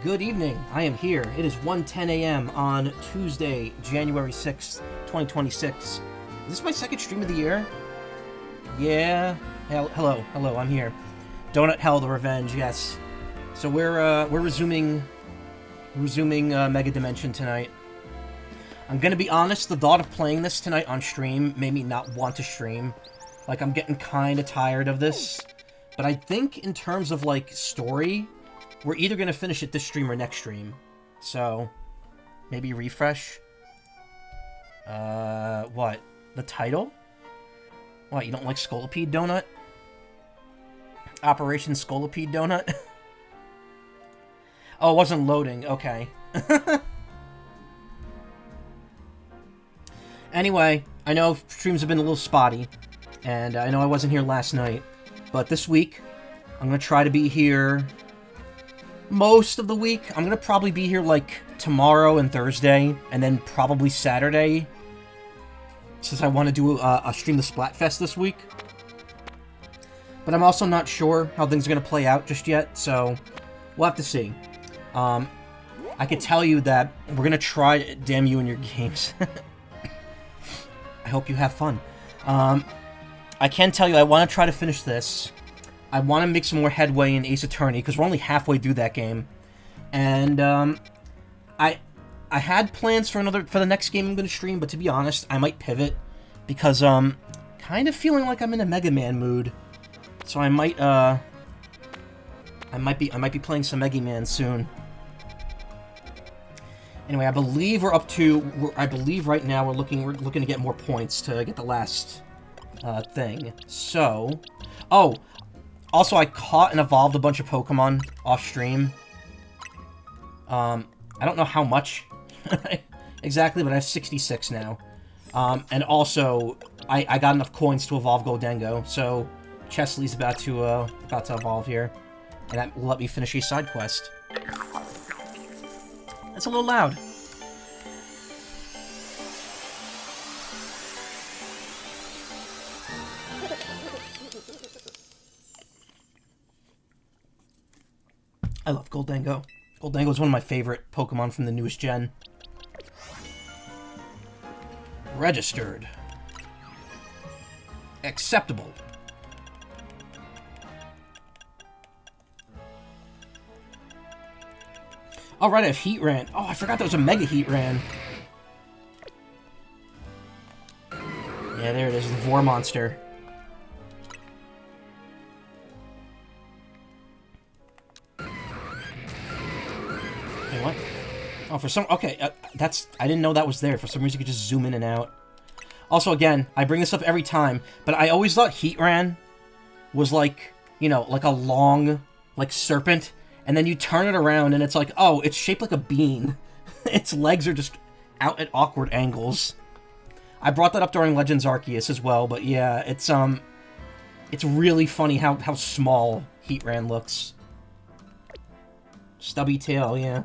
Good evening. I am here. It is 1:10 a.m. on Tuesday, January 6th, 2026. Is this my second stream of the year? Yeah. Hello, I'm here. Donut Hell, the Revenge, yes. So we're resuming Mega Dimension tonight. I'm gonna be honest, the thought of playing this tonight on stream made me not want to stream. Like, I'm getting kinda tired of this. But I think in terms of, like, story, we're either gonna finish it this stream or next stream. So, maybe refresh. What? The title? What, you don't like Scolipede Donut? Operation Scolipede Donut? Oh, it wasn't loading. Okay. Anyway, I know streams have been a little spotty, and I know I wasn't here last night, but this week, I'm gonna try to be here most of the week. I'm gonna probably be here, like, tomorrow and Thursday, and then probably Saturday, since I want to do a stream the Splatfest this week. But I'm also not sure how things are gonna play out just yet, so we'll have to see. I could tell you that we're gonna try... Damn you and your games. I hope you have fun. I can tell you I want to try to finish this. I want to make some more headway in Ace Attorney, because we're only halfway through that game. And, I had plans for the next game I'm going to stream, but to be honest, I might pivot, because, kind of feeling like I'm in a Mega Man mood. So I might be playing some Mega Man soon. Anyway, I believe we're up to... I believe right now we're looking to get more points to get the last thing. So... Oh! Also, I caught and evolved a bunch of Pokemon off-stream. I don't know how much exactly, but I have 66 now. And also, I got enough coins to evolve Goldengo, so Chesley's about to evolve here. And that will let me finish a side quest. It's a little loud. I love Goldengo. Goldengo is one of my favorite Pokemon from the newest gen. Registered. Acceptable. Alright, I have Heatran. Oh, I forgot there was a Mega Heatran. Yeah, there it is, the Vor monster. Wait, what? Oh, for some... Okay, I didn't know that was there. For some reason, you could just zoom in and out. Also, again, I bring this up every time, but I always thought Heatran was like, you know, like a long, like, serpent. And then you turn it around, and it's like, oh, it's shaped like a bean. Its legs are just out at awkward angles. I brought that up during Legends Arceus as well, but yeah, it's really funny how small Heatran looks. Stubby tail, yeah.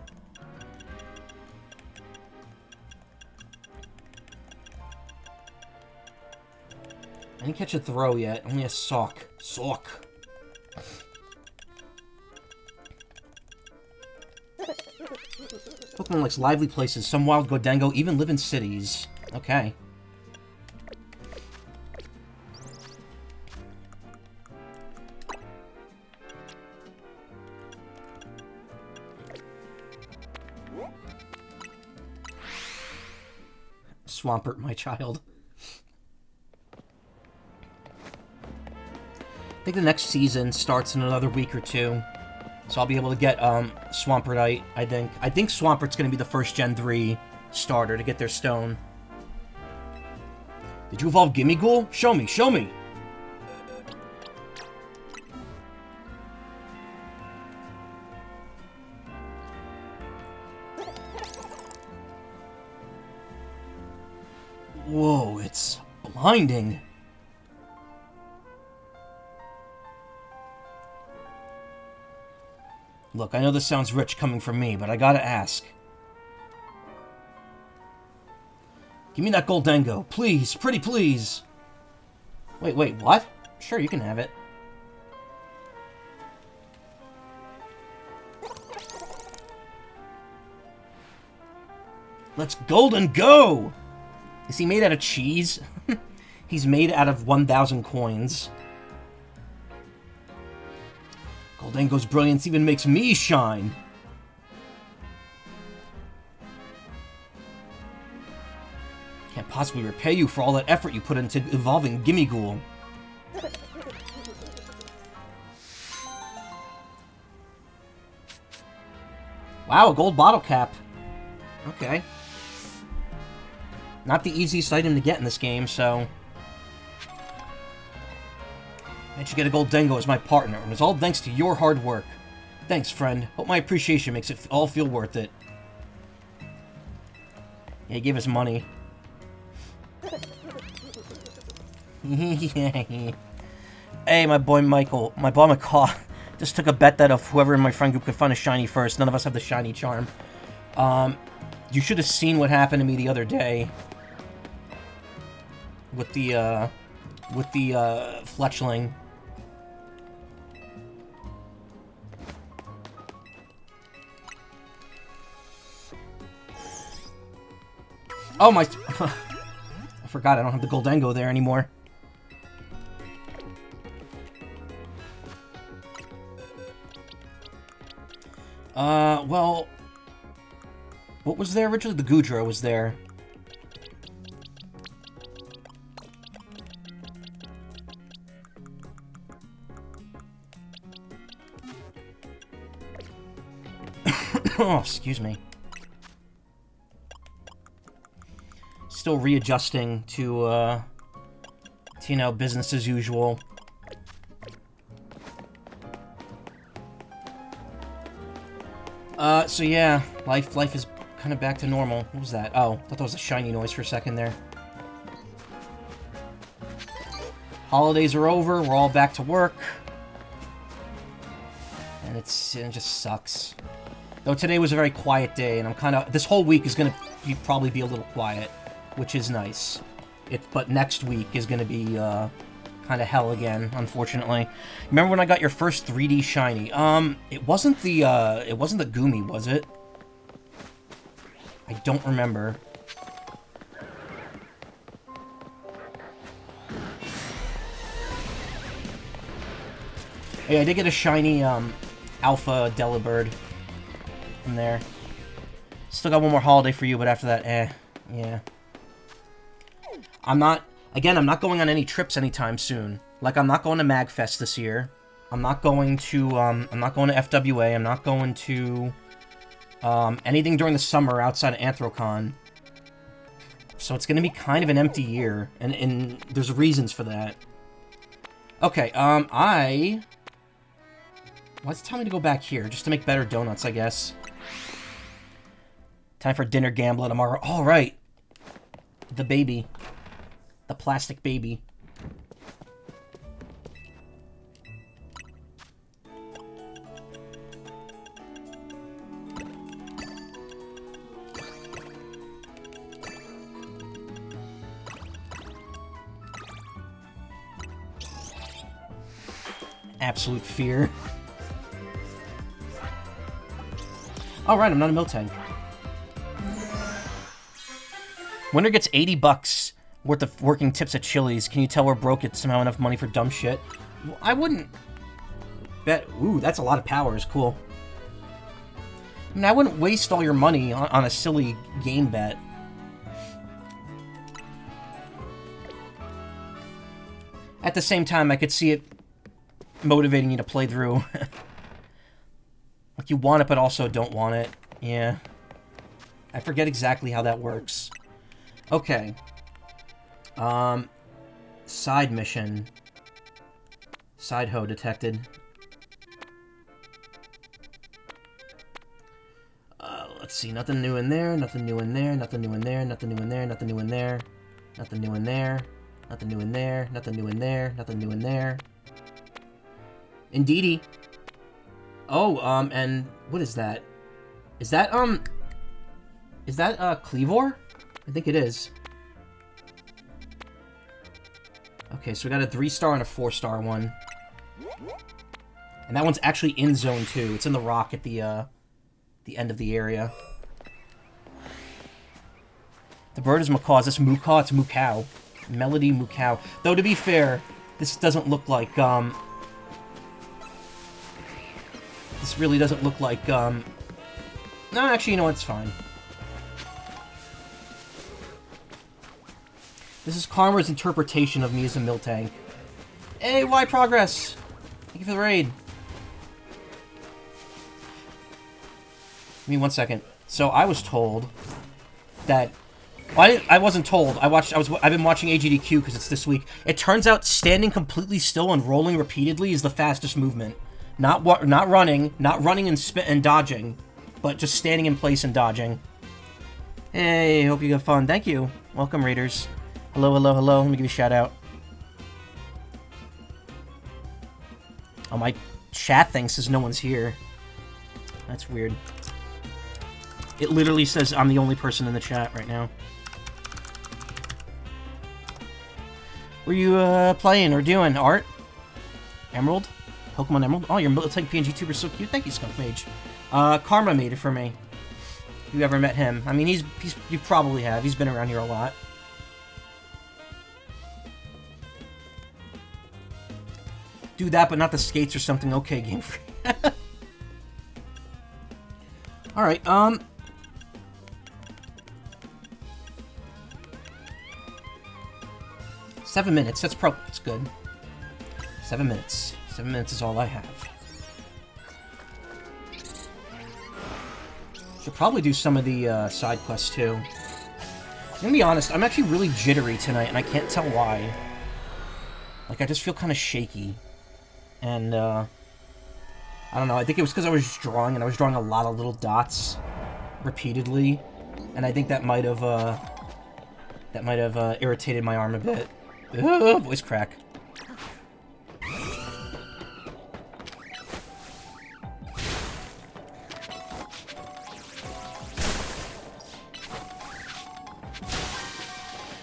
I didn't catch a throw yet, only a sock. Sock! Pokemon likes lively places. Some wild Goldengo even live in cities. Okay. Swampert, my child. I think the next season starts in another week or two. So I'll be able to get, Swampertite, I think. I think Swampert's gonna be the first Gen 3 starter to get their stone. Did you evolve Gimmighoul? Show me, show me! Whoa, it's blinding. Look, I know this sounds rich coming from me, but I gotta ask. Give me that Goldengo, please, pretty please! Wait, what? Sure, you can have it. Let's golden go! Is he made out of cheese? He's made out of 1,000 coins. Goldengo's brilliance even makes me shine. Can't possibly repay you for all that effort you put into evolving Gimmighoul. Wow, a gold bottle cap. Okay. Not the easiest item to get in this game, so... Managed to get a Goldengo as my partner, and it's all thanks to your hard work. Thanks, friend. Hope my appreciation makes it all feel worth it. Yeah, he gave us money. Hey, my boy Michael. My boy Macaw just took a bet that if whoever in my friend group could find a shiny first, none of us have the shiny charm. You should have seen what happened to me the other day. With the Fletchling. Oh my... I forgot I don't have the Goldengo there anymore. Well... What was there originally? The Goodra was there. Oh, excuse me. Still readjusting to, you know, business as usual. So yeah, life is kind of back to normal. What was that? Oh, I thought that was a shiny noise for a second there. Holidays are over, we're all back to work. And it just sucks. Though today was a very quiet day, and I'm kind of... This whole week is going to probably be a little quiet, which is nice. But next week is going to be kind of hell again, unfortunately. Remember when I got your first 3D shiny? It wasn't the Gumi, was it? I don't remember. Hey, I did get a shiny Alpha Delibird from there. Still got one more holiday for you, but after that, yeah. I'm not going on any trips anytime soon. Like, I'm not going to MagFest this year. I'm not going to FWA. I'm not going to, anything during the summer outside of Anthrocon. So it's gonna be kind of an empty year, and there's reasons for that. Okay, well, it's time to go back here, just to make better donuts, I guess. Time for dinner gambling tomorrow. All right. The baby. The plastic baby. Absolute fear. Alright, I'm not a Miltank. Winner gets $80 worth of working tips at Chili's. Can you tell we're broke at somehow enough money for dumb shit? Well, I wouldn't bet... Ooh, that's a lot of powers. Cool. I mean, I wouldn't waste all your money on a silly game bet. At the same time, I could see it motivating you to play through. Like, you want it, but also don't want it. Yeah. I forget exactly how that works. Okay. Side mission. Side hoe detected. Let's see. Nothing new in there. Nothing new in there. Nothing new in there. Nothing new in there. Nothing new in there. Nothing new in there. Nothing new in there. Nothing new in there. Nothing new in there. Indeedy. Oh, and what is that? Is that Cleavor? I think it is. Okay, so we got a 3-star and a 4-star one. And that one's actually in Zone 2. It's in the rock at the end of the area. The bird is Macaw. Is this Macaw? It's Macaw. Melody Macaw. Though, to be fair, this doesn't look like, This really doesn't look like, No, actually, you know what? It's fine. This is Karma's interpretation of me as a Miltank. Hey, why progress? Thank you for the raid. Give me 1 second. So, I was told that... Well, I wasn't told. I've been watching AGDQ because it's this week. It turns out standing completely still and rolling repeatedly is the fastest movement. Not running and dodging, but just standing in place and dodging. Hey, hope you got fun. Thank you. Welcome, raiders. Hello, hello, hello. Let me give you a shout out. Oh, my chat thing says no one's here. That's weird. It literally says I'm the only person in the chat right now. What are you playing or doing? Art? Emerald? Pokemon Emerald? Oh, your Miltank PNG tuber's so cute. Thank you, Skunk Mage. Karma made it for me. You ever met him? I mean, you probably have. He's been around here a lot. Do that, but not the skates or something. Okay, Game Freak. Alright, 7 minutes. That's good. 7 minutes. 7 minutes is all I have. Should probably do some of the side quests too. I'm gonna be honest. I'm actually really jittery tonight, and I can't tell why. Like, I just feel kind of shaky, and I don't know. I think it was because I was just drawing, and I was drawing a lot of little dots repeatedly, and I think that might have irritated my arm a bit. Ugh, voice crack.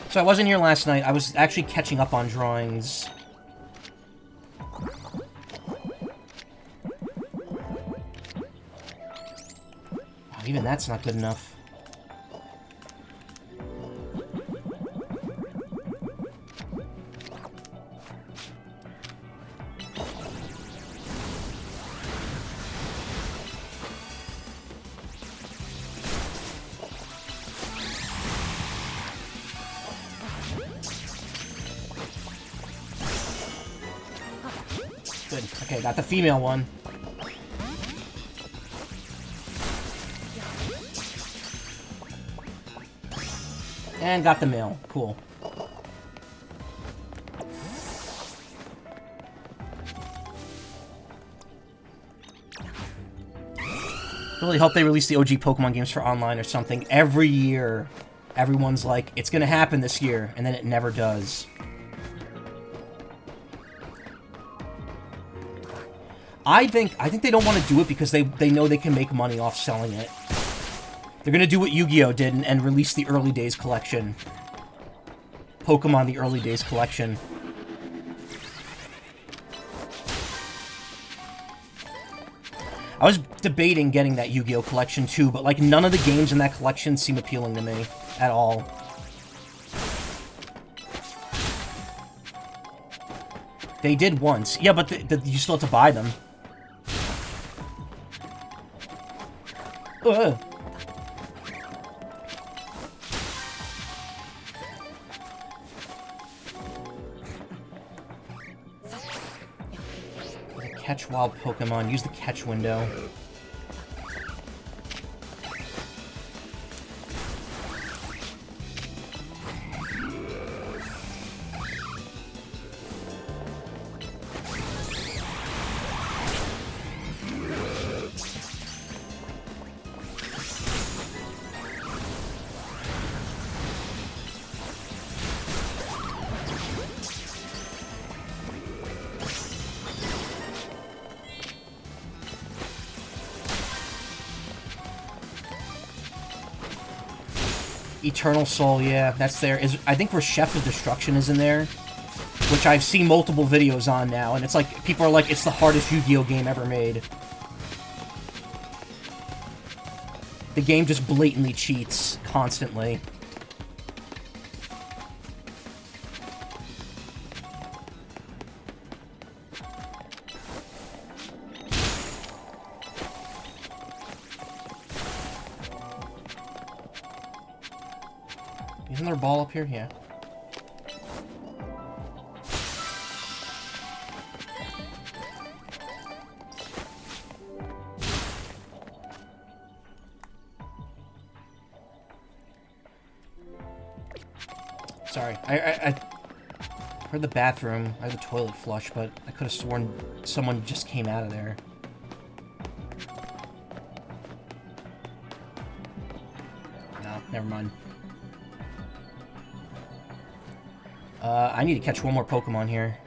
So I wasn't here last night. I was actually catching up on drawings. Oh, even that's not good enough. Good. Okay, got the female one. And got the male. Cool. Really hope they release the OG Pokemon games for online or something. Every year, everyone's like, it's gonna happen this year, and then it never does. I think they don't want to do it because they know they can make money off selling it. They're gonna do what Yu-Gi-Oh! Did and release the Early Days collection. Pokemon the Early Days collection. I was debating getting that Yu-Gi-Oh! Collection too, but like none of the games in that collection seem appealing to me at all. They did once. Yeah, but you still have to buy them. Ugh. Catch wild Pokemon. Use the catch window. Eternal Soul, yeah, that's there. I think where Chef of Destruction is in there, which I've seen multiple videos on now, and it's like, people are like, it's the hardest Yu-Gi-Oh! Game ever made. The game just blatantly cheats, constantly. there a ball up here? Yeah. Sorry, I heard the bathroom. I had the toilet flush, but I could have sworn someone just came out of there. No, never mind. I need to catch one more Pokemon here.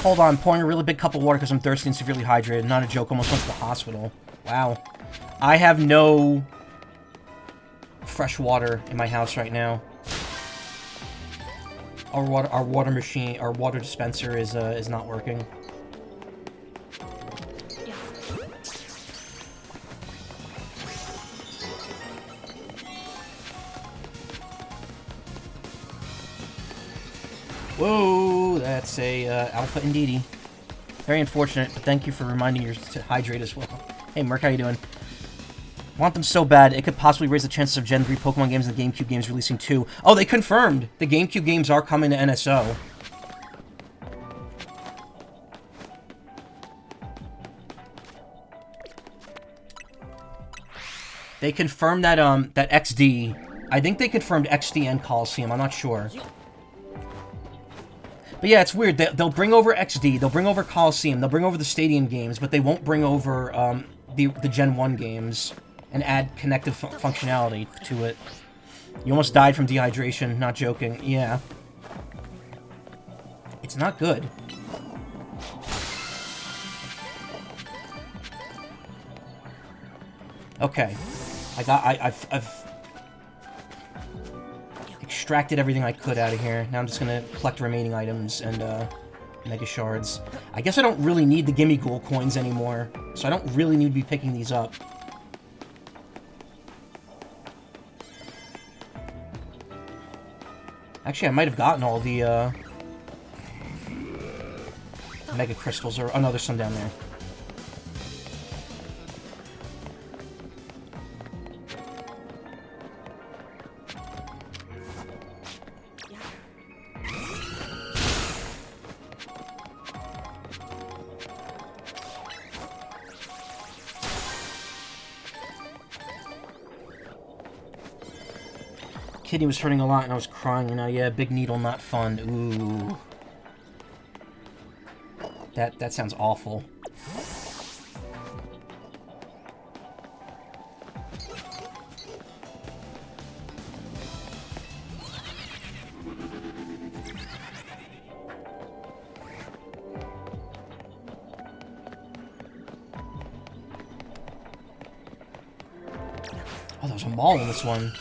Hold on, pouring a really big cup of water because I'm thirsty and severely hydrated. Not a joke, almost went to the hospital. Wow. I have no fresh water in my house right now. Our water machine, our water dispenser is not working. Whoa, that's a alpha indeedy. Very unfortunate, but thank you for reminding you to hydrate as well. Hey, Merc, how you doing? Want them so bad, it could possibly raise the chances of Gen 3 Pokemon games and the GameCube games releasing 2. Oh, they confirmed! The GameCube games are coming to NSO. They confirmed that, that XD. I think they confirmed XD and Coliseum, I'm not sure. But yeah, it's weird. They'll bring over XD, they'll bring over Coliseum, they'll bring over the Stadium games, but they won't bring over the Gen 1 games and add connective functionality to it. You almost died from dehydration, not joking. Yeah. It's not good. Okay. I've extracted everything I could out of here. Now I'm just gonna collect remaining items and Mega Shards. I guess I don't really need the Gimme Ghoul coins anymore, so I don't really need to be picking these up. Actually, I might have gotten all the Mega Crystals, or... oh no, there's some down there. Kidney was hurting a lot and I was crying, you know. Yeah, big needle, not fun. Ooh. That sounds awful. Oh, there's a mall in this one.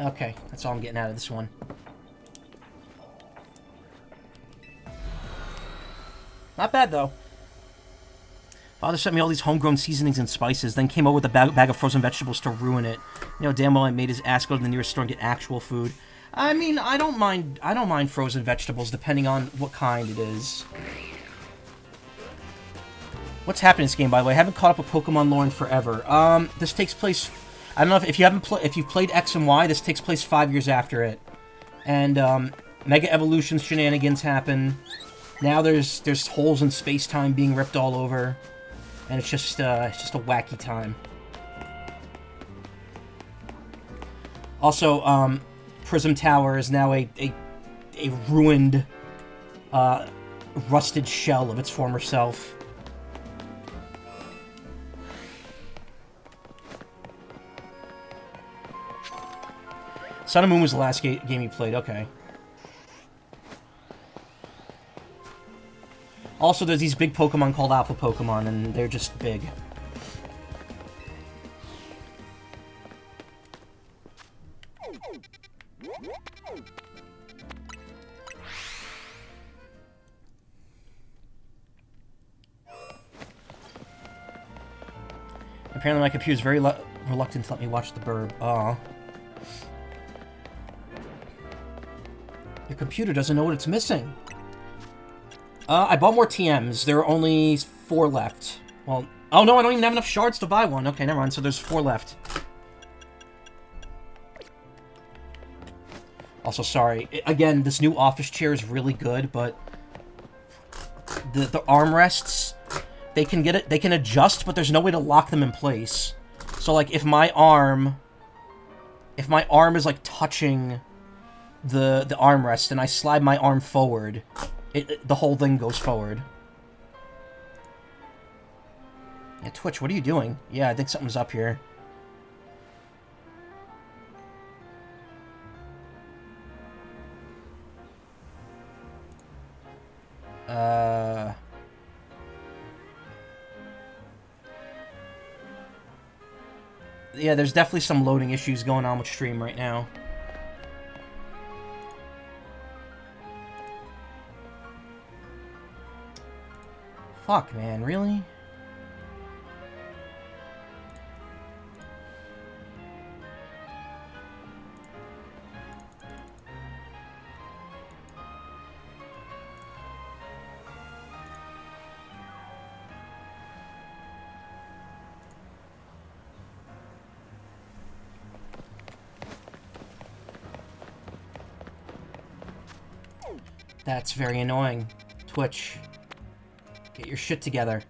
Okay, that's all I'm getting out of this one. Not bad, though. Father sent me all these homegrown seasonings and spices, then came over with a bag of frozen vegetables to ruin it. You know, damn well I made his ass go to the nearest store and get actual food. I mean, I don't mind frozen vegetables, depending on what kind it is. What's happening in this game, by the way? I haven't caught up with Pokemon lore in forever. This takes place... I don't know if you've played X and Y, this takes place 5 years after it. And, Mega Evolution shenanigans happen. Now there's holes in space-time being ripped all over. And it's just a wacky time. Also, Prism Tower is now a ruined, rusted shell of its former self. Sun and Moon was the last game you played, okay. Also, there's these big Pokemon called Alpha Pokemon, and they're just big. Apparently my computer's very reluctant to let me watch the burb. Aw. Your computer doesn't know what it's missing. I bought more TMs. There are only 4 left. Well, oh no, I don't even have enough shards to buy one. Okay, never mind. So there's 4 left. Also, sorry. Again, this new office chair is really good, but the armrests, they can adjust, but there's no way to lock them in place. So like if my arm is like touching the armrest and I slide my arm forward, the whole thing goes forward. Yeah, Twitch, what are you doing? Yeah, I think something's up here. Yeah, there's definitely some loading issues going on with stream right now. Fuck, man, really? That's very annoying. Twitch, get your shit together.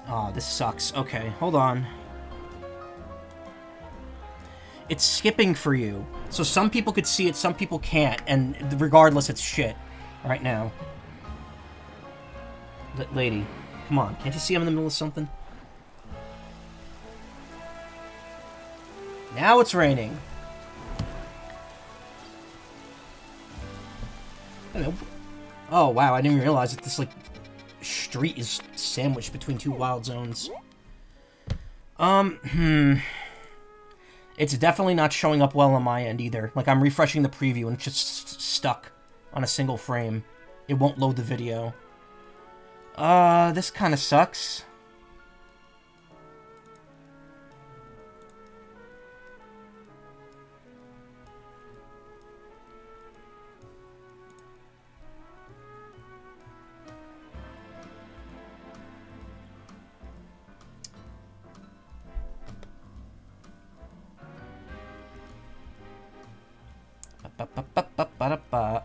Oh, this sucks. Okay, hold on. It's skipping for you. So some people could see it, some people can't, and regardless, it's shit right now. Lady, come on. Can't you see I'm in the middle of something? Now it's raining. Hello. Oh, wow, I didn't realize that this, like, street is sandwiched between 2 wild zones. It's definitely not showing up well on my end either. Like, I'm refreshing the preview and it's just stuck on a single frame. It won't load the video. This kind of sucks. Ba-ba-ba-ba-ba-ba.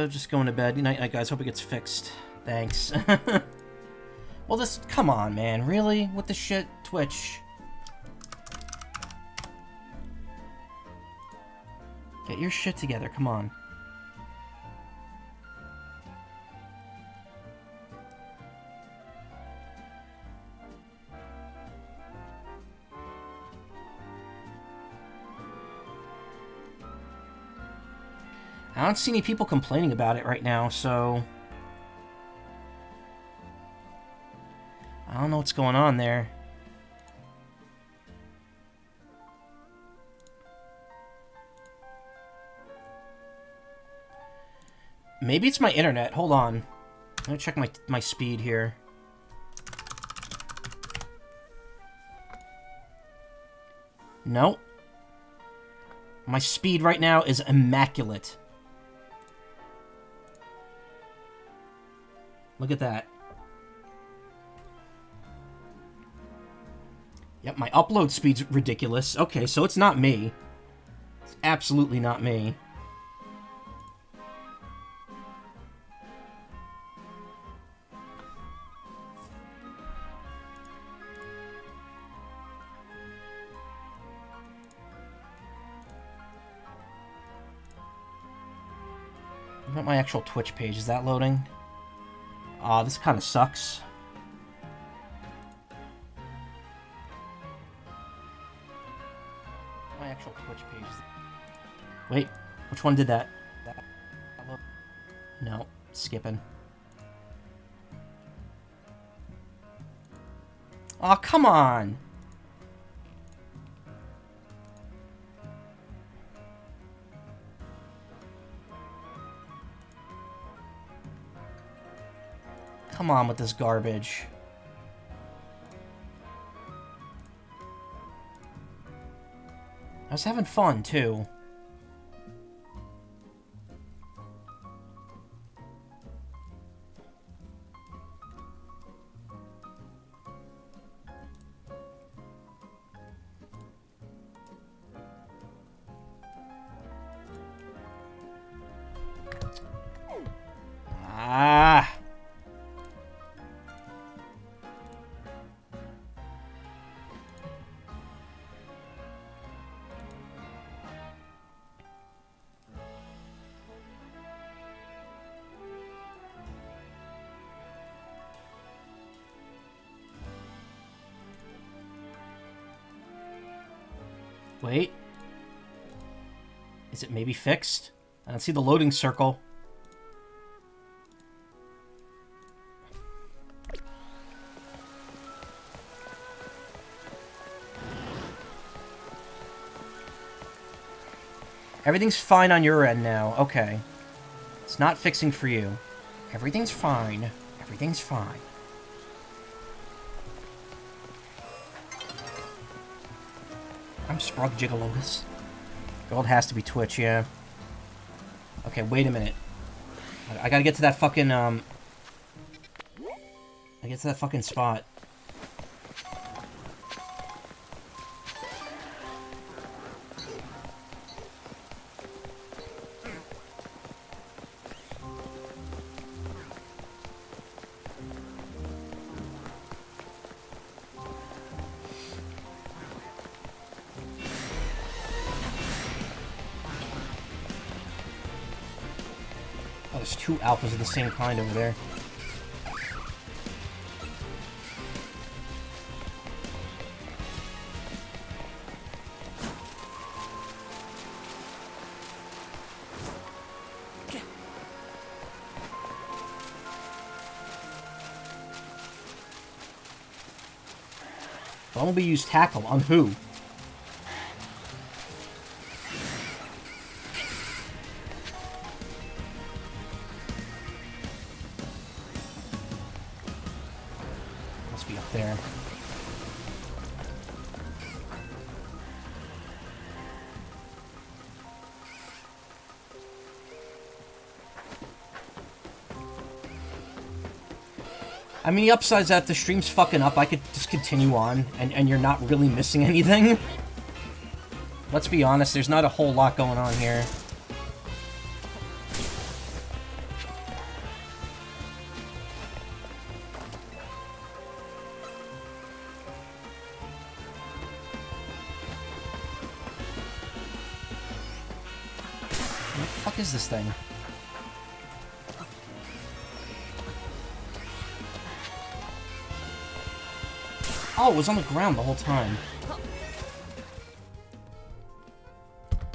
Just going to bed. Good night, guys. Hope it gets fixed. Thanks. Well, this... Come on, man. Really? What the shit? Twitch. Get your shit together. Come on. I don't see any people complaining about it right now, so... I don't know what's going on there. Maybe it's my internet. Hold on. Let me check my speed here. Nope. My speed right now is immaculate. Look at that. Yep, my upload speed's ridiculous. Okay, so it's not me. It's absolutely not me. What about my actual Twitch page? Is that loading? Aw, this kind of sucks. My actual Twitch page. Wait, which one did that? No, skipping. Aw, come on! Come on with this garbage. I was having fun, too. Ah! Wait. Is it maybe fixed? I don't see the loading circle. Everything's fine on your end now. Okay. It's not fixing for you. Everything's fine. Everything's fine. I'm Sprug Gigalotus. Gold has to be Twitch, yeah. Okay, wait a minute. I gotta get to that fucking, I get to that fucking spot. Oh, there's two alphas of the same kind over there. Bumblebee used tackle on who? Must be up there. I mean, the upside's that if the stream's fucking up, I could just continue on, and you're not really missing anything. Let's be honest, there's not a whole lot going on here. What the fuck is this thing? Oh, it was on the ground the whole time.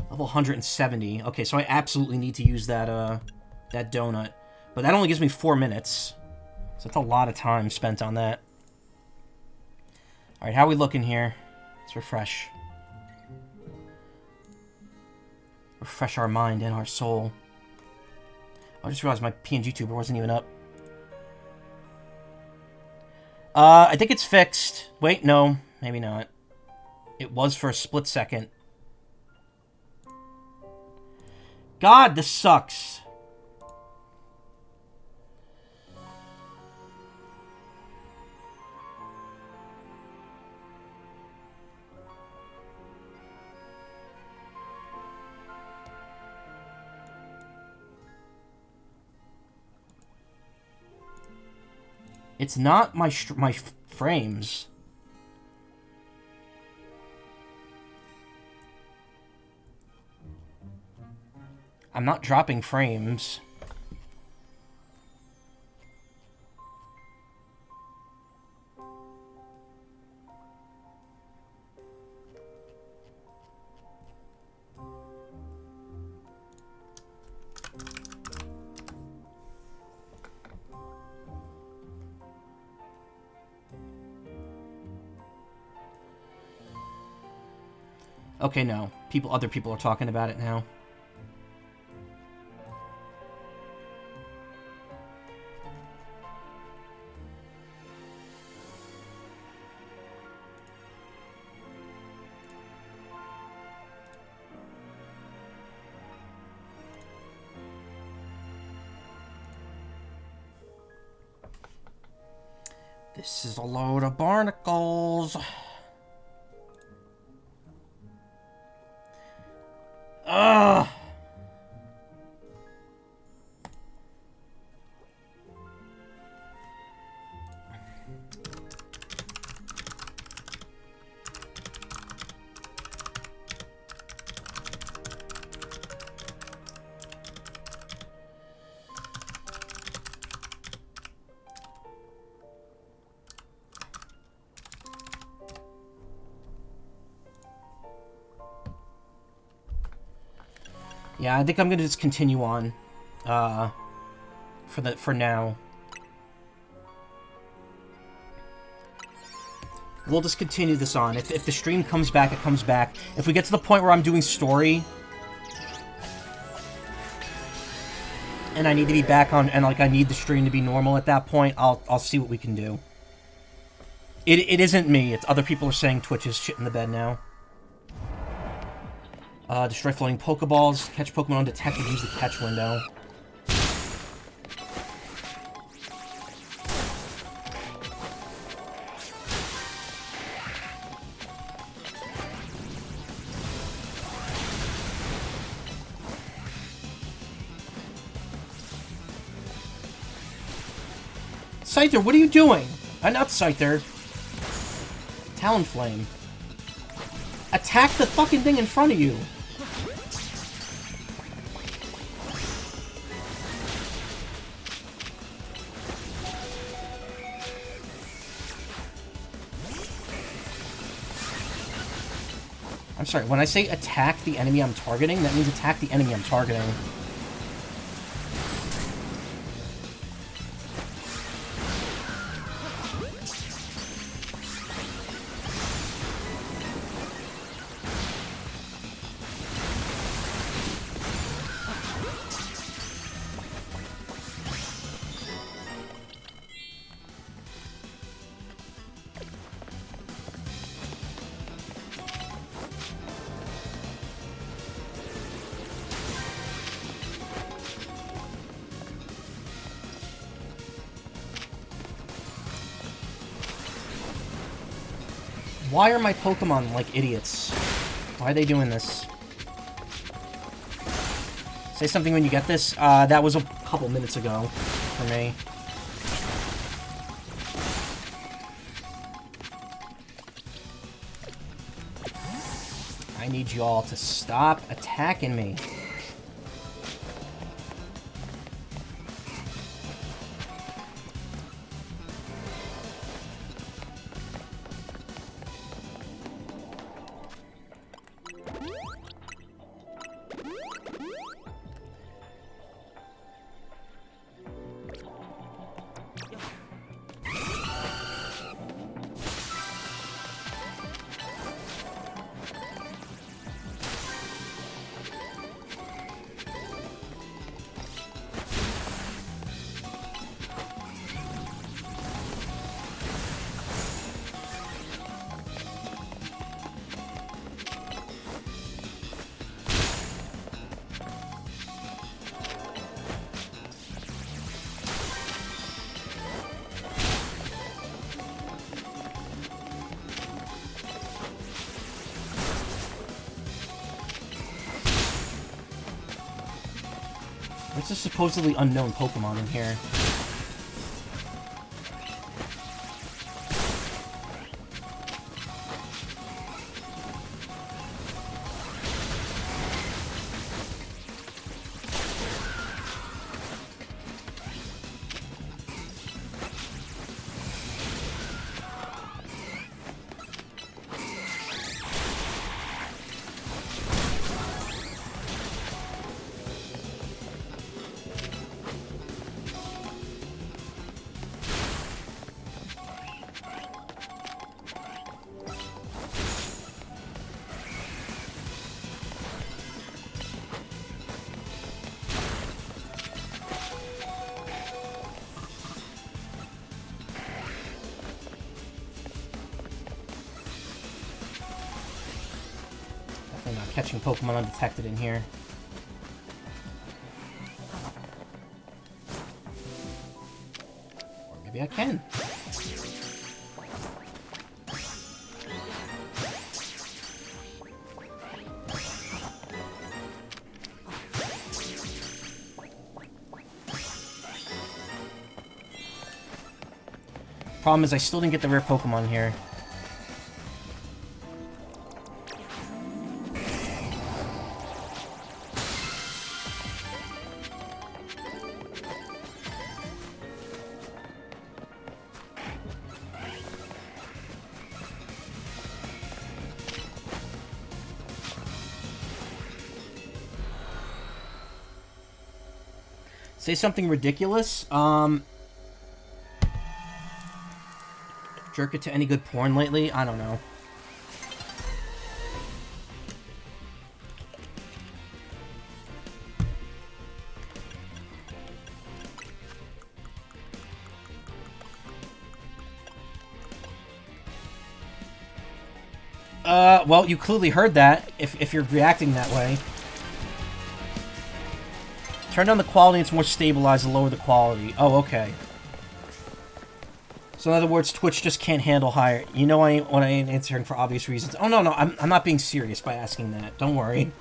Level 170. Okay, so I absolutely need to use that, that donut. But that only gives me 4 minutes. So that's a lot of time spent on that. Alright, how are we looking here? Let's refresh. Refresh our mind and our soul. I just realized my PNG tuber wasn't even up. I think it's fixed. Wait, no. Maybe not. It was for a split second. God, this sucks. It's not my frames. I'm not dropping frames. Okay, no. Other people are talking about it now. This is a load of barnacles. Ugh. Yeah, I think I'm gonna just continue on, for now. We'll just continue this on. If the stream comes back, it comes back. If we get to the point where I'm doing story, and I need to be back on, and like I need the stream to be normal at that point, I'll see what we can do. It isn't me. It's other people are saying Twitch is shit in the bed now. Destroy floating Pokeballs. Catch Pokemon undetected. Use the catch window. Scyther, what are you doing? Not Scyther. Talonflame. Attack the fucking thing in front of you. I'm sorry, when I say attack the enemy I'm targeting, that means attack the enemy I'm targeting. Why are my Pokemon like idiots? Why are they doing this? Say something when you get this. That was a couple minutes ago for me. I need y'all to stop attacking me. What's a supposedly unknown Pokemon in here? Catching Pokemon undetected in here. Or maybe I can. Problem is I still didn't get the rare Pokemon here. Say something ridiculous. Jerk it to any good porn lately? I don't know. Well, you clearly heard that, if you're reacting that way. Turn down the quality, it's more stabilized, and lower the quality. Oh, okay. So in other words, Twitch just can't handle higher. You know I ain't answering for obvious reasons. Oh, no, I'm not being serious by asking that. Don't worry.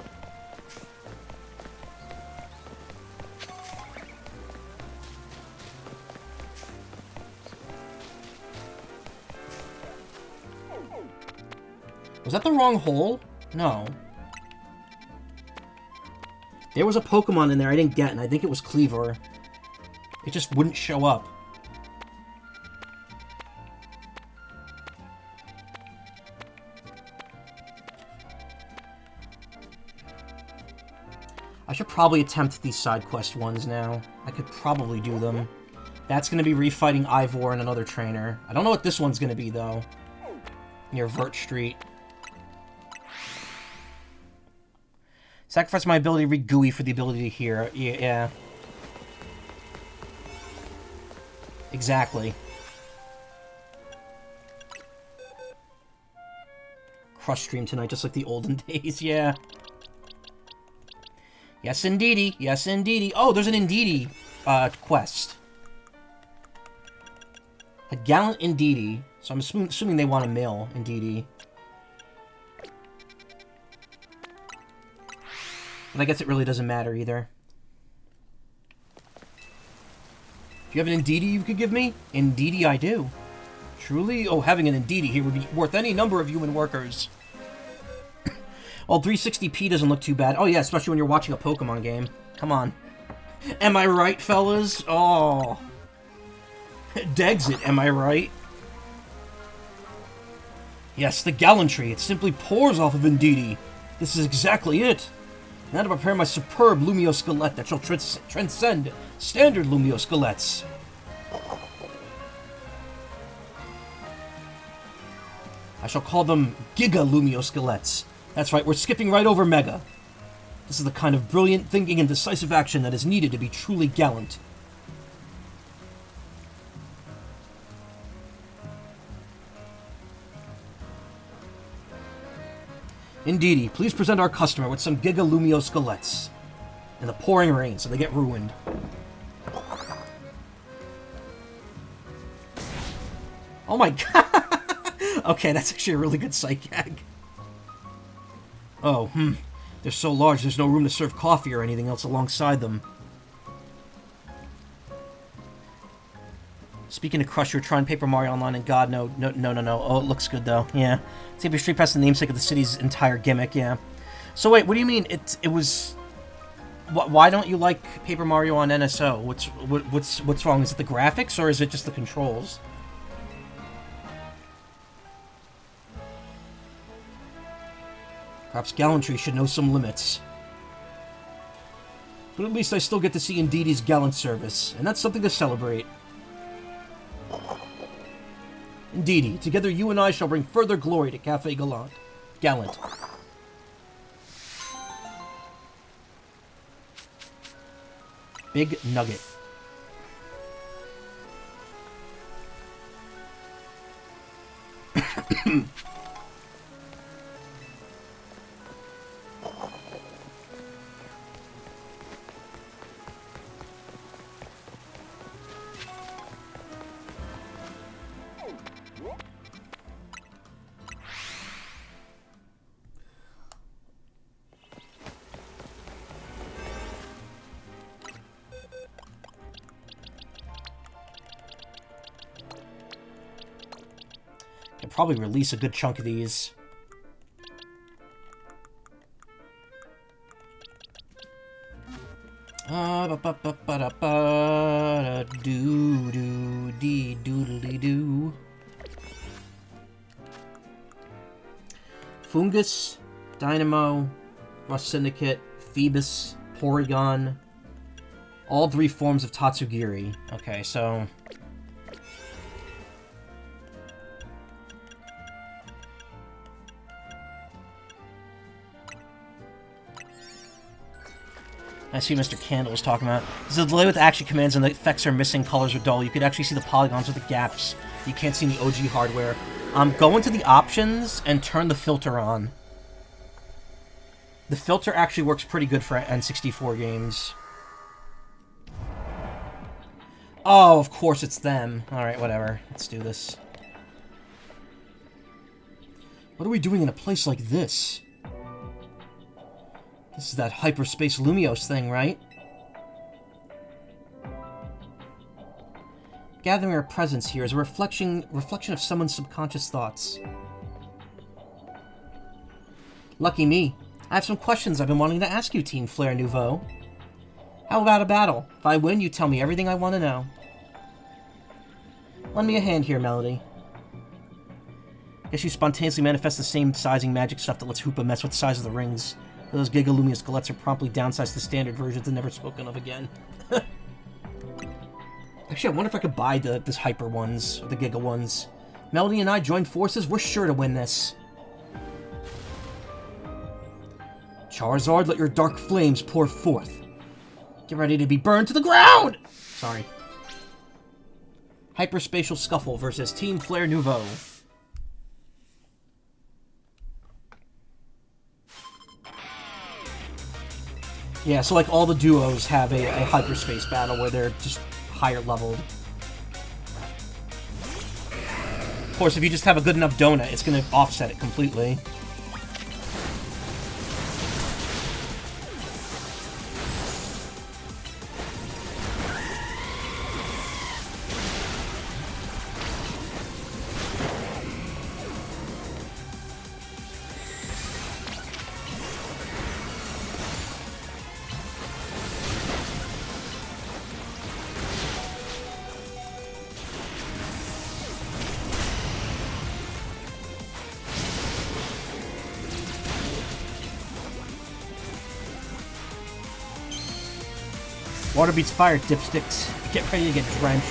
Was that the wrong hole? No. There was a Pokemon in there I didn't get, and I think it was Cleaver. It just wouldn't show up. I should probably attempt these side quest ones now. I could probably do them. That's going to be refighting Ivor and another trainer. I don't know what this one's going to be, though. Near Vert Street. Sacrifice my ability to read GUI for the ability to hear. Yeah. Exactly. Crush stream tonight, just like the olden days, yeah. Yes, indeedy. Yes, indeedy. Oh, there's an Indeedee quest. A gallant Indeedee. So I'm assuming they want a male Indeedee. But I guess it really doesn't matter either. Do you have an Indeedee you could give me? Indeedee I do. Truly? Oh, having an Indeedee here would be worth any number of human workers. Well, 360p doesn't look too bad. Oh yeah, especially when you're watching a Pokemon game. Come on. Am I right, fellas? Oh. Degs it, am I right? Yes, the gallantry. It simply pours off of Indeedee. This is exactly it. Now to prepare my superb Lumio Skelette that shall transcend standard Lumio Skelettes. I shall call them Giga Lumio Skelettes. That's right, we're skipping right over Mega. This is the kind of brilliant thinking and decisive action that is needed to be truly gallant. Indeedy, please present our customer with some Giga Lumio Skelettes. In the pouring rain, so they get ruined. Oh my god! Okay, that's actually a really good sight gag. Oh, they're so large there's no room to serve coffee or anything else alongside them. Speaking of Crusher, trying Paper Mario Online, and God, no. Oh, it looks good, though. Yeah. Save your Street Pass, the namesake of the city's entire gimmick, yeah. So wait, what do you mean? It was... Why don't you like Paper Mario on NSO? What's wrong? Is it the graphics, or is it just the controls? Perhaps gallantry should know some limits. But at least I still get to see Indeedee's gallant service, and that's something to celebrate. Indeedee, together you and I shall bring further glory to Cafe Gallant. Gallant. Big Nugget. Probably release a good chunk of these. Do-do-dee-doodly-doo. Fungus, Dynamo, Rust Syndicate, Phoebus, Porygon. All 3 forms of Tatsugiri. Okay, so... I see Mr. Candle was talking about. This is a delay with action commands and the effects are missing, colors are dull. You could actually see the polygons with the gaps. You can't see in the OG hardware. Go into the options and turn the filter on. The filter actually works pretty good for N64 games. Oh, of course it's them. Alright, whatever. Let's do this. What are we doing in a place like this? This is that hyperspace Lumiose thing, right? Gathering our presence here is a reflection of someone's subconscious thoughts. Lucky me. I have some questions I've been wanting to ask you, Team Flare Nouveau. How about a battle? If I win, you tell me everything I want to know. Lend me a hand here, Melody. Guess you spontaneously manifest the same sizing magic stuff that lets Hoopa mess with the size of the rings. Those Gigalumious Galettes are promptly downsized to standard versions and never spoken of again. Actually, I wonder if I could buy this Hyper ones, or the Giga ones. Melody and I join forces, we're sure to win this. Charizard, let your dark flames pour forth. Get ready to be burned to the ground! Sorry. Hyperspatial Scuffle versus Team Flare Nouveau. Yeah, so like all the duos have a hyperspace battle where they're just higher leveled. Of course, if you just have a good enough donut, it's going to offset it completely. Water beats fire, dipsticks. Get ready to get drenched.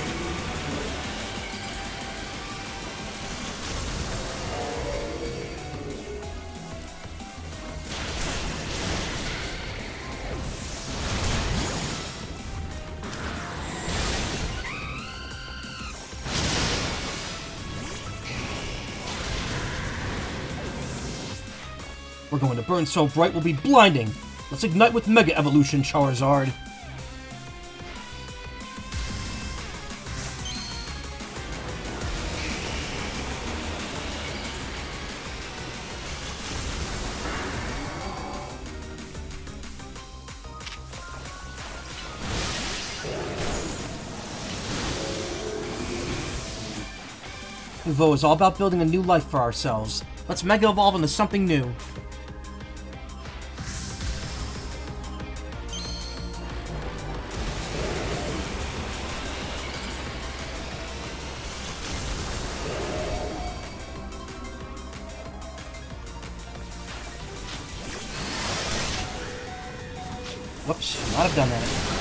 We're going to burn so bright we'll be blinding. Let's ignite with Mega Evolution, Charizard. Nouveau is all about building a new life for ourselves. Let's Mega Evolve into something new. Whoops, should not have done that.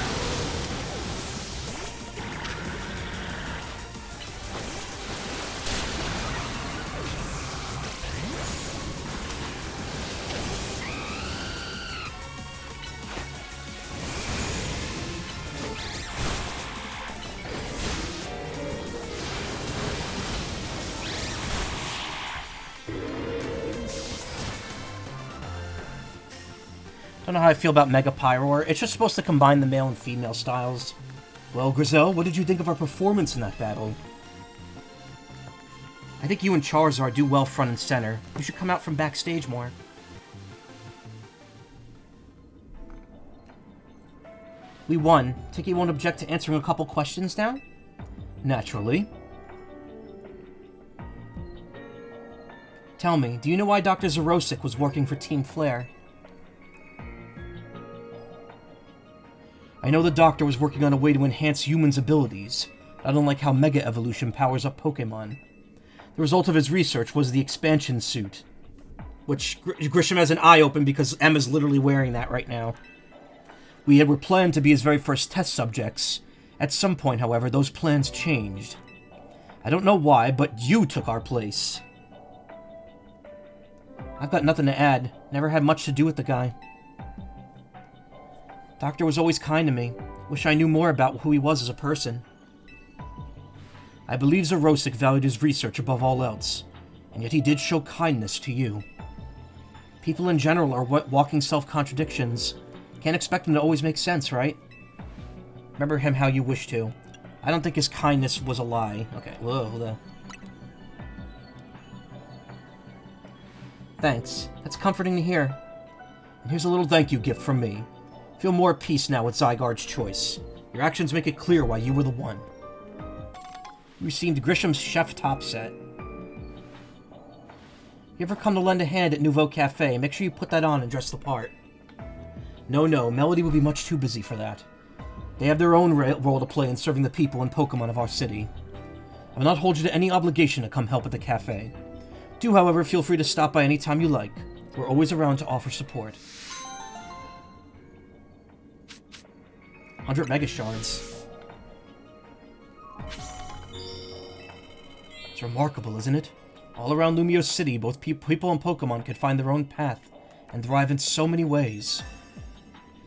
Don't know how I feel about Mega Pyroar. It's just supposed to combine the male and female styles. Well, Grizel, what did you think of our performance in that battle? I think you and Charizard do well front and center. You should come out from backstage more. We won. Think you won't object to answering a couple questions now? Naturally. Tell me, do you know why Dr. Zarosik was working for Team Flare? I know the Doctor was working on a way to enhance humans' abilities. I don't like how Mega Evolution powers up Pokemon. The result of his research was the expansion suit. Which, Grisham has an eye open because Emma's literally wearing that right now. We were planned to be his very first test subjects. At some point, however, those plans changed. I don't know why, but you took our place. I've got nothing to add. Never had much to do with the guy. Doctor was always kind to me. Wish I knew more about who he was as a person. I believe Zarosik valued his research above all else, and yet he did show kindness to you. People in general are walking self-contradictions. Can't expect them to always make sense, right? Remember him how you wish to. I don't think his kindness was a lie. Okay, whoa. Thanks. That's comforting to hear. And here's a little thank you gift from me. Feel more at peace now with Zygarde's choice. Your actions make it clear why you were the one. You received Grisham's Chef Top Set. You ever come to lend a hand at Nouveau Cafe, make sure you put that on and dress the part. No, Melody would be much too busy for that. They have their own role to play in serving the people and Pokemon of our city. I will not hold you to any obligation to come help at the cafe. Do, however, feel free to stop by any time you like. We're always around to offer support. 100 Mega Shards. It's remarkable, isn't it? All around Lumiose City, both people and Pokemon could find their own path and thrive in so many ways.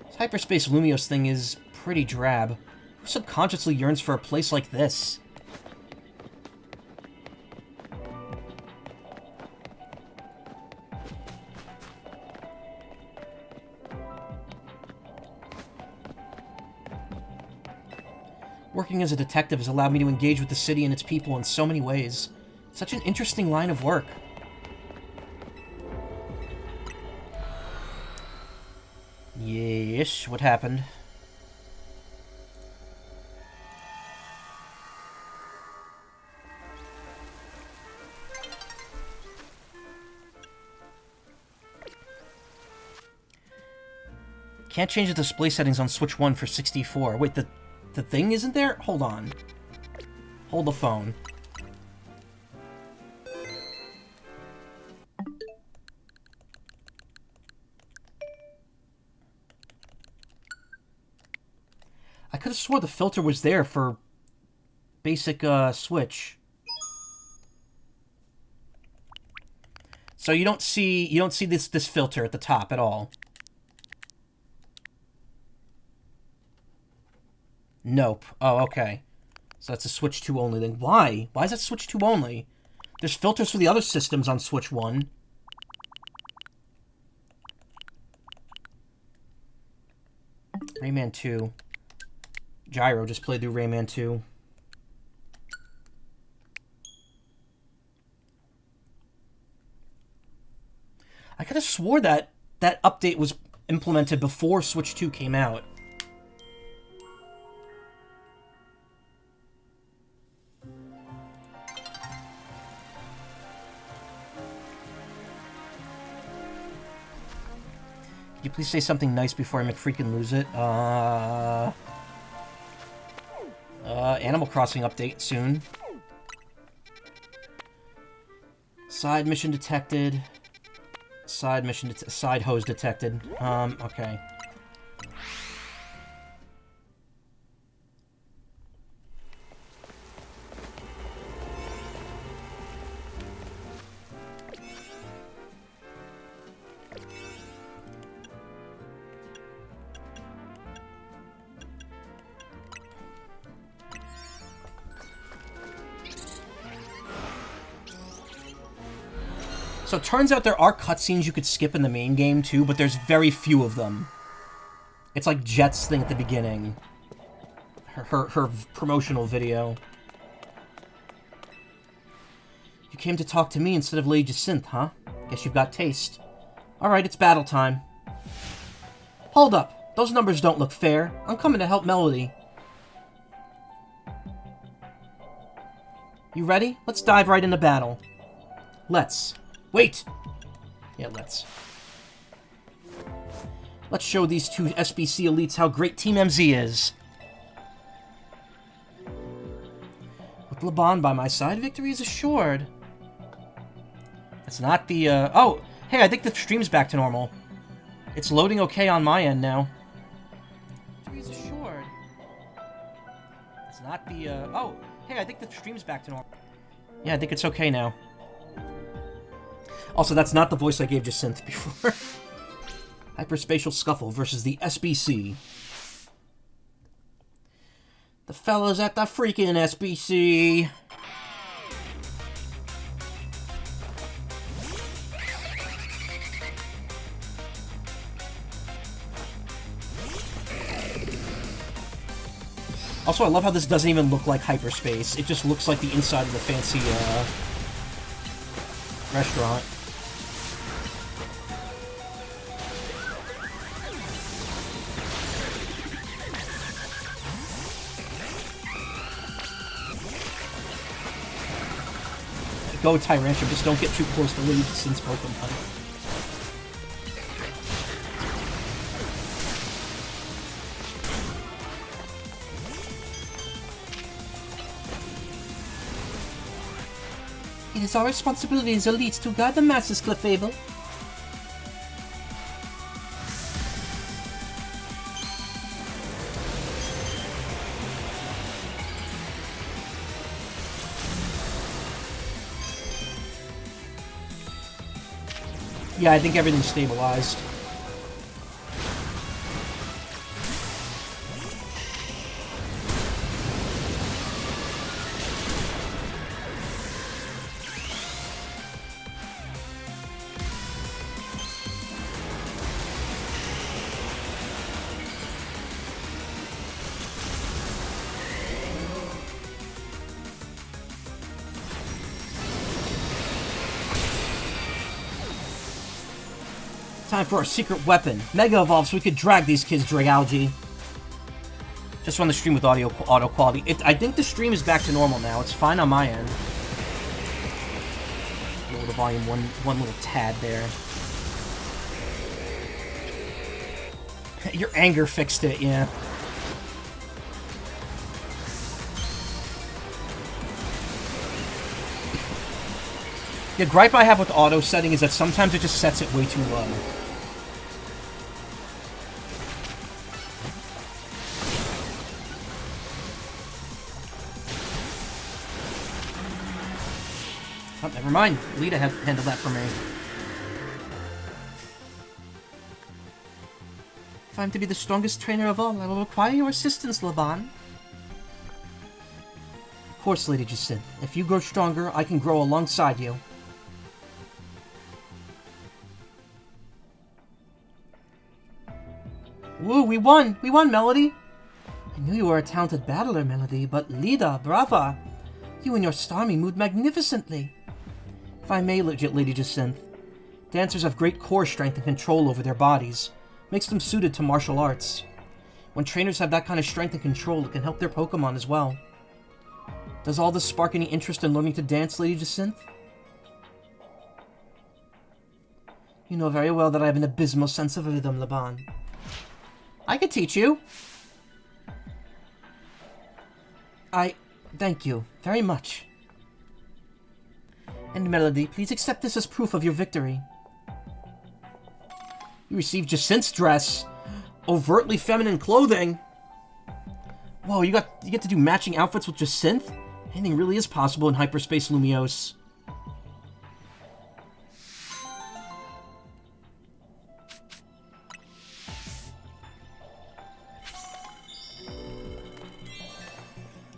This hyperspace Lumiose thing is pretty drab. Who subconsciously yearns for a place like this? Working as a detective has allowed me to engage with the city and its people in so many ways. Such an interesting line of work. Yes, what happened? Can't change the display settings on Switch 1 for 64. Wait, the thing isn't there? Hold on. Hold the phone. I could have swore the filter was there for basic Switch. So you don't see this filter at the top at all. Nope. Oh, okay. So that's a Switch 2 only then. Why? Why is that Switch 2 only? There's filters for the other systems on Switch 1. Rayman 2. Gyro just played through Rayman 2. I could have swore that that update was implemented before Switch 2 came out. Could you please say something nice before I freaking lose it? Animal Crossing update soon. Side mission detected. Side hose detected. Okay. So it turns out there are cutscenes you could skip in the main game too, but there's very few of them. It's like Jet's thing at the beginning. Her promotional video. You came to talk to me instead of Lady Jacinth, huh? Guess you've got taste. Alright, it's battle time. Hold up. Those numbers don't look fair. I'm coming to help Melody. You ready? Let's dive right into battle. Let's. Wait! Yeah, let's. Let's show these two SBC elites how great Team MZ is. With Laban by my side, victory is assured. That's not the, Oh! Hey, I think the stream's back to normal. It's loading okay on my end now. Victory is assured. It's not the, Oh! Hey, I think the stream's back to normal. Yeah, I think it's okay now. Also, that's not the voice I gave Jacinth before. Hyperspatial Scuffle versus the SBC. The fellas at the freaking SBC. Also, I love how this doesn't even look like hyperspace. It just looks like the inside of the fancy, restaurant. Go Tyrantrum, just don't get too close to Lady Jacinth's Pokemon. It is our responsibility as elites to guide the masses, Clefable. Yeah, I think everything's stabilized. Time for our secret weapon. Mega Evolve so we could drag these kids, Dragalge. Just run the stream with auto quality. I think the stream is back to normal now. It's fine on my end. Lower the volume one little tad there. Your anger fixed it, yeah. The gripe I have with auto setting is that sometimes it just sets it way too low. Oh, never mind. Lita handled that for me. If I'm to be the strongest trainer of all, I will require your assistance, Laban. Of course, Lady Jacinth. If you grow stronger, I can grow alongside you. Woo, we won! We won, Melody! I knew you were a talented battler, Melody, but Lida, brava! You and your Starmie moved magnificently. If I may, Lady Jacinth, dancers have great core strength and control over their bodies. Makes them suited to martial arts. When trainers have that kind of strength and control, it can help their Pokemon as well. Does all this spark any interest in learning to dance, Lady Jacinth? You know very well that I have an abysmal sense of rhythm, Laban. I could teach you. Thank you very much. And Melody, please accept this as proof of your victory. You received Jacint's dress. Overtly feminine clothing. Whoa, you get to do matching outfits with Jacinth? Anything really is possible in Hyperspace Lumiose.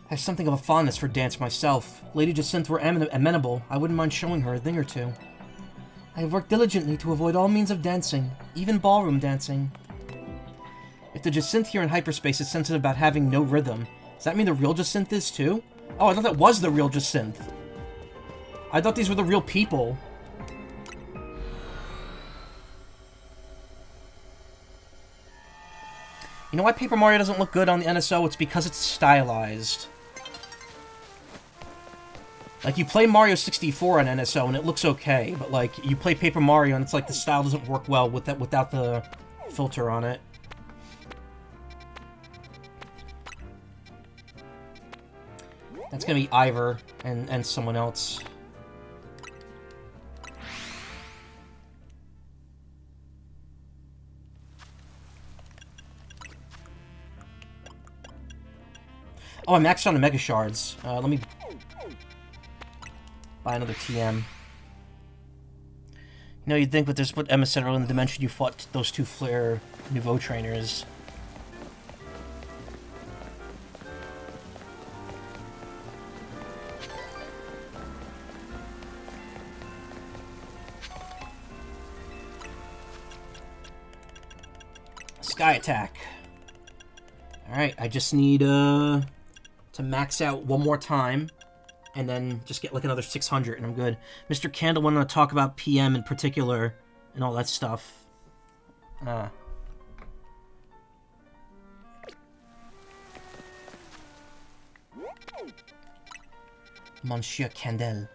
I have something of a fondness for dance myself. Lady Jacinthe were amenable. I wouldn't mind showing her a thing or two. I have worked diligently to avoid all means of dancing, even ballroom dancing. If the Jacinthe here in hyperspace is sensitive about having no rhythm, does that mean the real Jacinthe is too? Oh, I thought that was the real Jacinthe. I thought these were the real people. You know why Paper Mario doesn't look good on the NSO? It's because it's stylized. Like, you play Mario 64 on NSO and it looks okay, but like, you play Paper Mario and it's like the style doesn't work well with that without the filter on it. That's gonna be Ivor and someone else. Oh, I maxed on the Mega Shards. Let me buy another TM. You know, you'd think with this, what Emma said earlier in the dimension, you fought those two Flare Nouveau trainers. Sky Attack. Alright, I just need, to max out one more time, and then just get, like, another 600, and I'm good. Mr. Candle wanted to talk about PM in particular, and all that stuff. Monsieur Candle.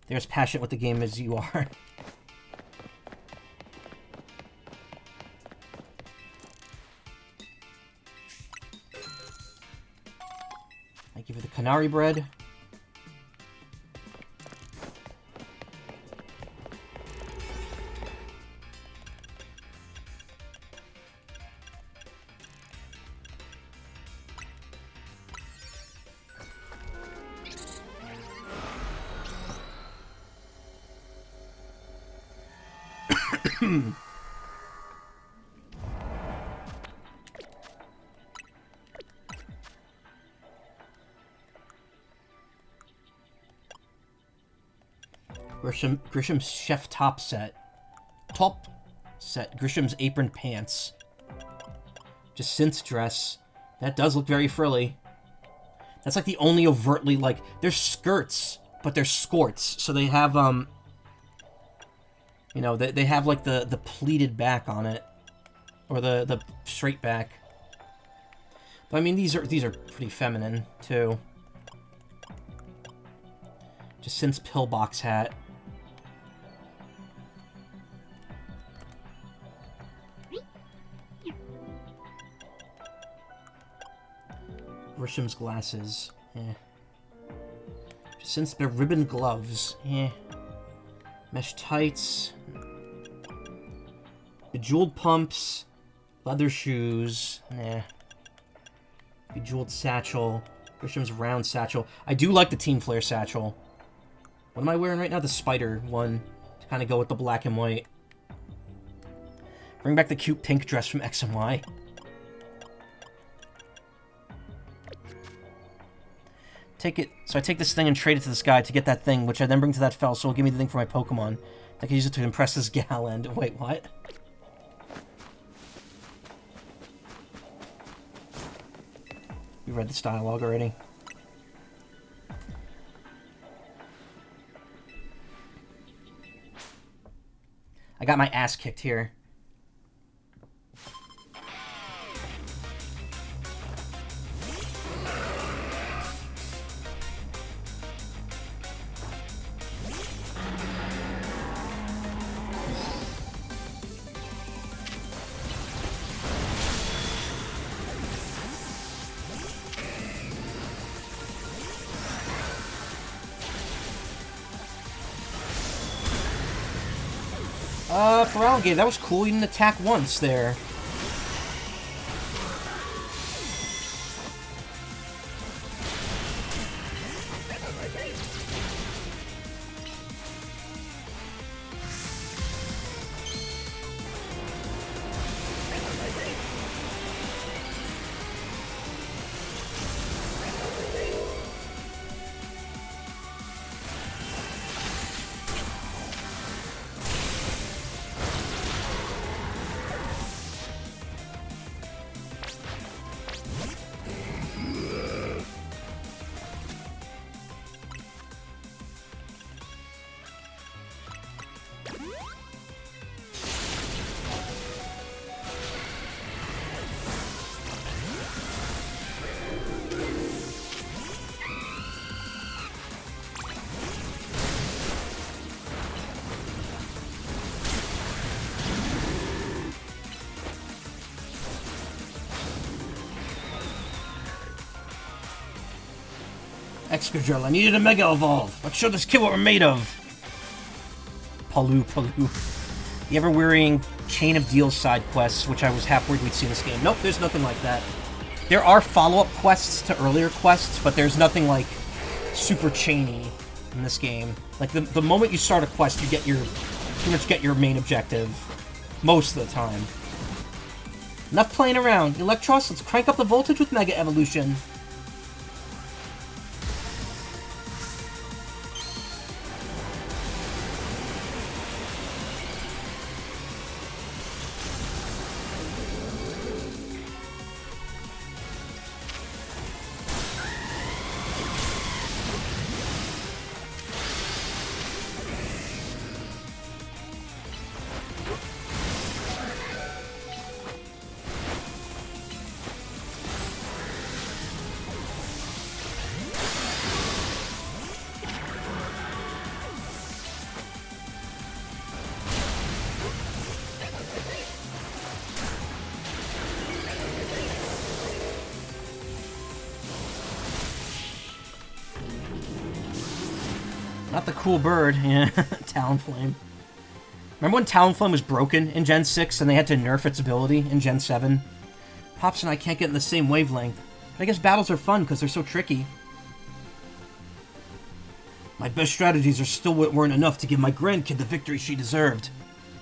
They're as passionate with the game as you are. Thank you for the Canary Bread. Grisham's chef top set. Grisham's apron pants. Jacint's dress. That does look very frilly. That's like the only overtly, like, they're skirts, but they're skirts. So they have, you know, they have, like, the pleated back on it. Or the straight back. But, I mean, these are pretty feminine, too. Jacint's pillbox hat. Grisham's glasses. Jacint's ribbon gloves. Mesh tights. Bejeweled pumps. Leather shoes. Bejeweled satchel. Grisham's round satchel. I do like the Team Flare satchel. What am I wearing right now? The spider one. To kind of go with the black and white. Bring back the cute pink dress from X and Y. Take it. So I take this thing and trade it to this guy to get that thing, which I then bring to that fell, so he'll give me the thing for my Pokemon. I can use it to impress this gal and... Wait, what? You read this dialogue already. I got my ass kicked here. For Alligator, that was cool. You didn't attack once there. Excadrill, I needed a Mega Evolve. Let's show this kid what we're made of. Palu. The ever-wearying Chain of Deals side quests, which I was half worried we'd see in this game. Nope, there's nothing like that. There are follow-up quests to earlier quests, but there's nothing like super chainy in this game. Like the moment you start a quest, you get pretty much get your main objective most of the time. Enough playing around. Electros, let's crank up the voltage with Mega Evolution. Not the cool bird, yeah. Talonflame. Remember when Talonflame was broken in Gen 6 and they had to nerf its ability in Gen 7? Pops and I can't get in the same wavelength. But I guess battles are fun because they're so tricky. My best strategies are still weren't enough to give my grandkid the victory she deserved.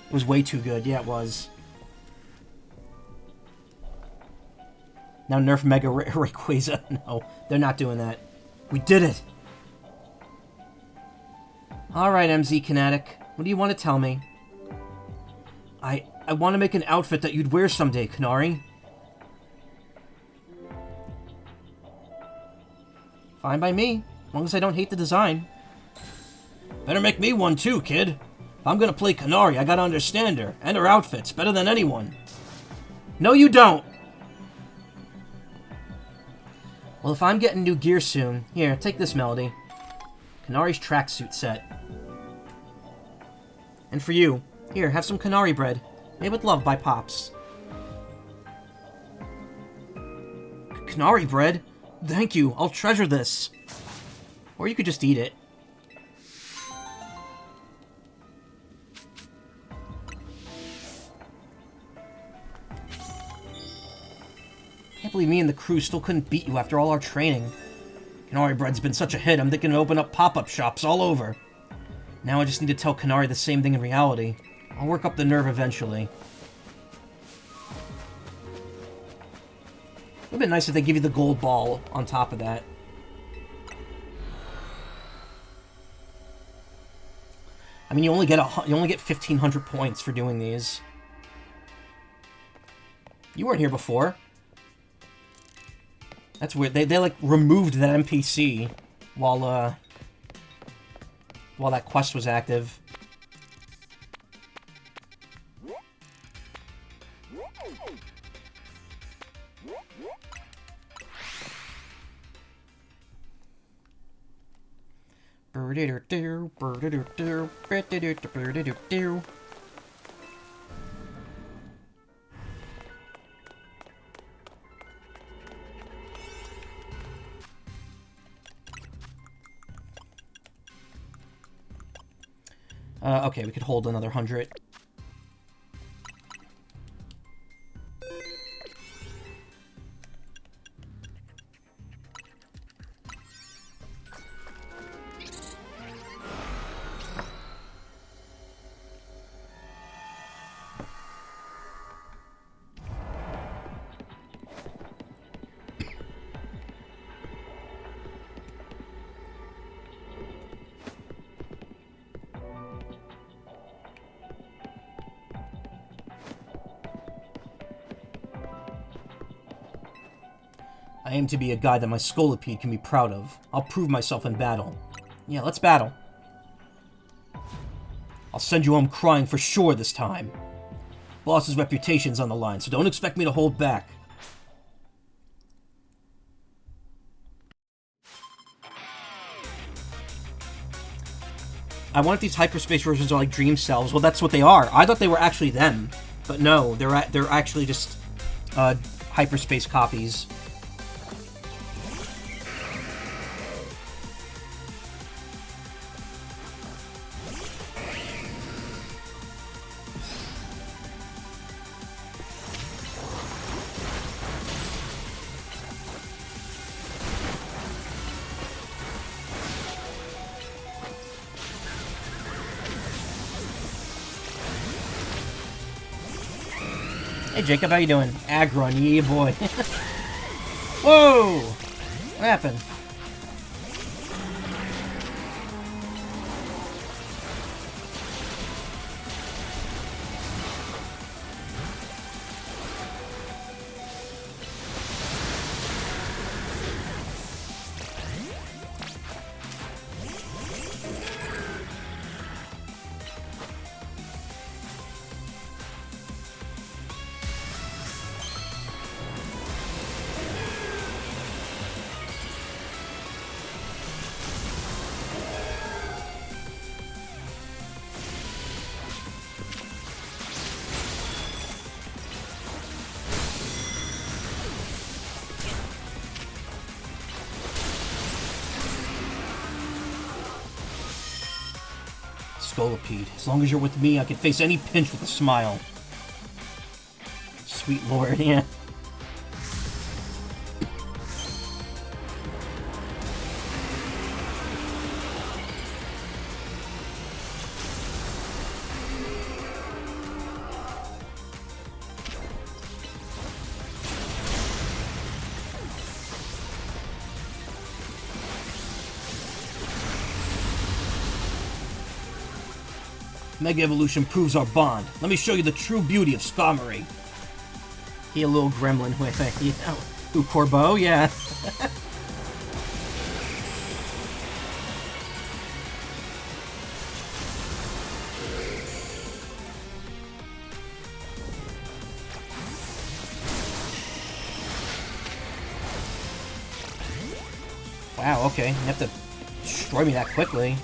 It was way too good, yeah it was. Now nerf Mega Rayquaza. No, they're not doing that. We did it! Alright, MZ Kinetic. What do you want to tell me? I want to make an outfit that you'd wear someday, Kanari. Fine by me, as long as I don't hate the design. Better make me one too, kid. If I'm gonna play Kanari, I gotta understand her, and her outfits, better than anyone. No, you don't! Well, if I'm getting new gear soon, here, take this, Melody. Kanari's tracksuit set. And for you, here, have some Kanari bread. Made with love by Pops. Kanari bread? Thank you, I'll treasure this. Or you could just eat it. Can't believe me and the crew still couldn't beat you after all our training. Kanari bread's been such a hit, I'm thinking of opening up pop-up shops all over. Now I just need to tell Kanari the same thing in reality. I'll work up the nerve eventually. It would've been nice if they give you the gold ball on top of that. I mean, you only get 1,500 points for doing these. You weren't here before. That's weird. They like removed that NPC while that quest was active. Okay, we could hold another 100. I aim to be a guy that my Scolipede can be proud of. I'll prove myself in battle. Yeah, let's battle. I'll send you home crying for sure this time. Boss's reputation's on the line, so don't expect me to hold back. I wonder if these hyperspace versions are like dream cells. Well, that's what they are. I thought they were actually them, but no, they're actually just hyperspace copies. Hey Jacob, how you doing? Aggron, yeah boy. Whoa! What happened? Scolipede. As long as you're with me, I can face any pinch with a smile. Sweet lord, yeah. Mega Evolution proves our bond. Let me show you the true beauty of Skarmory. He a little gremlin with it, you know. Ooh, Corbeau, yeah. Wow, okay. You have to destroy me that quickly.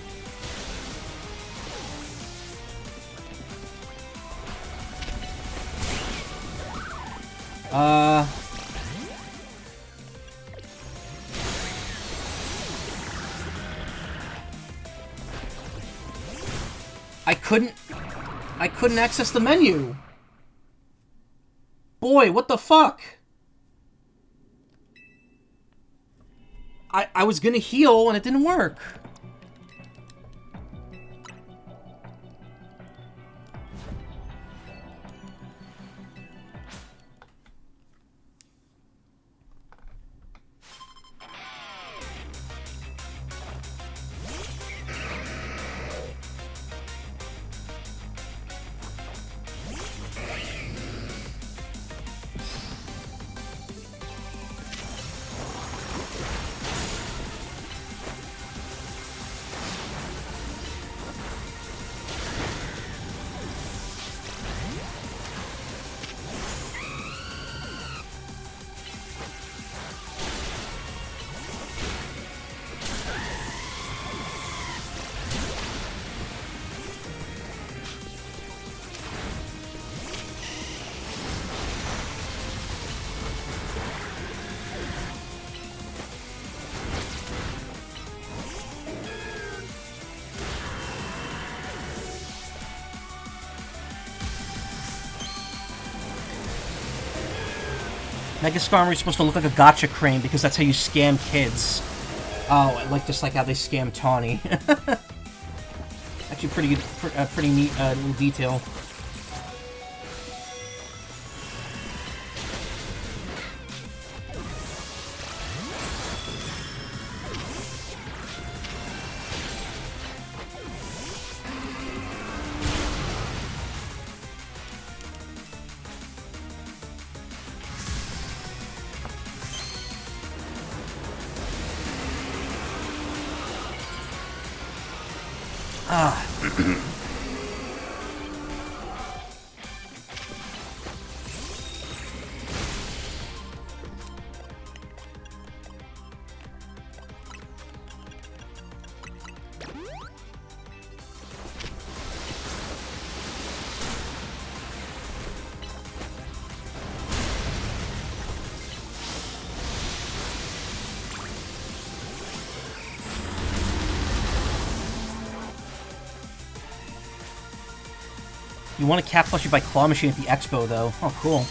I couldn't access the menu. Boy, what the fuck? I was gonna heal and it didn't work. Mega Skarmory's supposed to look like a gotcha crane because that's how you scam kids. Oh, like just like how they scam Tawny. Actually, pretty good, pretty neat little detail. You want to cap flush you by Claw Machine at the Expo, though. Oh, cool.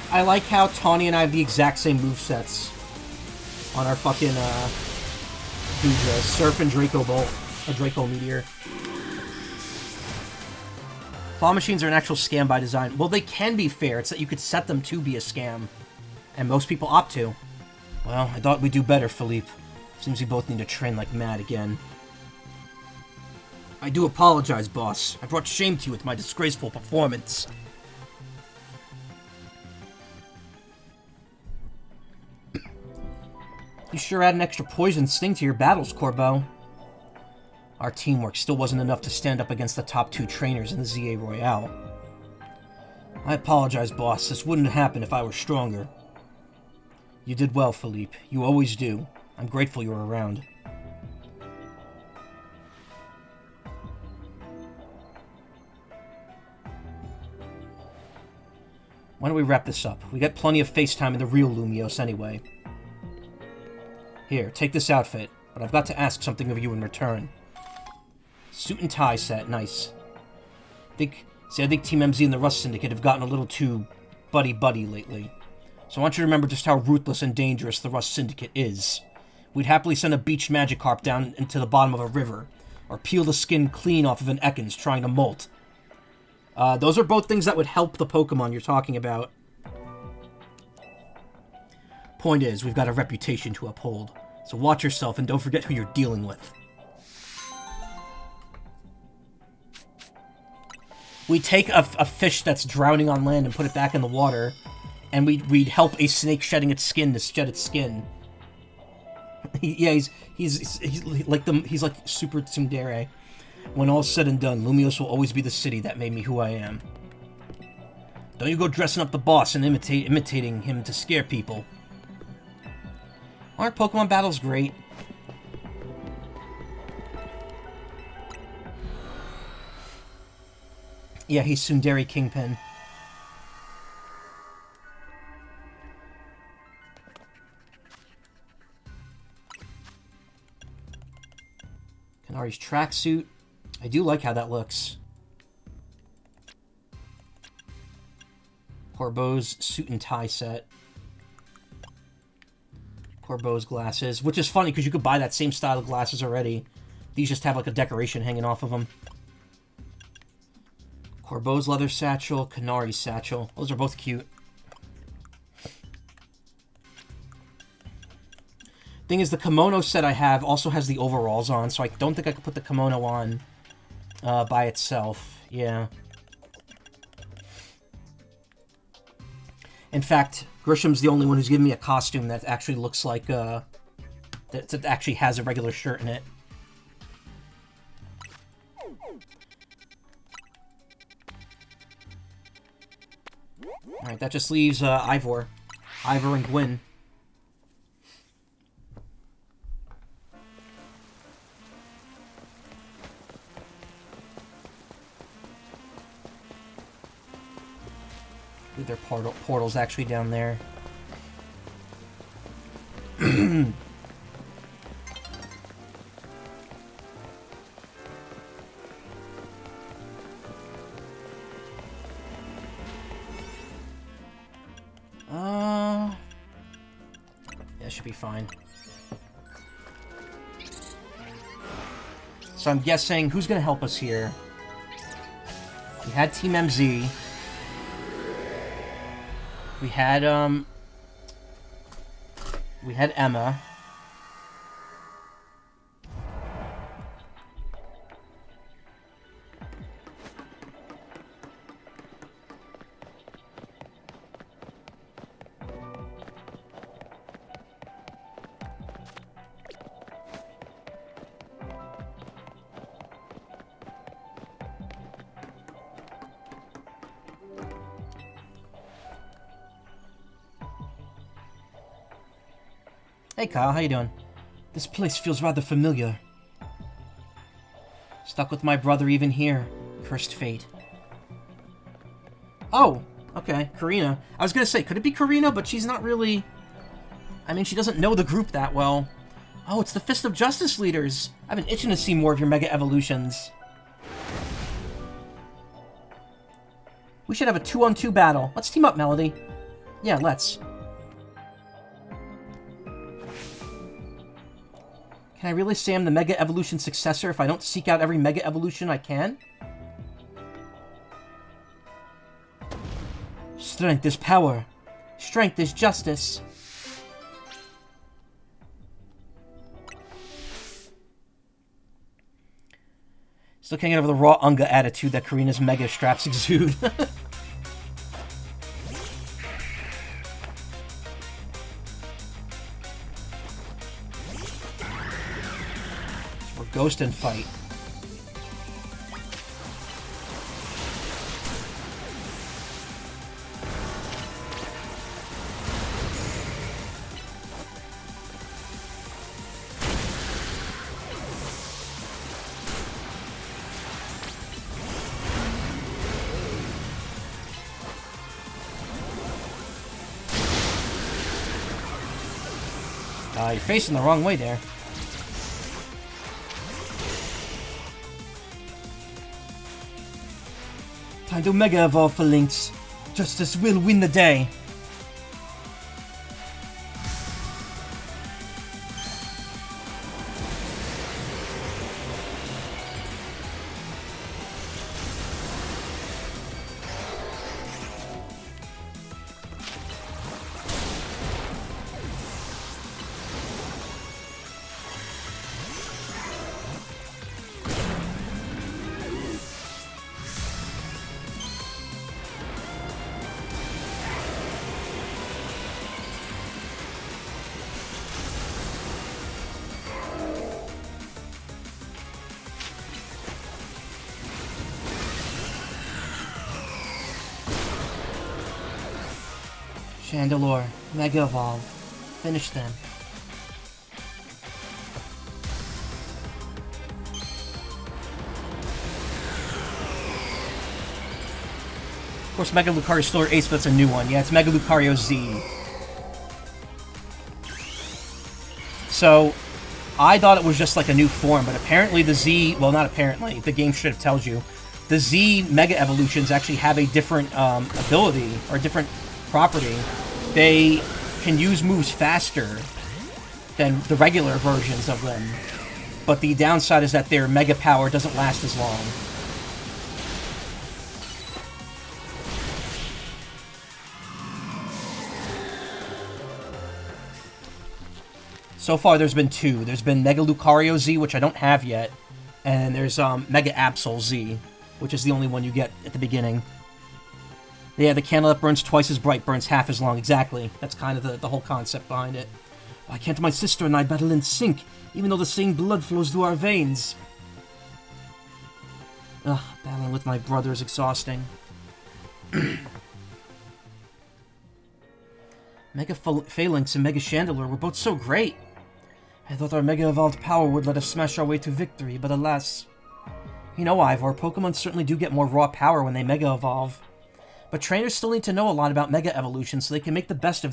I like how Tawny and I have the exact same movesets on our fucking, Surf and Draco Bolt. A Draco Meteor. Claw Machines are an actual scam by design. Well, they can be fair. It's that you could set them to be a scam. And most people opt to. Well, I thought we'd do better, Philippe. Seems we both need to train like mad again. I do apologize, boss. I brought shame to you with my disgraceful performance. You sure add an extra poison sting to your battles, Corbeau. Our teamwork still wasn't enough to stand up against the top 2 trainers in the ZA Royale. I apologize, boss. This wouldn't happen if I were stronger. You did well, Philippe. You always do. I'm grateful you were around. Why don't we wrap this up? We got plenty of FaceTime in the real Lumiose anyway. Here, take this outfit, but I've got to ask something of you in return. Suit and tie set, nice. I think Team MZ and the Rust Syndicate have gotten a little too buddy-buddy lately. So I want you to remember just how ruthless and dangerous the Rust Syndicate is. We'd happily send a beached Magikarp down into the bottom of a river, or peel the skin clean off of an Ekans trying to molt. Those are both things that would help the Pokemon you're talking about. Point is, we've got a reputation to uphold. So watch yourself and don't forget who you're dealing with. We take a fish that's drowning on land and put it back in the water, and we'd help a snake shedding its skin to shed its skin. Yeah, he's like super tsundere. When all's said and done, Lumiose will always be the city that made me who I am. Don't you go dressing up the boss and imitating him to scare people. Aren't Pokemon battles great? Yeah, he's Tsundere Kingpin. Kanari's tracksuit. I do like how that looks. Corbeau's suit and tie set. Corbeau's glasses, which is funny because you could buy that same style of glasses already. These just have like a decoration hanging off of them. Corbeau's leather satchel, Kanari's satchel. Those are both cute. Thing is, the kimono set I have also has the overalls on, so I don't think I could put the kimono on by itself. Yeah. In fact, Grisham's the only one who's given me a costume that actually looks like, that actually has a regular shirt in it. Alright, that just leaves, Ivor and Gwyn. Their portal's actually down there. Yeah, should be fine. So I'm guessing who's gonna help us here? We had Team MZ. We had Emma. Hey Kyle, how you doing? This place feels rather familiar. Stuck with my brother even here. Cursed fate. Oh, okay, Karina. I was gonna say, could it be Karina, but she's not really... I mean, she doesn't know the group that well. Oh, it's the Fist of Justice leaders. I've been itching to see more of your Mega Evolutions. We should have a 2-on-2 battle. Let's team up, Melody. Yeah, let's. Can I really say I'm the Mega Evolution successor if I don't seek out every Mega Evolution I can? Strength is power. Strength is justice. Still can't get over the raw Unga attitude that Karina's Mega Straps exude. Or Ghost and Fight. You're facing the wrong way there. Time to Mega Evolve for Lynx. Justice will win the day. Chandelure, Mega Evolve. Finish them. Of course, Mega Lucario still Ace, but it's a new one. Yeah, it's Mega Lucario Z. So, I thought it was just like a new form, but apparently the Z... Well, not apparently. The game should have tells you. The Z Mega Evolutions actually have a different ability, or a different property. They can use moves faster than the regular versions of them, but the downside is that their Mega Power doesn't last as long. So far there's been two. There's been Mega Lucario Z, which I don't have yet, and there's Mega Absol Z, which is the only one you get at the beginning. Yeah, the candle that burns twice as bright burns half as long. Exactly. That's kind of the whole concept behind it. Why can't my sister and I battle in sync, even though the same blood flows through our veins? Ugh, battling with my brother is exhausting. Mega Phalanx and Mega Chandelure were both so great. I thought our Mega Evolved power would let us smash our way to victory, but alas. You know, Ivor, Pokemon certainly do get more raw power when they Mega Evolve. But trainers still need to know a lot about Mega Evolution so they can make the best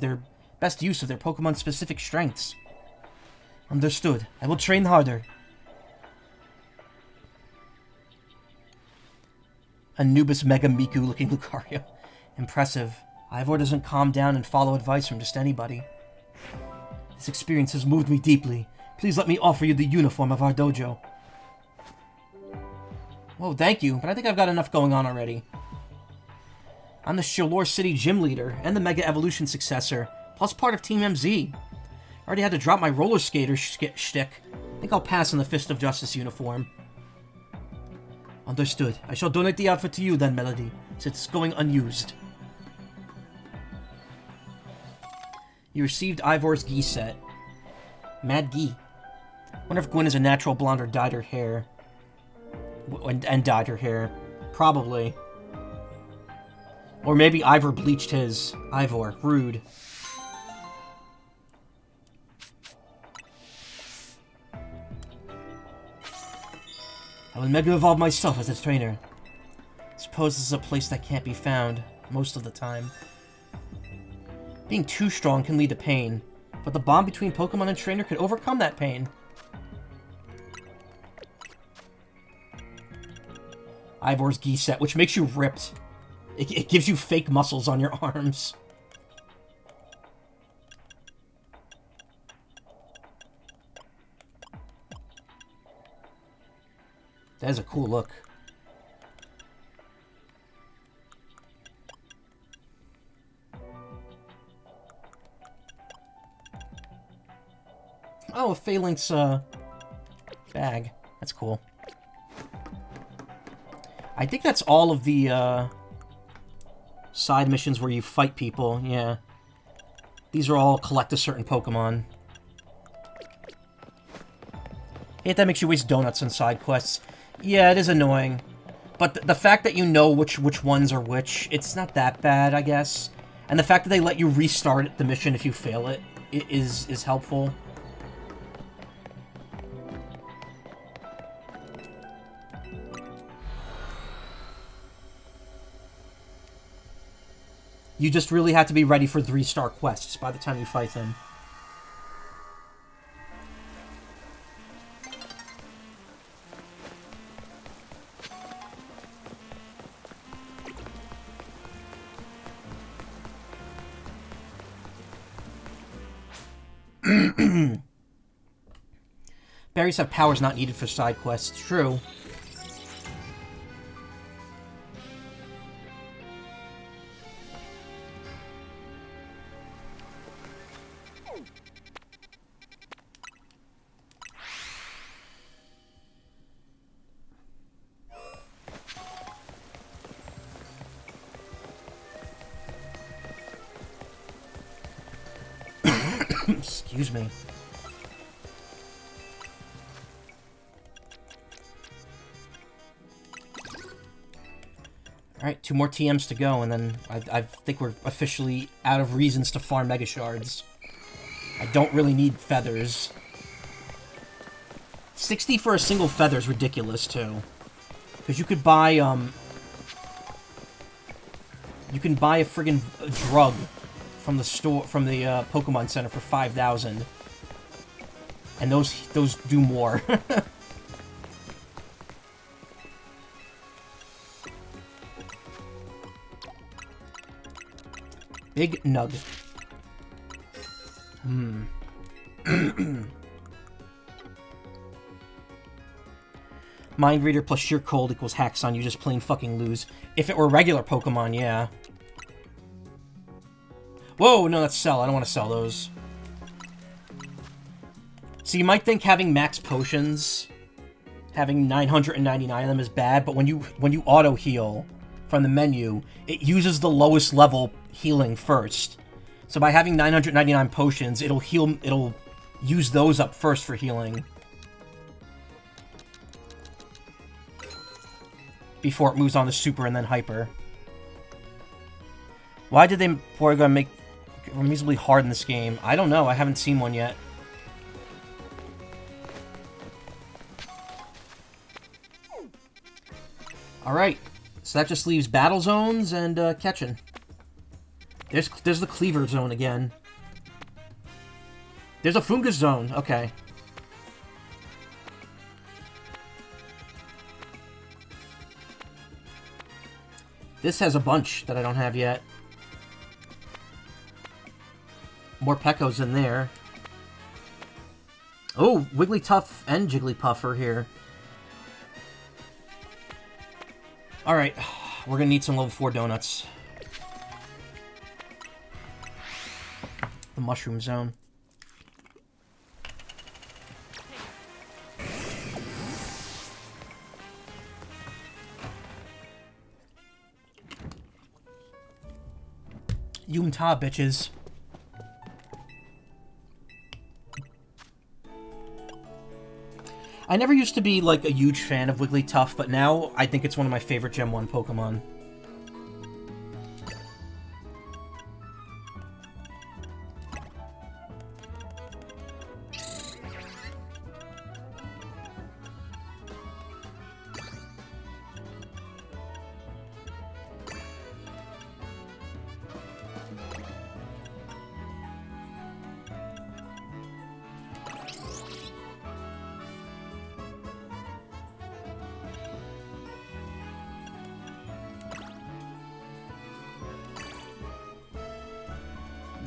use of their Pokemon-specific strengths. Understood. I will train harder. Anubis Mega Miku-looking Lucario. Impressive. Ivor doesn't calm down and follow advice from just anybody. This experience has moved me deeply. Please let me offer you the uniform of our dojo. Whoa, thank you, but I think I've got enough going on already. I'm the Shalor City Gym Leader, and the Mega Evolution Successor, plus part of Team MZ. I already had to drop my roller skater shtick. I think I'll pass on the Fist of Justice uniform. Understood. I shall donate the outfit to you then, Melody, since it's going unused. You received Ivor's Gi set. Mad Gi. Wonder if Gwen is a natural blonde or dyed her hair. And dyed her hair. Probably. Or maybe Ivor bleached his. Ivor. Rude. I will Mega Evolve myself as its trainer. Suppose this is a place that can't be found most of the time. Being too strong can lead to pain, but the bond between Pokemon and trainer could overcome that pain. Ivor's Gi set, which makes you ripped. It gives you fake muscles on your arms. That is a cool look. Oh, a Phalanx, bag. That's cool. I think that's all of the, side missions where you fight people, yeah. These are all collect a certain Pokemon. Hate that makes you waste donuts on side quests. Yeah, it is annoying. But the fact that you know which ones are which, it's not that bad, I guess. And the fact that they let you restart the mission if you fail it, is helpful. You just really have to be ready for 3-star quests by the time you fight them. Berries have powers not needed for side quests. True. Excuse me. Alright, 2 more TMs to go, and then I think we're officially out of reasons to farm Mega Shards. I don't really need feathers. 60 for a single feather is ridiculous, too. Because you could buy, you can buy a friggin' drug from the store, from the Pokemon Center for 5,000. And those do more. Big Nug. Mind Reader plus Sheer Cold equals Hacks on you, just plain fucking lose. If it were regular Pokemon, yeah. Whoa, no, that's sell. I don't want to sell those. So you might think having max potions, having 999 of them is bad, but when you auto heal from the menu, it uses the lowest level healing first. So by having 999 potions, it'll use those up first for healing. Before it moves on to Super and then Hyper. Why did they Porygon make it reasonably hard in this game? I don't know, I haven't seen one yet. Alright, so that just leaves Battle Zones and catching. There's the Cleaver Zone again. There's a Fungus Zone, okay. This has a bunch that I don't have yet. More Pekos in there. Oh, Wigglytuff and Jigglypuff are here. Alright, we're gonna need some level 4 donuts. The Mushroom Zone. Yumta, bitches. I never used to be, like, a huge fan of Wigglytuff, but now I think it's one of my favorite Gen 1 Pokemon.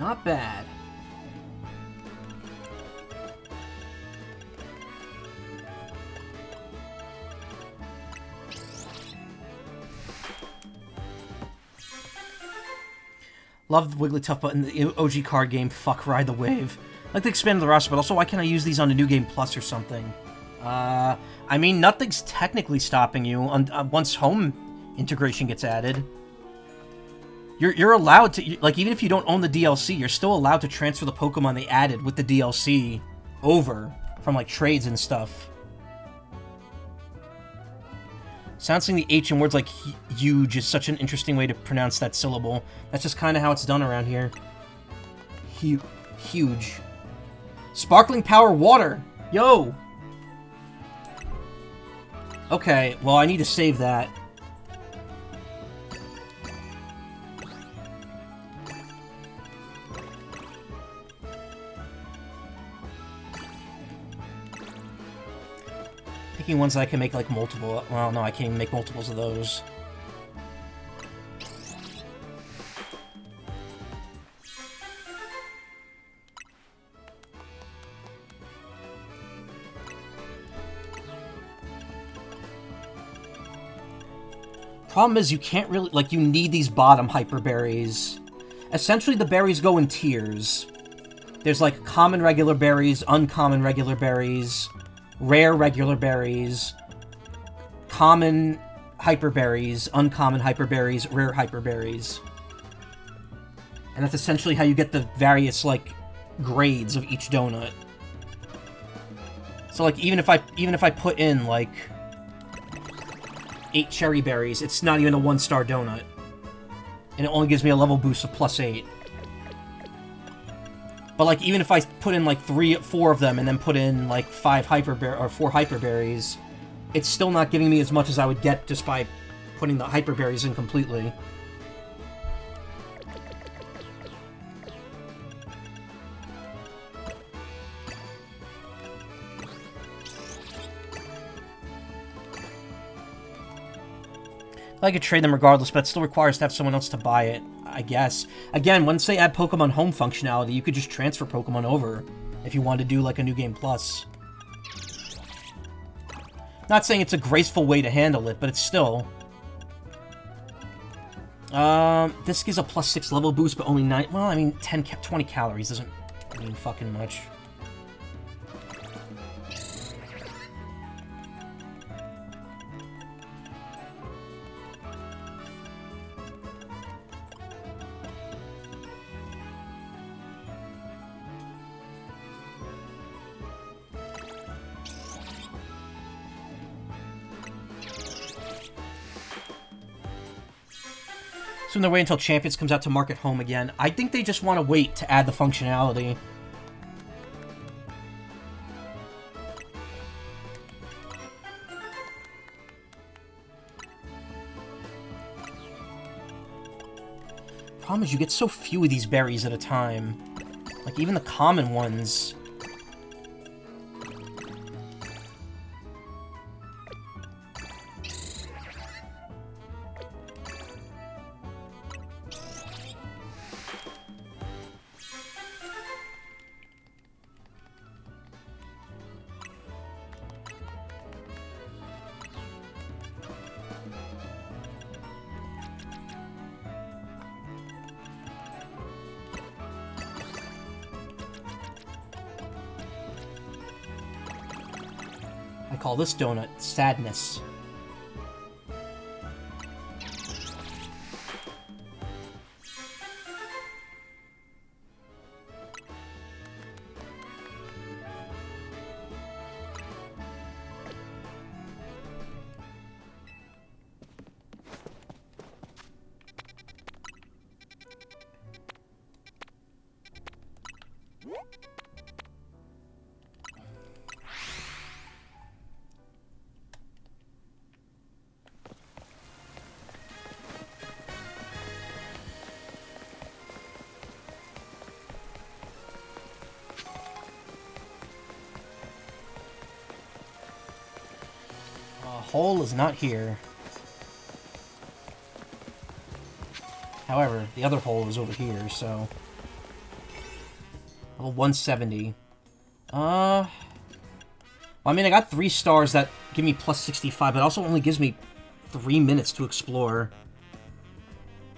Not bad. Love the Wigglytuff button, the OG card game, fuck Ride the Wave. I'd like to expand the roster, but also why can't I use these on the New Game Plus or something? I mean, nothing's technically stopping you once home integration gets added. You're allowed to, like, even if you don't own the DLC, you're still allowed to transfer the Pokemon they added with the DLC over from, like, trades and stuff. Sounding the H in words like huge is such an interesting way to pronounce that syllable. That's just kind of how it's done around here. Huge. Sparkling Power Water! Yo! Okay, well, I need to save that. Picking ones that I can make, like, multiple... Well, no, I can't even make multiples of those. Problem is, you can't really... Like, you need these bottom hyper berries. Essentially, the berries go in tiers. There's, like, common regular berries, uncommon regular berries... Rare regular berries, common hyper berries, uncommon hyper berries, rare hyper berries. And that's essentially how you get the various, like, grades of each donut. So, like, even if I put in, like, 8 cherry berries, it's not even a 1-star donut. And it only gives me a level boost of +8. But, like, even if I put in, like, 4 of them and then put in, like, 4 hyper berries, it's still not giving me as much as I would get just by putting the hyper berries in completely. I could trade them regardless, but it still requires to have someone else to buy it, I guess. Again, once they add Pokemon Home functionality, you could just transfer Pokemon over if you wanted to do, like, a New Game Plus. Not saying it's a graceful way to handle it, but it's still... this gives a +6 level boost, but only 9... Well, I mean, 20 calories doesn't mean fucking much. So they're waiting until Champions comes out to market home again. I think they just want to wait to add the functionality. Problem is, you get so few of these berries at a time. Like, even the common ones... I call this donut Sadness. Hole is not here. However, the other hole is over here, so... Level 170. Well, I mean, I got 3 stars that give me plus 65, but it also only gives me 3 minutes to explore.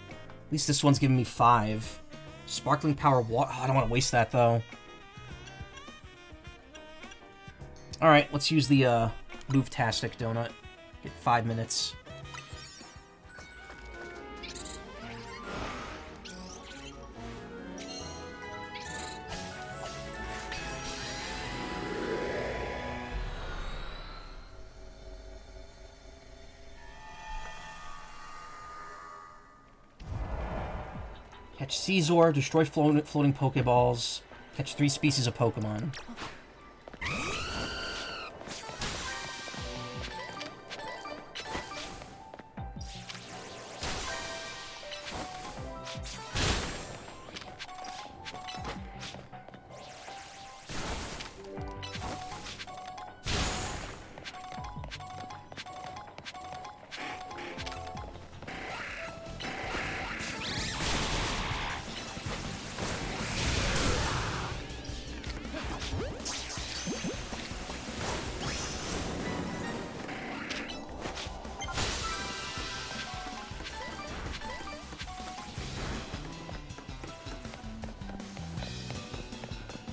At least this one's giving me 5. Sparkling Power Water. Oh, I don't want to waste that, though. Alright, let's use the Move-tastic Donut. Get 5 minutes. Catch Caesar, destroy floating Pokeballs, catch 3 species of Pokemon.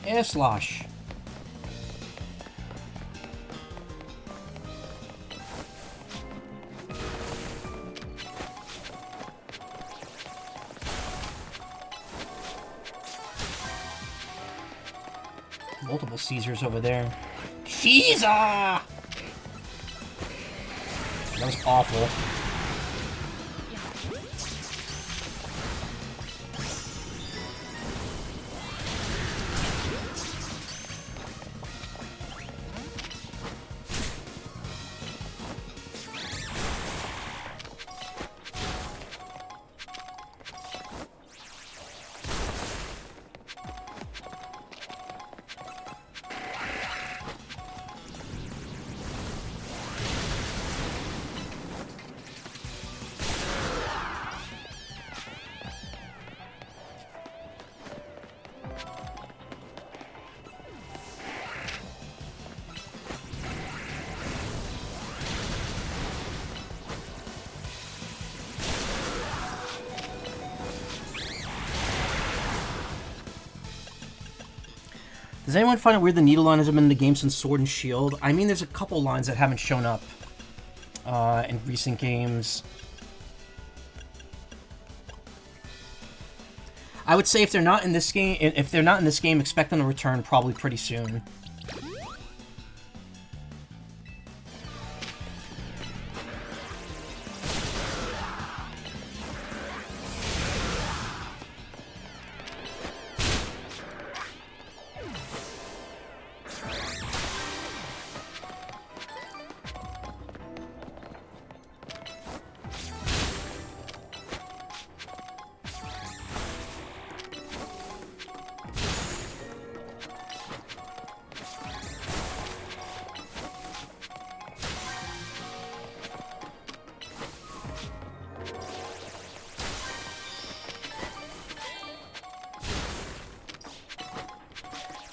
Air Slosh. Multiple Caesars over there. Caesar! That was awful. Does anyone find it weird the Needle line hasn't been in the game since Sword and Shield? I mean, there's a couple lines that haven't shown up in recent games. I would say if they're not in this game, expect them to return probably pretty soon.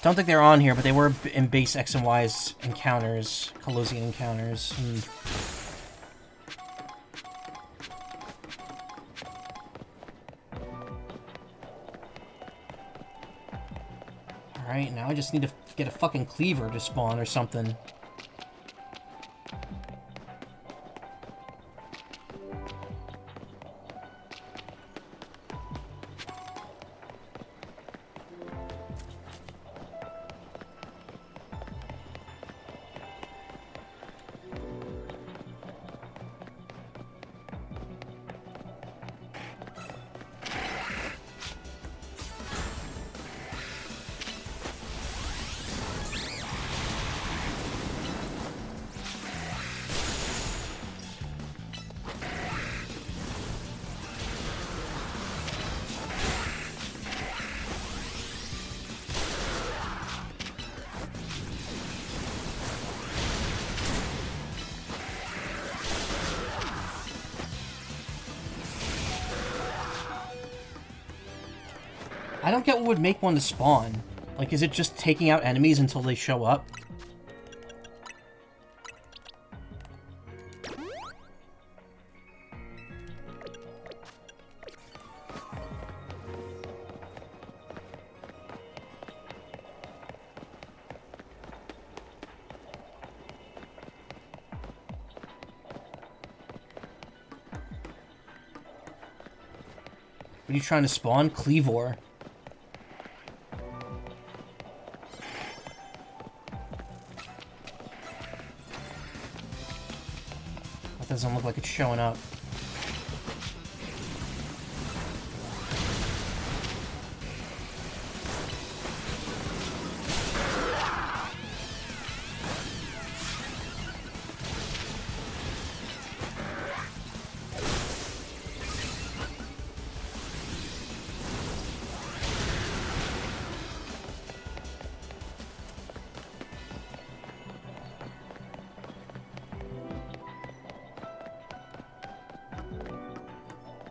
Don't think they're on here, but they were in base X and Y's encounters, Colosseum encounters. Alright, now I just need to get a fucking cleaver to spawn or something. I don't get what would make one to spawn. Like, is it just taking out enemies until they show up? What are you trying to spawn? Cleavor. That doesn't look like it's showing up.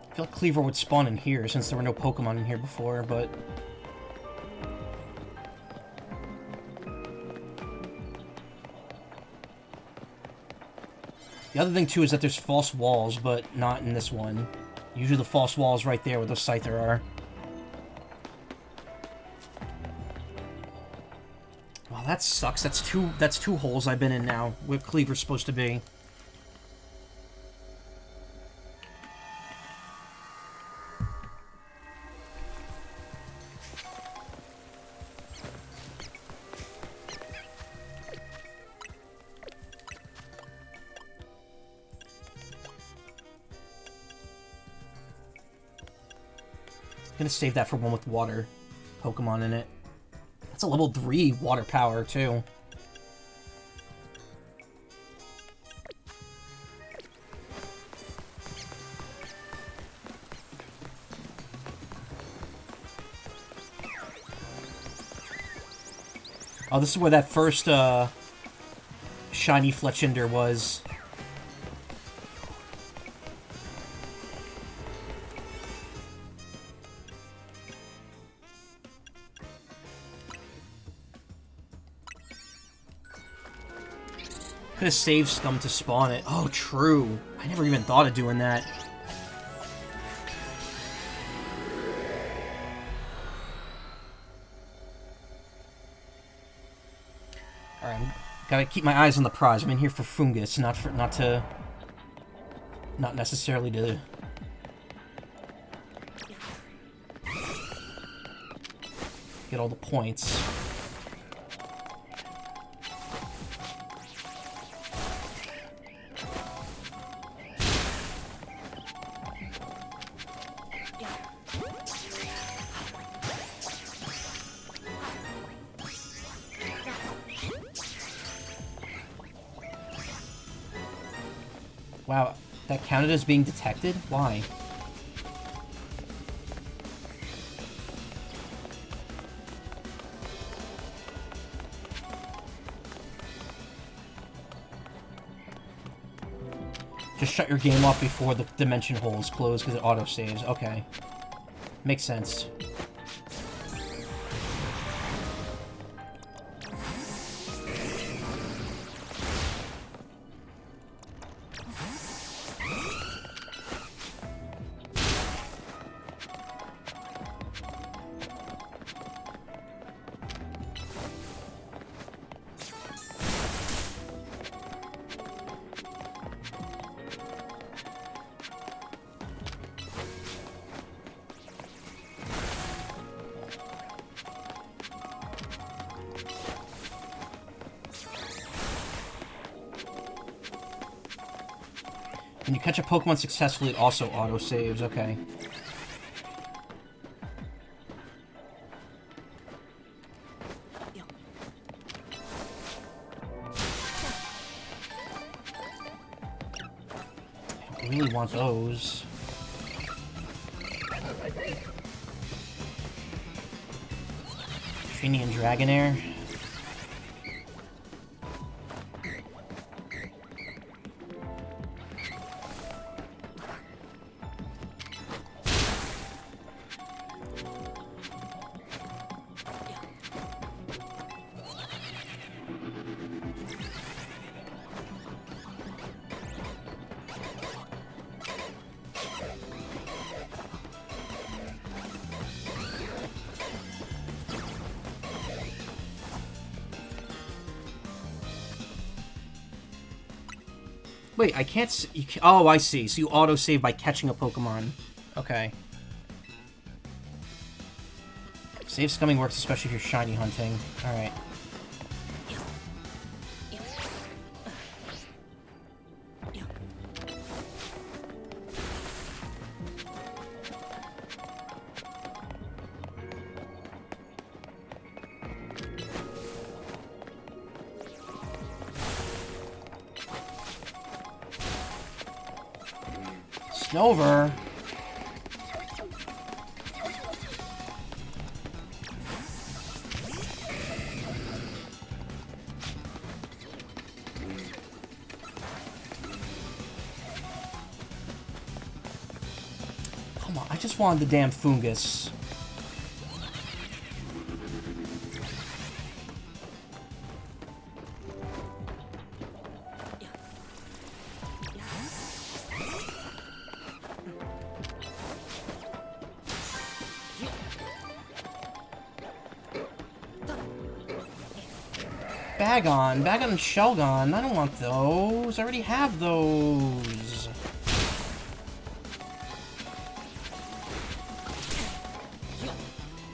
I feel like Cleavor would spawn in here since there were no Pokemon in here before, but... The other thing, too, is that there's false walls, but not in this one. Usually the false wall is right there where those Scyther are. Well, that sucks. That's two holes I've been in now, where Cleavor's supposed to be. I'm gonna save that for one with water Pokemon in it. That's a level 3 water power, too. Oh, this is where that first, shiny Fletchinder was. Could have saved Scum to spawn it. Oh, true. I never even thought of doing that. Alright, gotta keep my eyes on the prize. I'm in here for Fungus, not necessarily to... get all the points. Wow, that counted as being detected? Why? Just shut your game off before the dimension hole is closed because it auto-saves. Okay. Makes sense. When you catch a Pokemon successfully, it also auto-saves. Okay. I really want those. Trini and Dragonair. Wait, I can't see... Oh, I see. So you auto-save by catching a Pokemon. Okay. Save scumming works especially if you're shiny hunting. Alright. Snover. Come on, I just wanted the damn Fungus. Bagon and Shelgon. I don't want those. I already have those.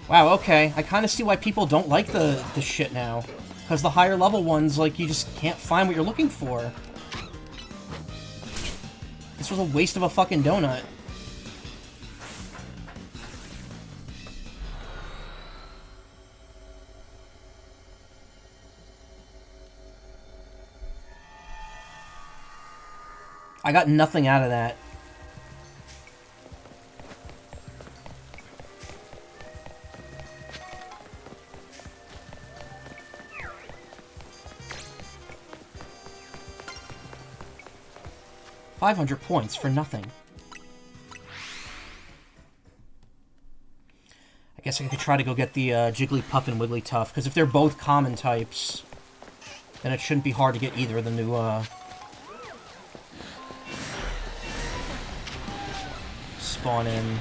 Wow, okay. I kind of see why people don't like the shit now. Because the higher level ones, like, you just can't find what you're looking for. This was a waste of a fucking donut. I got nothing out of that. $500 points for nothing. I guess I could try to go get the Jigglypuff and Wigglytuff, because if they're both common types, then it shouldn't be hard to get either of the new, spawn in.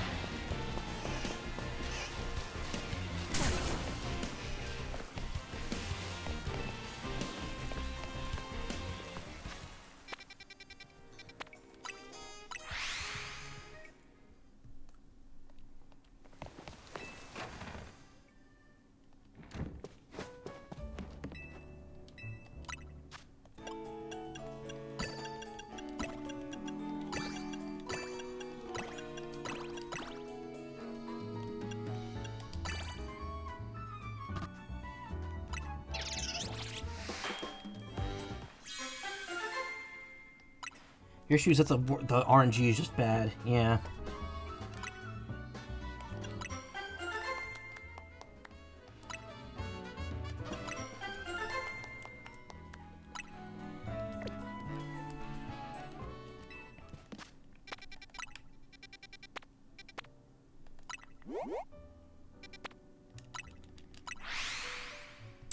Your issues that the RNG is just bad. Yeah.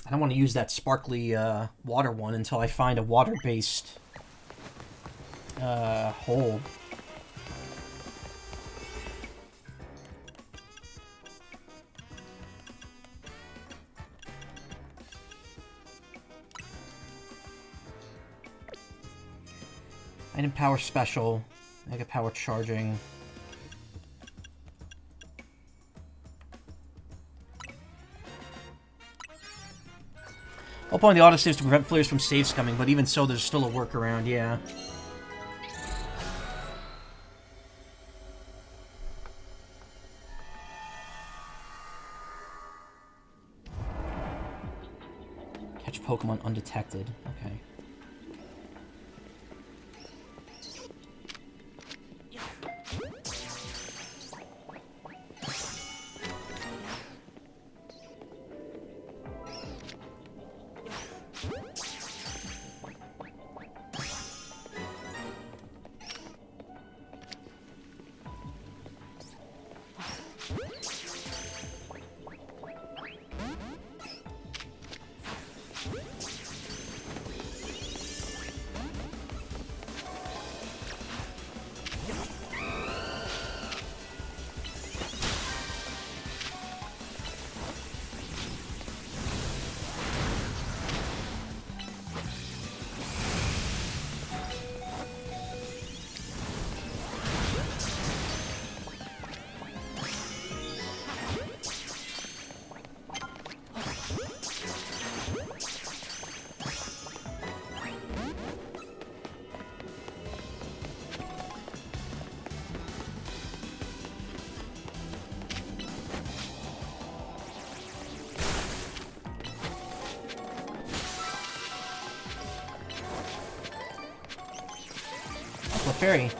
I don't want to use that sparkly water one until I find a water-based hole. Item power special. Mega power charging. I'll point the autosaves to prevent players from save scumming, but even so, there's still a workaround, yeah. Catch Pokemon undetected. Okay. Clefairy.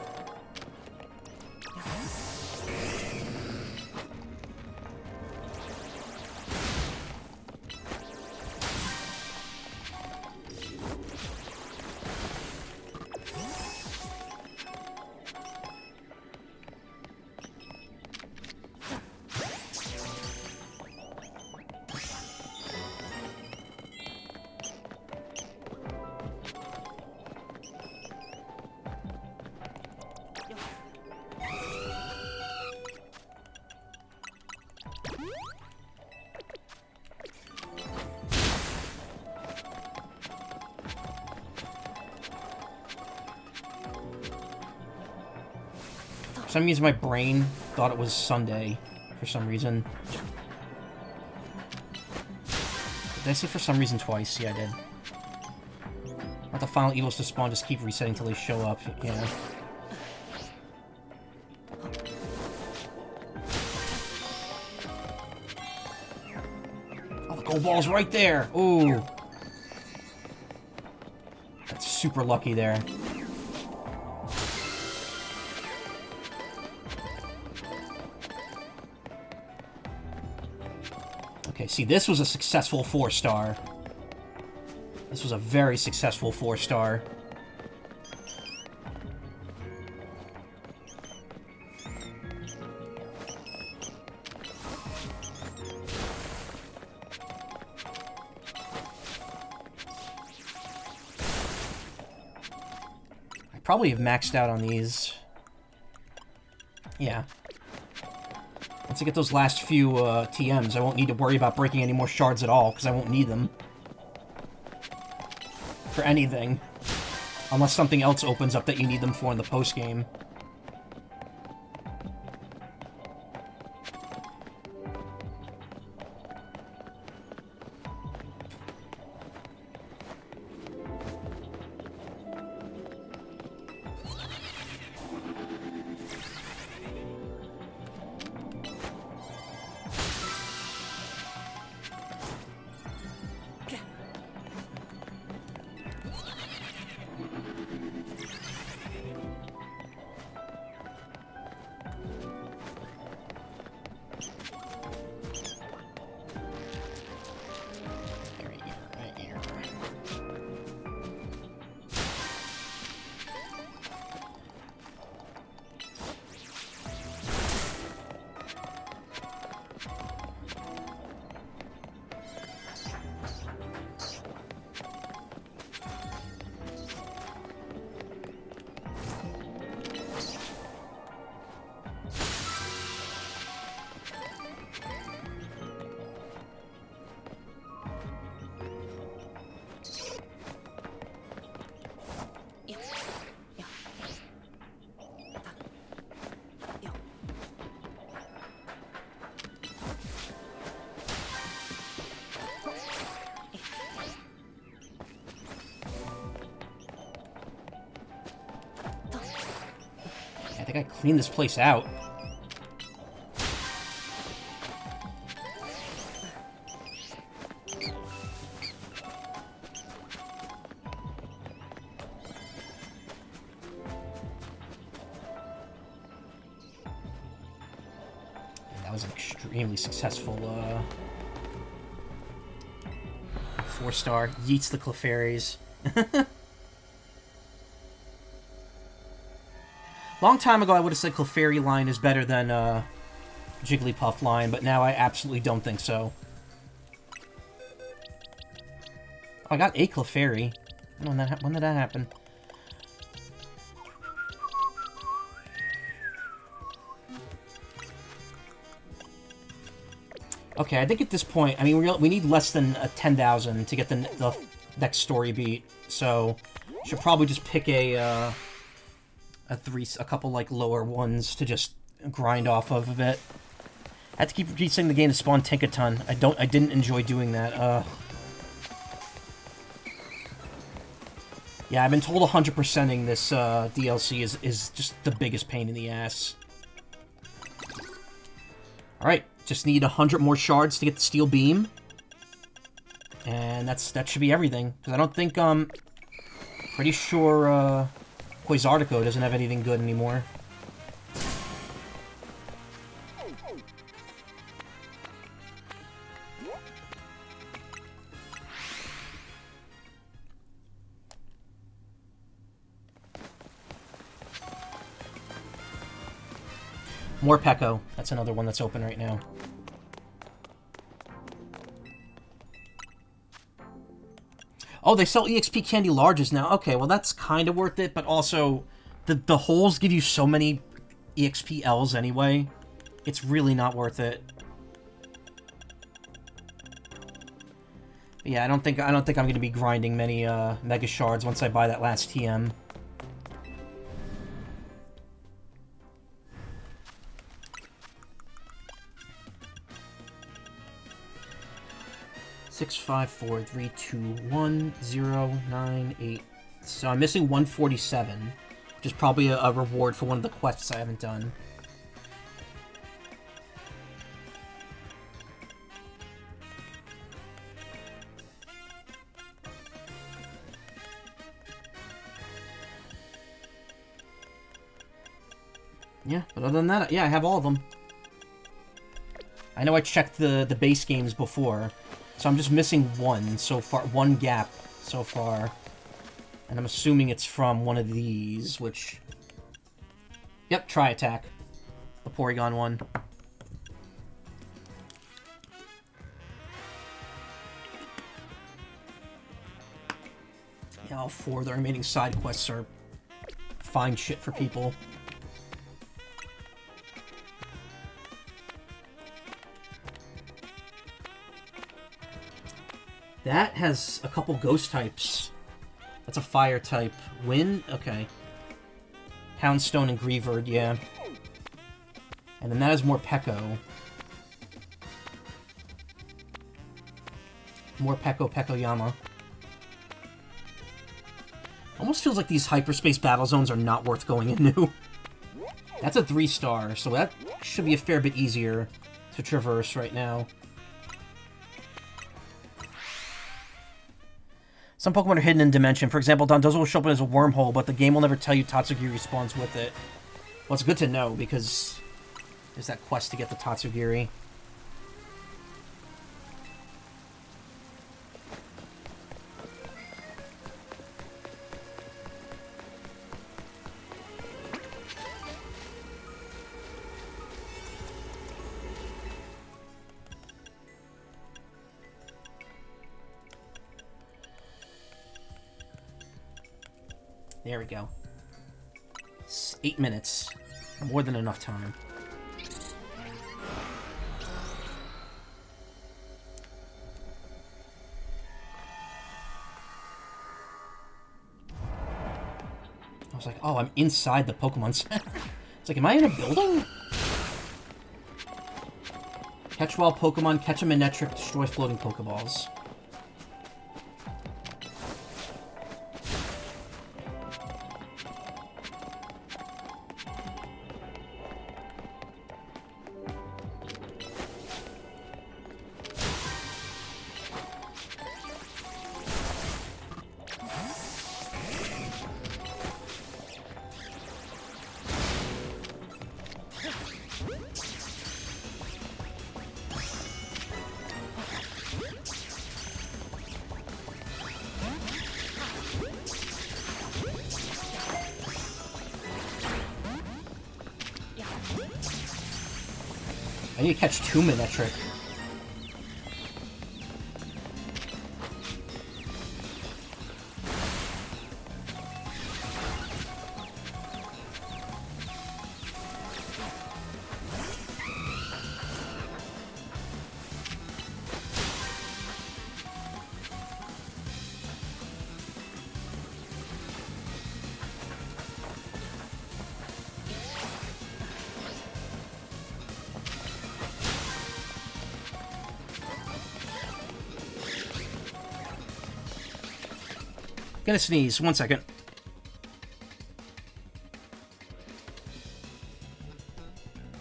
For some reason, my brain thought it was Sunday. For some reason. Did I say for some reason twice? Yeah, I did. Not the final evils to spawn, just keep resetting until they show up. Yeah. Oh, the gold ball's right there! Ooh! That's super lucky there. Okay, see, this was a successful 4-star. This was a very successful 4-star. I probably have maxed out on these. Yeah. Once I get those last few TMs, I won't need to worry about breaking any more shards at all, because I won't need them. For anything. Unless something else opens up that you need them for in the post-game. I think I cleaned this place out. That was an extremely successful 4-star. Yeets the Clefairies. Long time ago, I would have said Clefairy line is better than Jigglypuff line, but now I absolutely don't think so. Oh, I got a Clefairy. I don't know when did that happen? Okay, I think at this point, I mean, we need less than 10,000 to get the next story beat, so should probably just pick a couple like lower ones to just grind off of a bit. I had to keep resetting the game to spawn Tinkaton. I didn't enjoy doing that. Yeah, I've been told 100%ing this DLC is just the biggest pain in the ass. Alright, just need 100 more shards to get the steel beam. And that should be everything. Because I don't think, pretty sure, Quasartico doesn't have anything good anymore. More Pecco. That's another one that's open right now. Oh, they sell EXP candy larges now. Okay, well that's kind of worth it, but also the holes give you so many EXP Ls anyway. It's really not worth it. But yeah, I don't think I'm going to be grinding many Mega Shards once I buy that last TM. Six, 5, 4, 3, 2, 1, 0, 9, 8. So I'm missing 147, which is probably a reward for one of the quests I haven't done. Yeah, but other than that, yeah, I have all of them. I know I checked the base games before, so I'm just missing one so far, one gap so far. And I'm assuming it's from one of these, which... Yep, Tri-Attack. The Porygon one. Yeah, all 4 of the remaining side quests are fine shit for people. That has a couple ghost types. That's a fire type. Wind? Okay. Houndstone and Greavard, yeah. And then that has more Pecco. More Pecco-Yama. Almost feels like these hyperspace battle zones are not worth going into. That's a 3-star, so that should be a fair bit easier to traverse right now. Some Pokemon are hidden in Dimension. For example, Dondozo will show up as a wormhole, but the game will never tell you Tatsugiri spawns with it. Well, it's good to know, because there's that quest to get the Tatsugiri. There we go. It's 8 minutes. More than enough time. I was like, oh, I'm inside the Pokemon Center. It's like, am I in a building? Catch wild Pokemon, catch a Manectric, destroy floating Pokeballs. I need to catch 2 Manectric. Gonna sneeze. 1 second.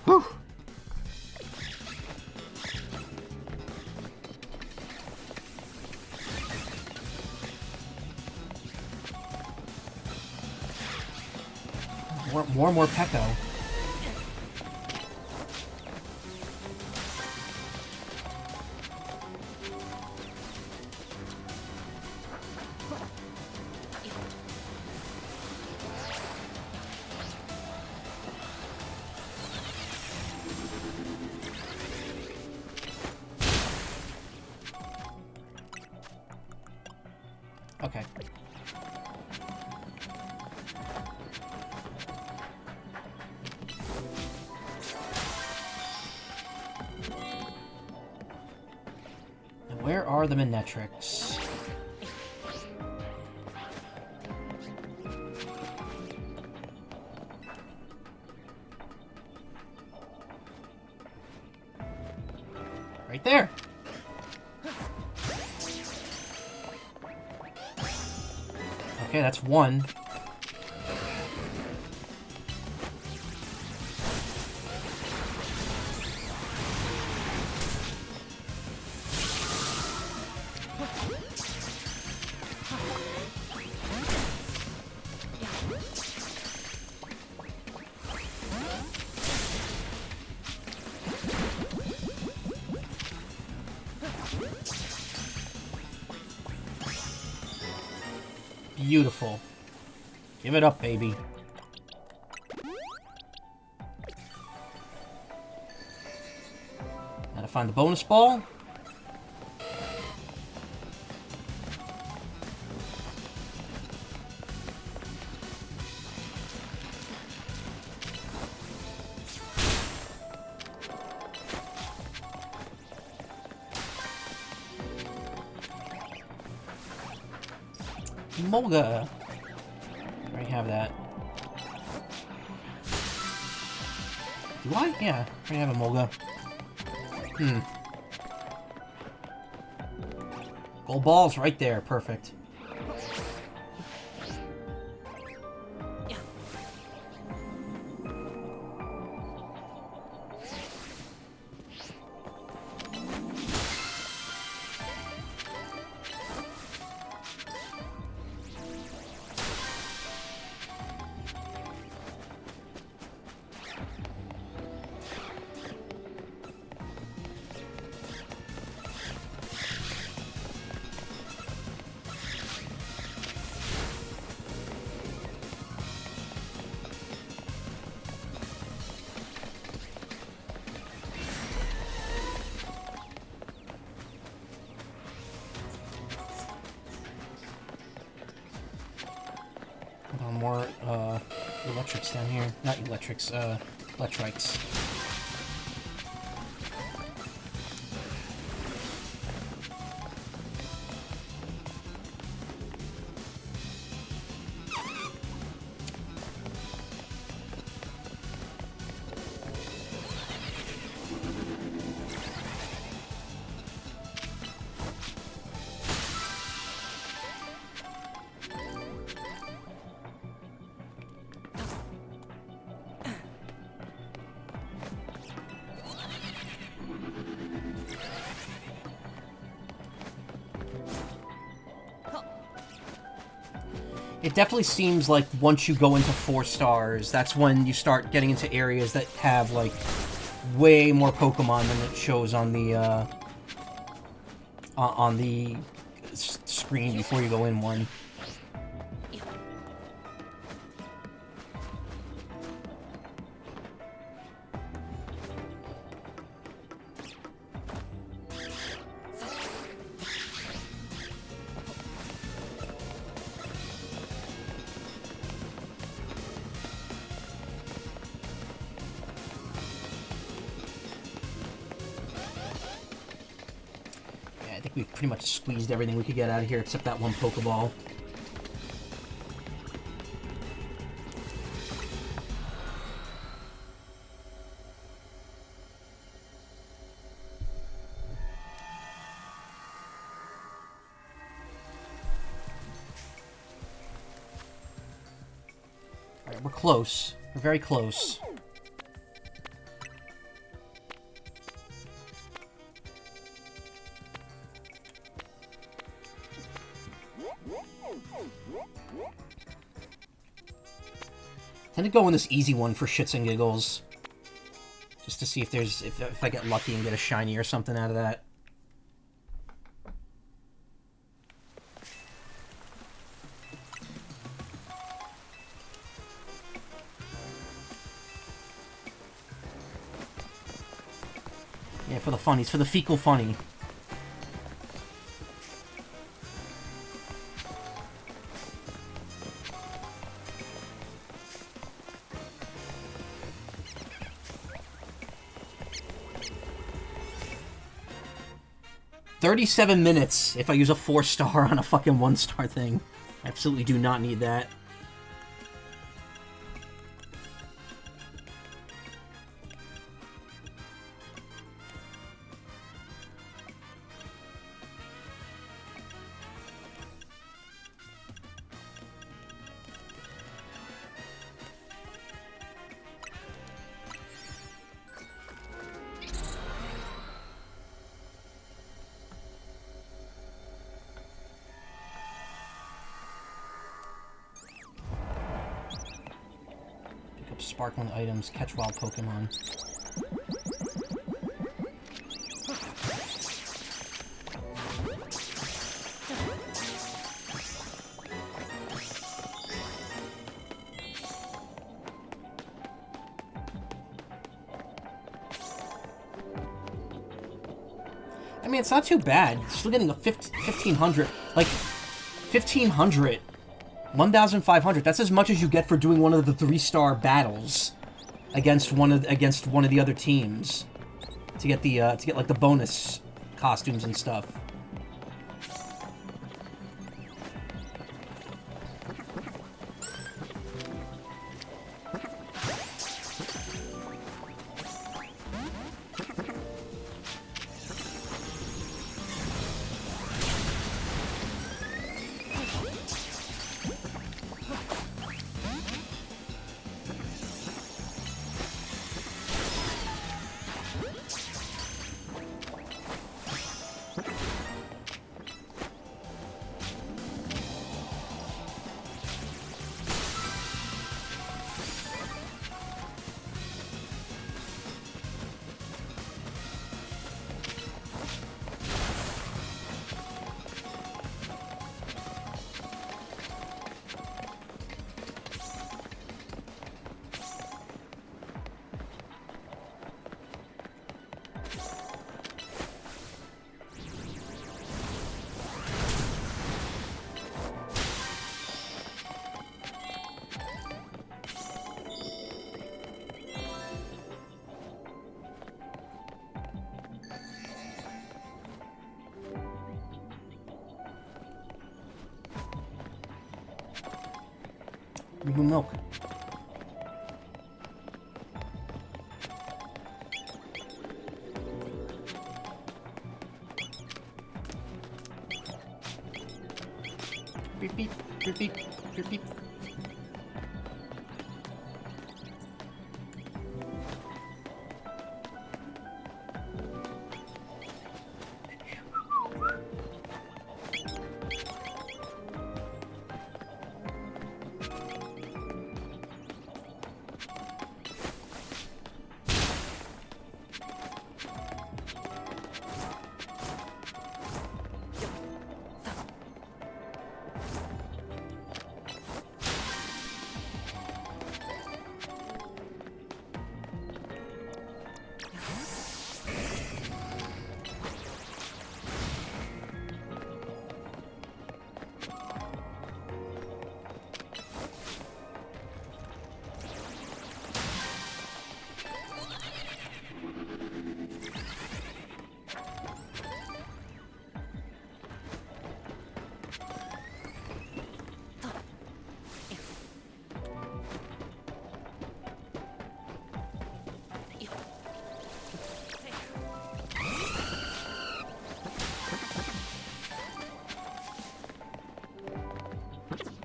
Whew. More and more Pecco. Okay. Now where are the Manetrics? Right there. Okay, that's one. Beautiful. Give it up, baby. Now to find the bonus ball. Molga. I already have that. Do I? Yeah, I already have a Molga. Gold balls right there. Perfect. More electrics down here. Not electrics, electrites. It definitely seems like once you go into 4 stars, that's when you start getting into areas that have, like, way more Pokemon than it shows on the screen before you go in one. I think we've pretty much squeezed everything we could get out of here except that one Pokeball. Alright, we're close. We're very close. gonna go on this easy one for shits and giggles. Just to see if there's... if I get lucky and get a shiny or something out of that. Yeah, for the funnies. For the fecal funny. $37 minutes if I use a 4-star on a fucking 1-star thing. Absolutely do not need that. Sparkling items, catch wild Pokemon. I mean, it's not too bad. Still getting a 1,500, like, 1,500. 1,500. That's as much as you get for doing one of the 3-star battles against one of the other teams to get like the bonus costumes and stuff. Remove milk. Beep beep, beep beep, beep beep.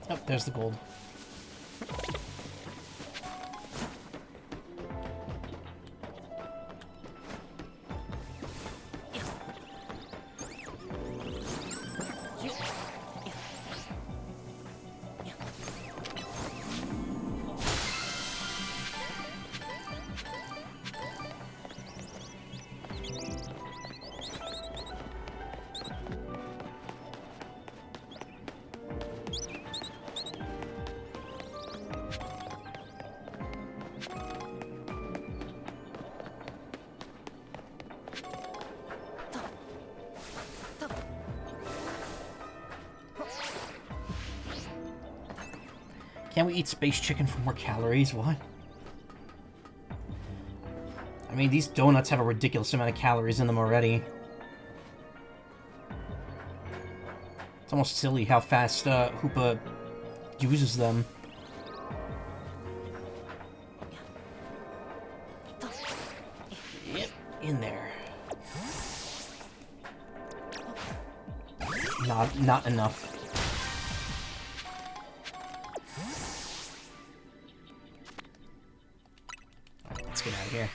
Oh, there's the gold. Can't we eat space chicken for more calories? What? I mean, these donuts have a ridiculous amount of calories in them already. It's almost silly how fast Hoopa uses them. Yep, in there. Not enough. Alright, let's get out of here.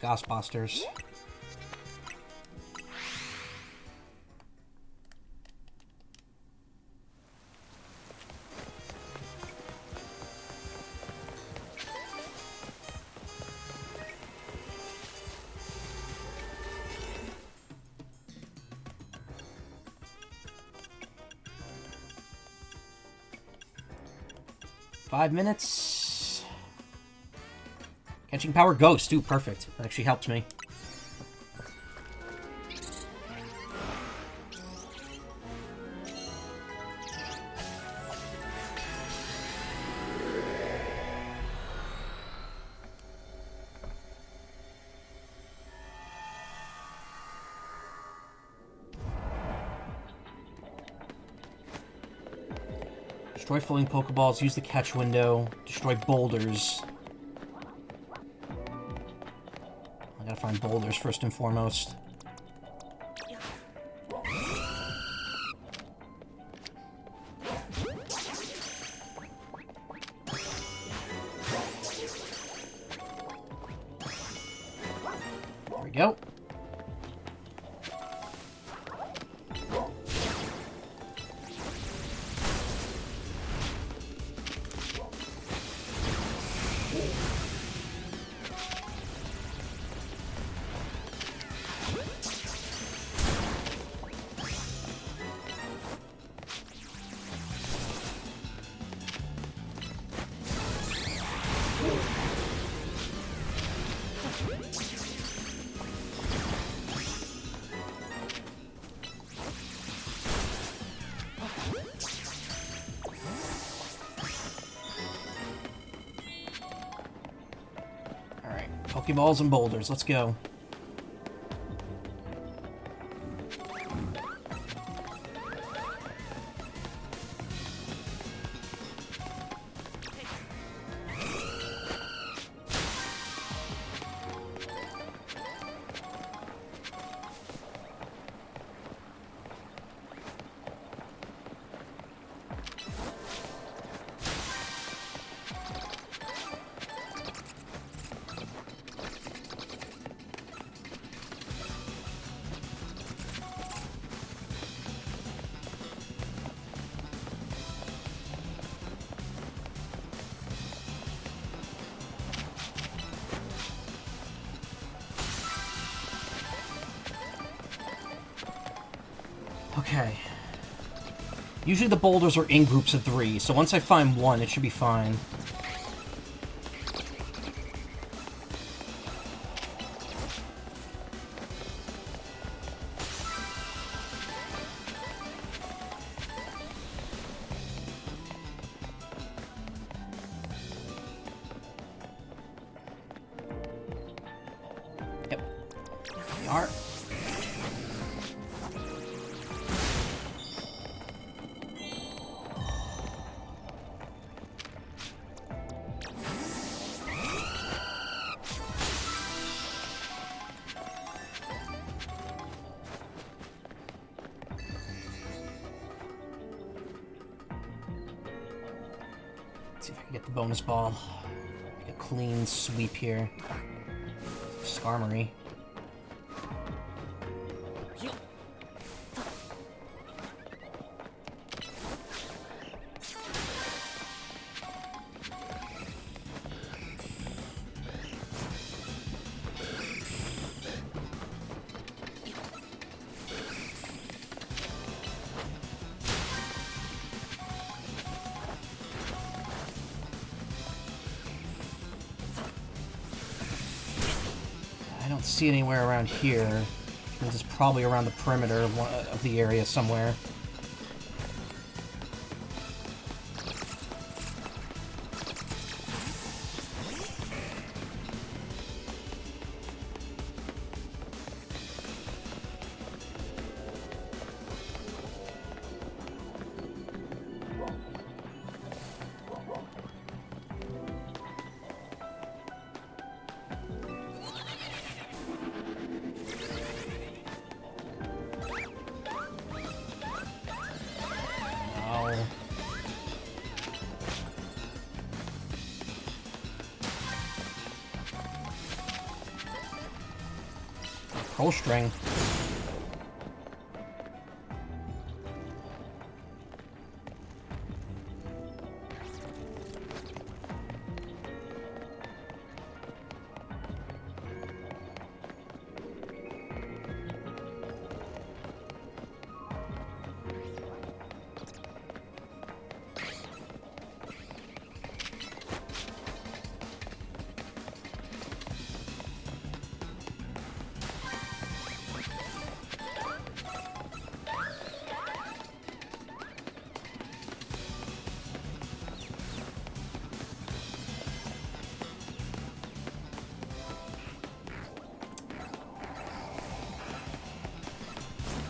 Ghostbusters. Five minutes. Catching Power Ghost, too, perfect. That actually helped me. Destroy floating Pokeballs, use the catch window, destroy boulders. I gotta find boulders first and foremost. There we go. Pokeballs and boulders, let's go. Okay. Usually the boulders are in groups of 3, so once I find one, it should be fine. Yep. There we are. See if I can get the bonus ball. Make a clean sweep here. Skarmory. I don't see it anywhere around here. This is probably around the perimeter of the area somewhere. Pearl string.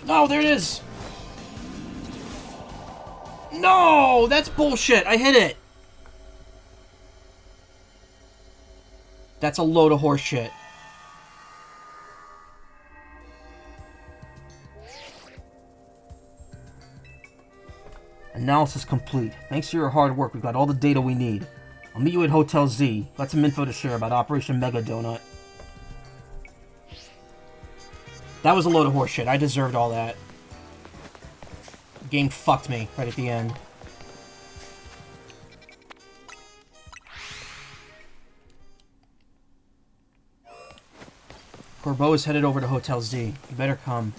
No, there it is! No! That's bullshit! I hit it! That's a load of horse shit. Analysis complete. Thanks to your hard work, we've got all the data we need. I'll meet you at Hotel Z. Got some info to share about Operation Mega Donut. That was a load of horseshit. I deserved all that. The game fucked me right at the end. Corbeau is headed over to Hotel Z. You better come.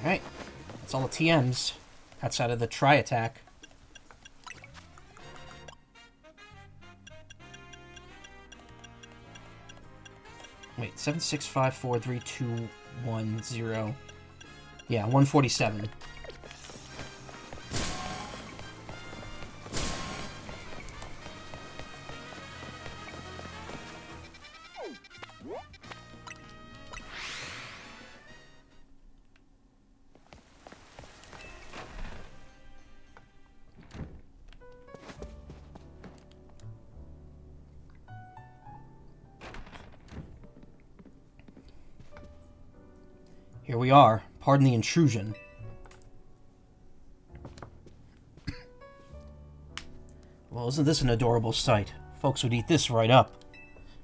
Alright, that's all the TMs outside of the tri-attack. Wait, 765432110. Yeah, 147. Here we are. Pardon the intrusion. Well, isn't this an adorable sight? Folks would eat this right up.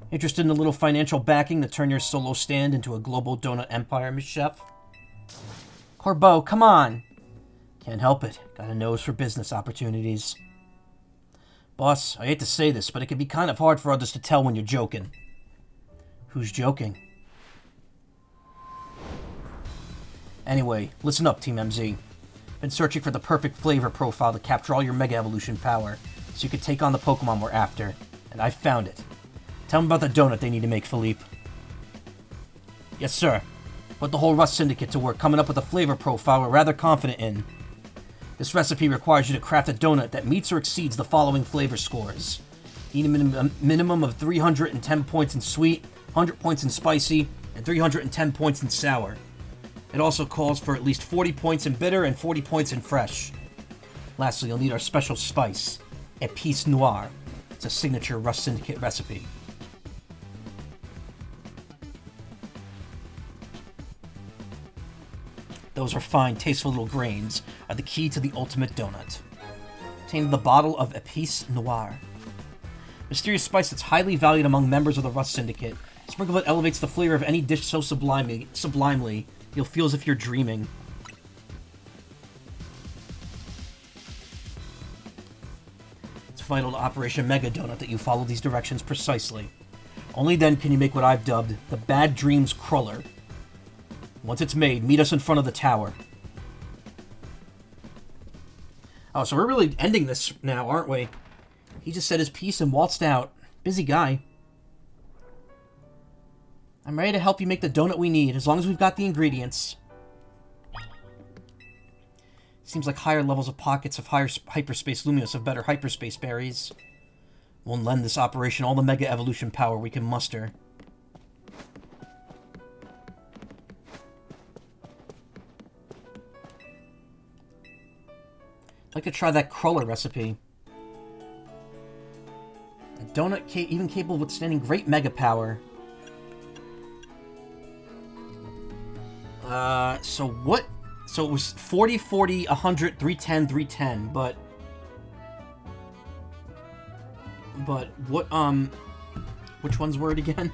Interested in a little financial backing to turn your solo stand into a global donut empire, Miss Chef? Corbeau, come on! Can't help it. Got a nose for business opportunities. Boss, I hate to say this, but it can be kind of hard for others to tell when you're joking. Who's joking? Anyway, listen up, Team MZ. Been searching for the perfect flavor profile to capture all your Mega Evolution power, so you can take on the Pokemon we're after. And I found it. Tell them about the donut they need to make, Philippe. Yes, sir. Put the whole Rust Syndicate to work coming up with a flavor profile we're rather confident in. This recipe requires you to craft a donut that meets or exceeds the following flavor scores. You need a minimum of 310 points in sweet, 100 points in spicy, and 310 points in sour. It also calls for at least 40 points in bitter and 40 points in fresh. Lastly, you'll need our special spice, Épice Noire. It's a signature Rust Syndicate recipe. Those refined, tasteful little grains are the key to the ultimate donut. Contains the bottle of Épice Noire. Mysterious spice that's highly valued among members of the Rust Syndicate. A sprinkle that elevates the flavor of any dish so sublimely you'll feel as if you're dreaming. It's vital to Operation Mega Donut that you follow these directions precisely. Only then can you make what I've dubbed the Bad Dreams Cruller. Once it's made, meet us in front of the tower. Oh, so we're really ending this now, aren't we? He just said his piece and waltzed out. Busy guy. I'm ready to help you make the donut we need, as long as we've got the ingredients. Seems like higher levels of pockets of higher hyperspace Lumios have better hyperspace berries. We'll lend this operation all the Mega Evolution power we can muster. I'd like to try that cruller recipe. A donut even capable of withstanding great Mega power. So what? So it was 40, 40, 100, 310, 310, but what, which ones were it again?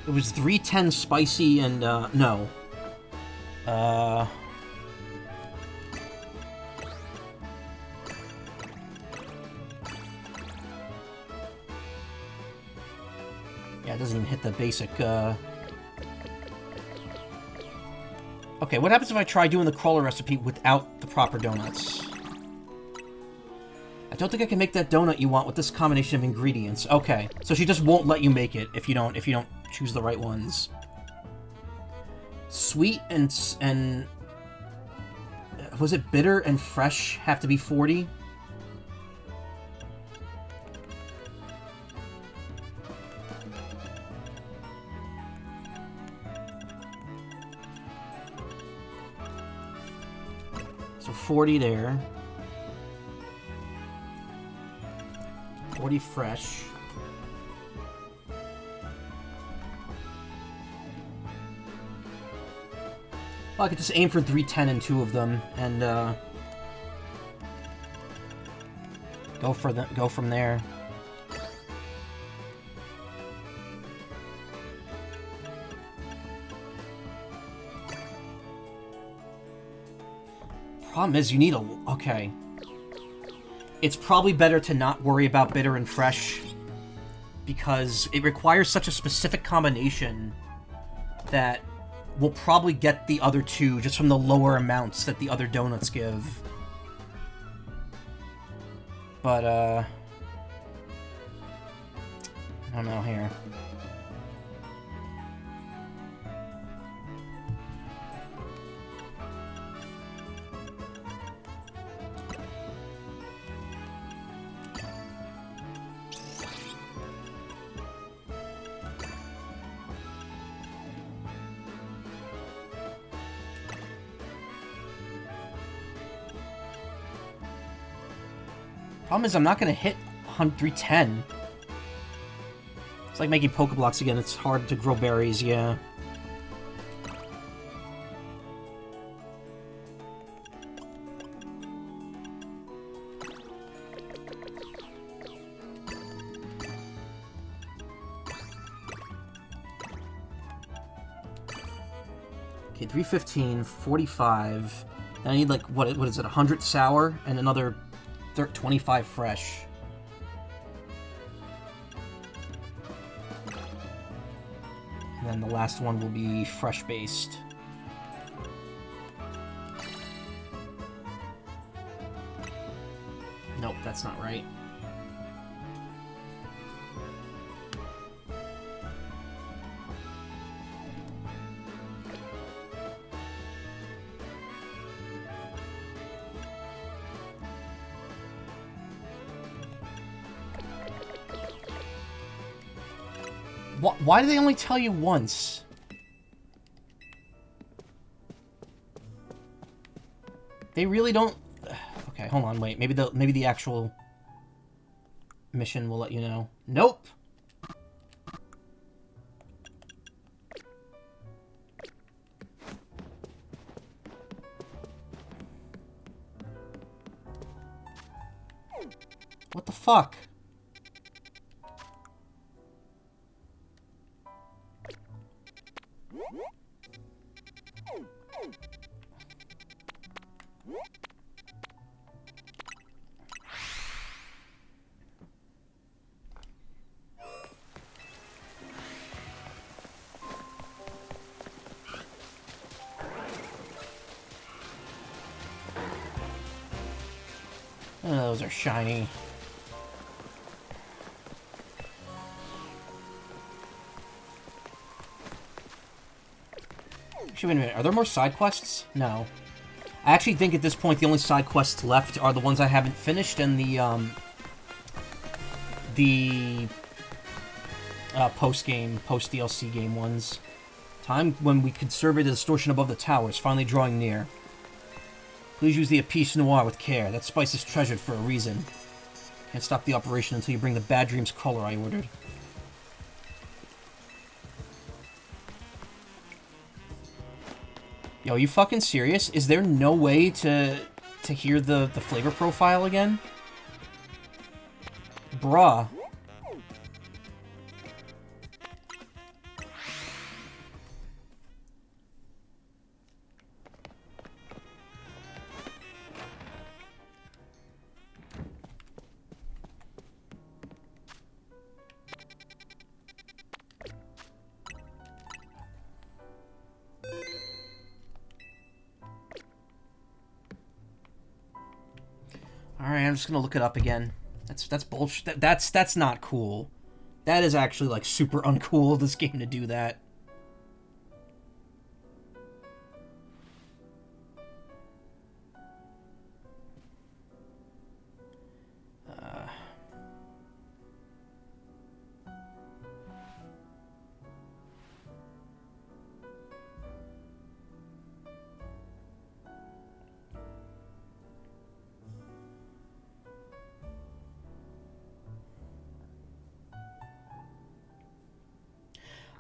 It was 310 spicy and, no. Yeah, it doesn't even hit the basic, Okay, what happens if I try doing the crawler recipe without the proper donuts? I don't think I can make that donut you want with this combination of ingredients. Okay, so she just won't let you make it if you don't choose the right ones. Sweet and was it bitter and fresh have to be 40? So 40 there. 40 fresh. Well, I could just aim for 310 in two of them, and go from there. Problem is, you need okay. It's probably better to not worry about bitter and fresh, because it requires such a specific combination that we'll probably get the other two just from the lower amounts that the other donuts give. But, I don't know here. Problem is, I'm not going to hit 310. It's like making Pokeblocks again. It's hard to grow berries, yeah. Okay, 315, 45. Then I need, like, what is it, 100 sour and another 25 fresh. And then the last one will be fresh based. Nope, that's not right. Why do they only tell you once? They really don't... Okay, hold on, wait. Maybe the actual mission will let you know. Nope! What the fuck? Oh, those are shiny. Actually, wait a minute. Are there more side quests? No. I actually think at this point the only side quests left are the ones I haven't finished and the post-game, post-DLC game ones. Time when we could survey the distortion above the towers, finally drawing near. Please use the Épice Noire with care. That spice is treasured for a reason. Can't stop the operation until you bring the Bad Dreams color I ordered. Yo, are you fucking serious? Is there no way to hear the flavor profile again? Bruh. Alright, I'm just gonna look it up again. That's bullshit. That's not cool. That is actually, like, super uncool of this game to do that.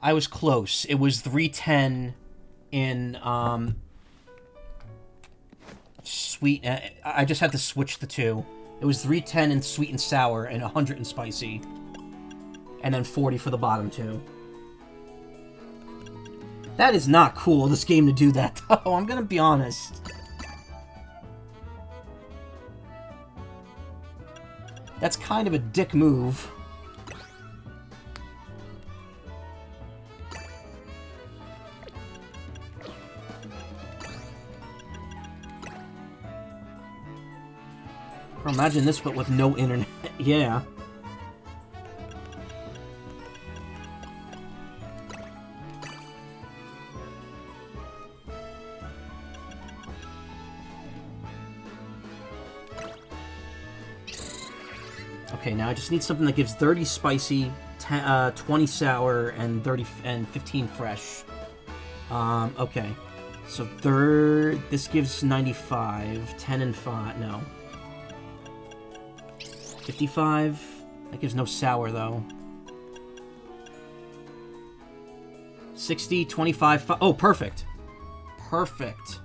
I was close. It was 310 in sweet. I just had to switch the two. It was 310 in sweet and sour and 100 in spicy, and then 40 for the bottom two. That is not cool. This game to do that though. I'm gonna be honest. That's kind of a dick move. Imagine this, but with no internet. Yeah. Okay, now I just need something that gives 30 spicy, 20 sour, and 15 fresh. Okay. So this gives 95, 10 and 5, no. 55. That gives no sour, though. 60, 25, 5. Oh, perfect. Perfect.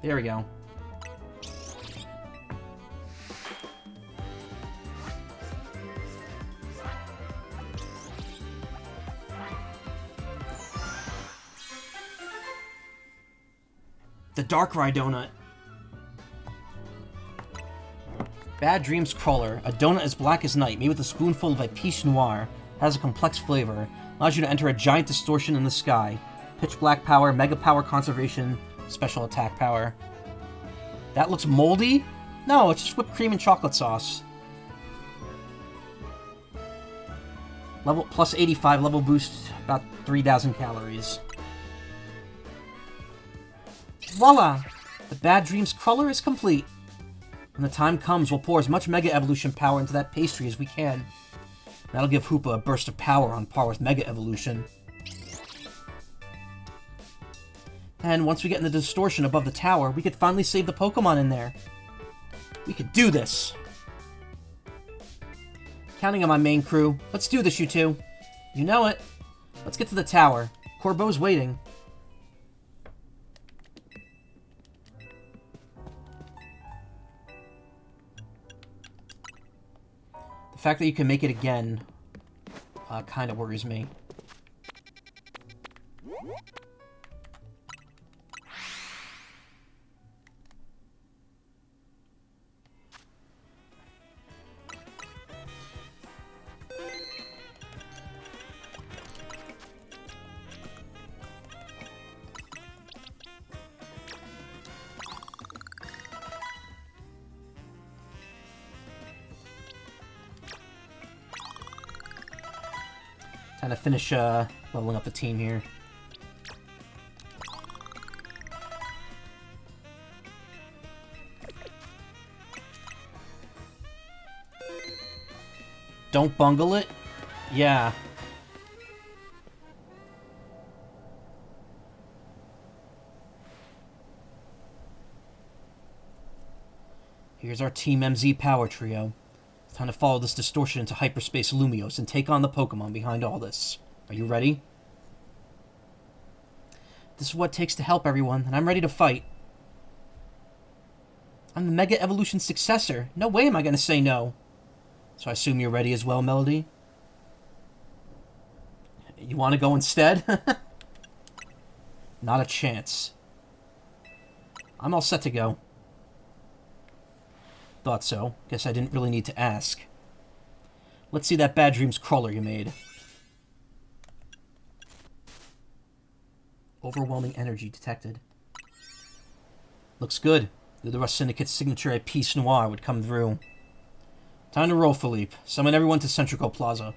There we go. The Darkrai donut. Bad Dreams Crawler. A donut as black as night, made with a spoonful of Épice Noire. Has a complex flavor. Allows you to enter a giant distortion in the sky. Pitch black power, mega power conservation, special attack power. That looks moldy? No, it's just whipped cream and chocolate sauce. Level plus 85, level boost, about 3,000 calories. Voila! The Bad Dreams Crawler is complete. When the time comes, we'll pour as much Mega Evolution power into that pastry as we can. That'll give Hoopa a burst of power on par with Mega Evolution. And once we get in the distortion above the tower, we could finally save the Pokemon in there. We could do this. Counting on my main crew. Let's do this, you two. You know it. Let's get to the tower. Corbo's waiting. The fact that you can make it again kind of worries me. Time to finish leveling up the team here. Don't bungle it? Yeah. Here's our Team MZ power trio. It's time to follow this distortion into hyperspace Lumiose and take on the Pokemon behind all this. Are you ready? This is what it takes to help everyone, and I'm ready to fight. I'm the Mega Evolution successor. No way am I going to say no. So I assume you're ready as well, Melody? You want to go instead? Not a chance. I'm all set to go. Thought so. Guess I didn't really need to ask. Let's see that Bad Dreams crawler you made. Overwhelming energy detected. Looks good. Knew the Rust Syndicate's signature at Peace Noir would come through. Time to roll, Philippe. Summon everyone to Centrico Plaza.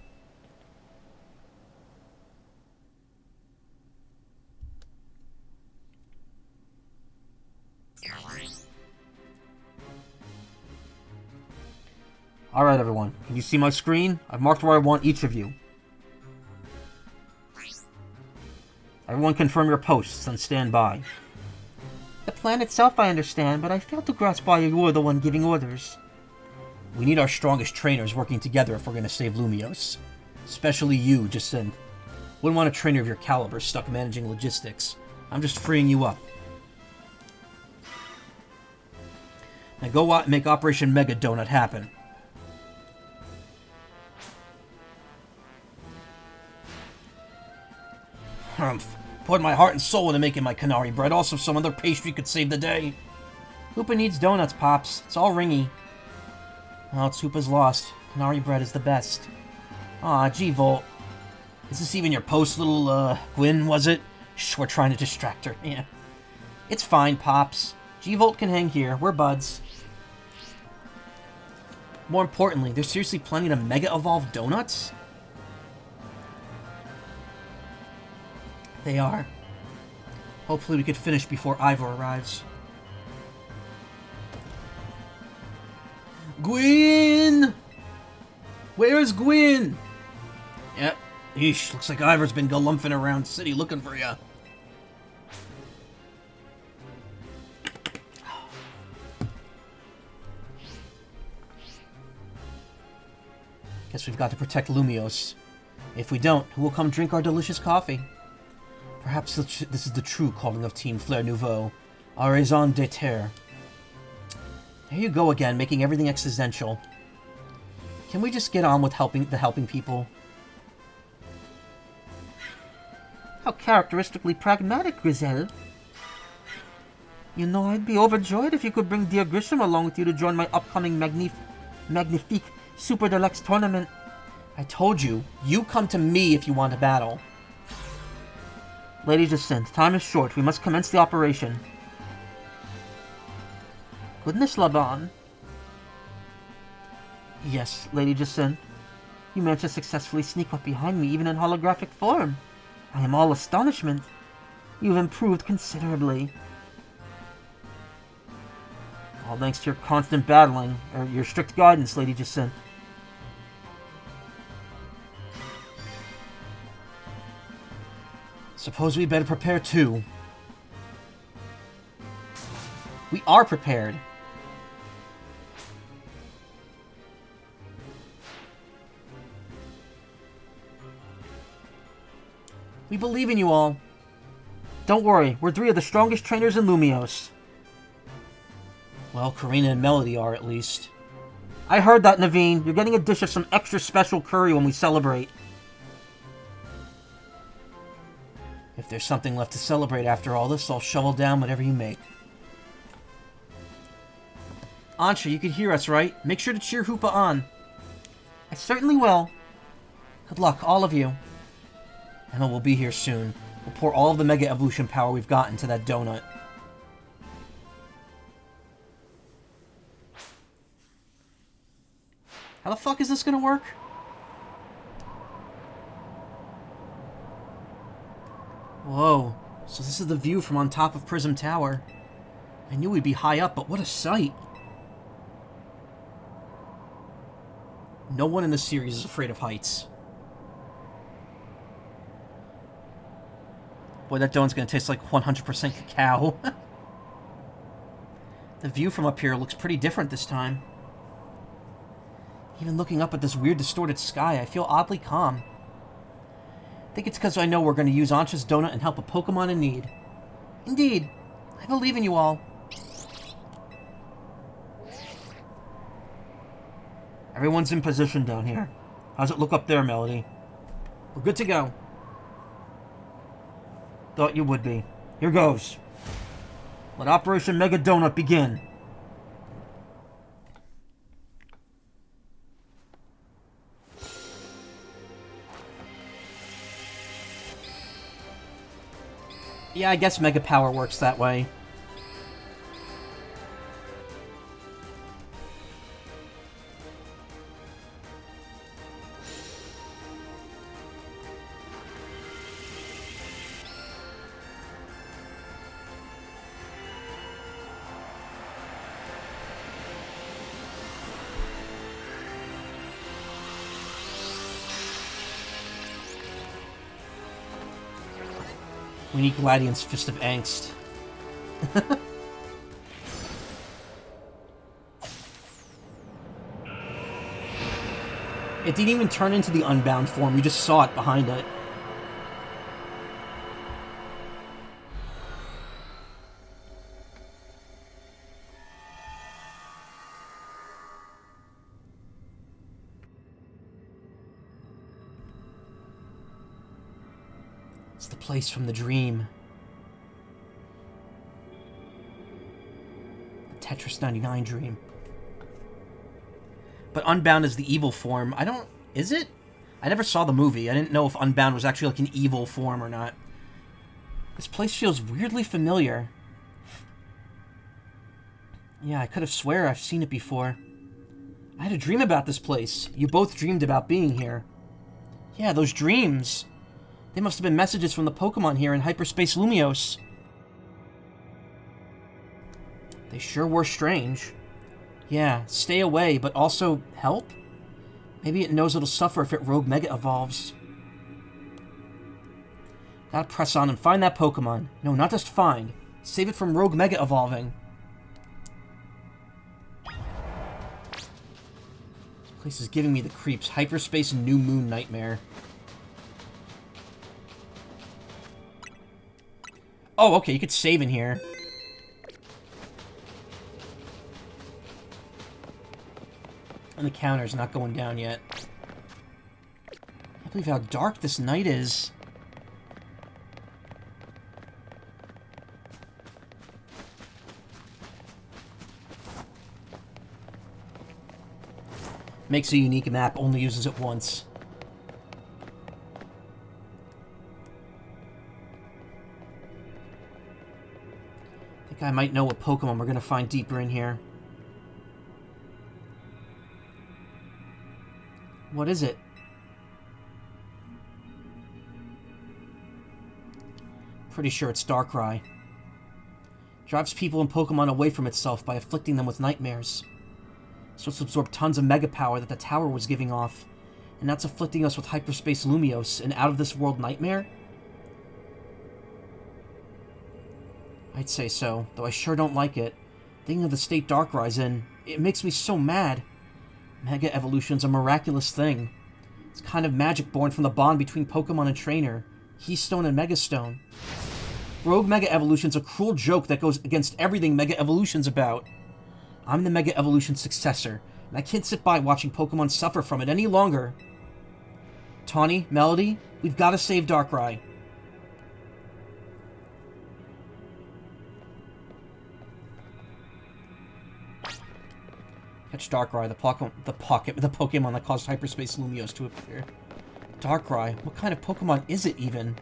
Alright, everyone. Can you see my screen? I've marked where I want each of you. Everyone confirm your posts and stand by. The plan itself I understand, but I fail to grasp why you're the one giving orders. We need our strongest trainers working together if we're going to save Lumiose. Especially you, Jacinth. Wouldn't want a trainer of your caliber stuck managing logistics. I'm just freeing you up. Now go out and make Operation Mega Donut happen. Poured my heart and soul into making my Canary bread. Also, some other pastry could save the day. Hoopa needs donuts, Pops. It's all ringy. Oh, it's Hoopa's lost. Canary bread is the best. Aw, G-Volt. Is this even your post, little, Gwyn, was it? Shh, we're trying to distract her. Yeah. It's fine, Pops. G-Volt can hang here. We're buds. More importantly, they're seriously planning to Mega Evolve donuts? They are. Hopefully we could finish before Ivor arrives. Gwyn! Where's Gwyn? Yep. Eesh, looks like Ivor's been galumphing around city looking for ya. Guess we've got to protect Lumiose. If we don't, who will come drink our delicious coffee? Perhaps this is the true calling of Team Flare Nouveau, our raison d'etre. Here you go again, making everything existential. Can we just get on with helping people? How characteristically pragmatic, Griselle. You know, I'd be overjoyed if you could bring dear Grisham along with you to join my upcoming Magnifique Super Deluxe tournament. I told you, you come to me if you want a battle. Lady Jacinth, time is short. We must commence the operation. Goodness, Laban. Yes, Lady Jacinth. You managed to successfully sneak up behind me, even in holographic form. I am all astonishment. You've improved considerably. All thanks to your constant battling, or your strict guidance, Lady Jacinth. Suppose we better prepare too. We are prepared. We believe in you all. Don't worry, we're 3 of the strongest trainers in Lumiose. Well, Karina and Melody are, at least. I heard that, Naveen. You're getting a dish of some extra special curry when we celebrate. If there's something left to celebrate after all this, I'll shovel down whatever you make. Ansha, you can hear us, right? Make sure to cheer Hoopa on. I certainly will. Good luck, all of you. Emma will be here soon. We'll pour all of the Mega Evolution power we've got into that donut. How the fuck is this gonna work? Whoa. So this is the view from on top of Prism Tower. I knew we'd be high up, but what a sight. No one in this series is afraid of heights. Boy, that donut's gonna taste like 100% cacao. The view from up here looks pretty different this time. Even looking up at this weird distorted sky, I feel oddly calm. I think it's because I know we're going to use Ansha's donut and help a Pokemon in need. Indeed. I believe in you all. Everyone's in position down here. How's it look up there, Melody? We're good to go. Thought you would be. Here goes. Let Operation Mega Donut begin. Yeah, I guess Mega Power works that way. We need Gladian's Fist of Angst. It didn't even turn into the Unbound form, you just saw it behind it. It's the place from the dream. The Tetris 99 dream. But Unbound is the evil form. I don't... Is it? I never saw the movie. I didn't know if Unbound was actually like an evil form or not. This place feels weirdly familiar. Yeah, I could have swear I've seen it before. I had a dream about this place. You both dreamed about being here. Yeah, those dreams. They must have been messages from the Pokemon here in Hyperspace Lumiose. They sure were strange. Yeah, stay away, but also help? Maybe it knows it'll suffer if it Rogue Mega evolves. Gotta press on and find that Pokemon. No, not just find. Save it from Rogue Mega evolving. This place is giving me the creeps. Hyperspace New Moon Nightmare. Oh, okay, you could save in here. And the counter's not going down yet. I can't believe how dark this night is. Makes a unique map, only uses it once. I think I might know what Pokemon we're gonna find deeper in here. What is it? Pretty sure it's Darkrai. Drives people and Pokemon away from itself by afflicting them with nightmares. So it's absorbed tons of mega power that the tower was giving off, and that's afflicting us with Hyperspace Lumiose, an out-of-this-world nightmare? I'd say so, though I sure don't like it. Thinking of the state Darkrai's in, it makes me so mad. Mega Evolution's a miraculous thing. It's kind of magic born from the bond between Pokemon and trainer, Keystone and Megastone. Rogue Mega Evolution's a cruel joke that goes against everything Mega Evolution's about. I'm the Mega Evolution successor, and I can't sit by watching Pokemon suffer from it any longer. Tawny, Melody, we've got to save Darkrai. Catch Darkrai, the Pokemon that caused Hyperspace Lumiose to appear. Darkrai? What kind of Pokemon is it, even?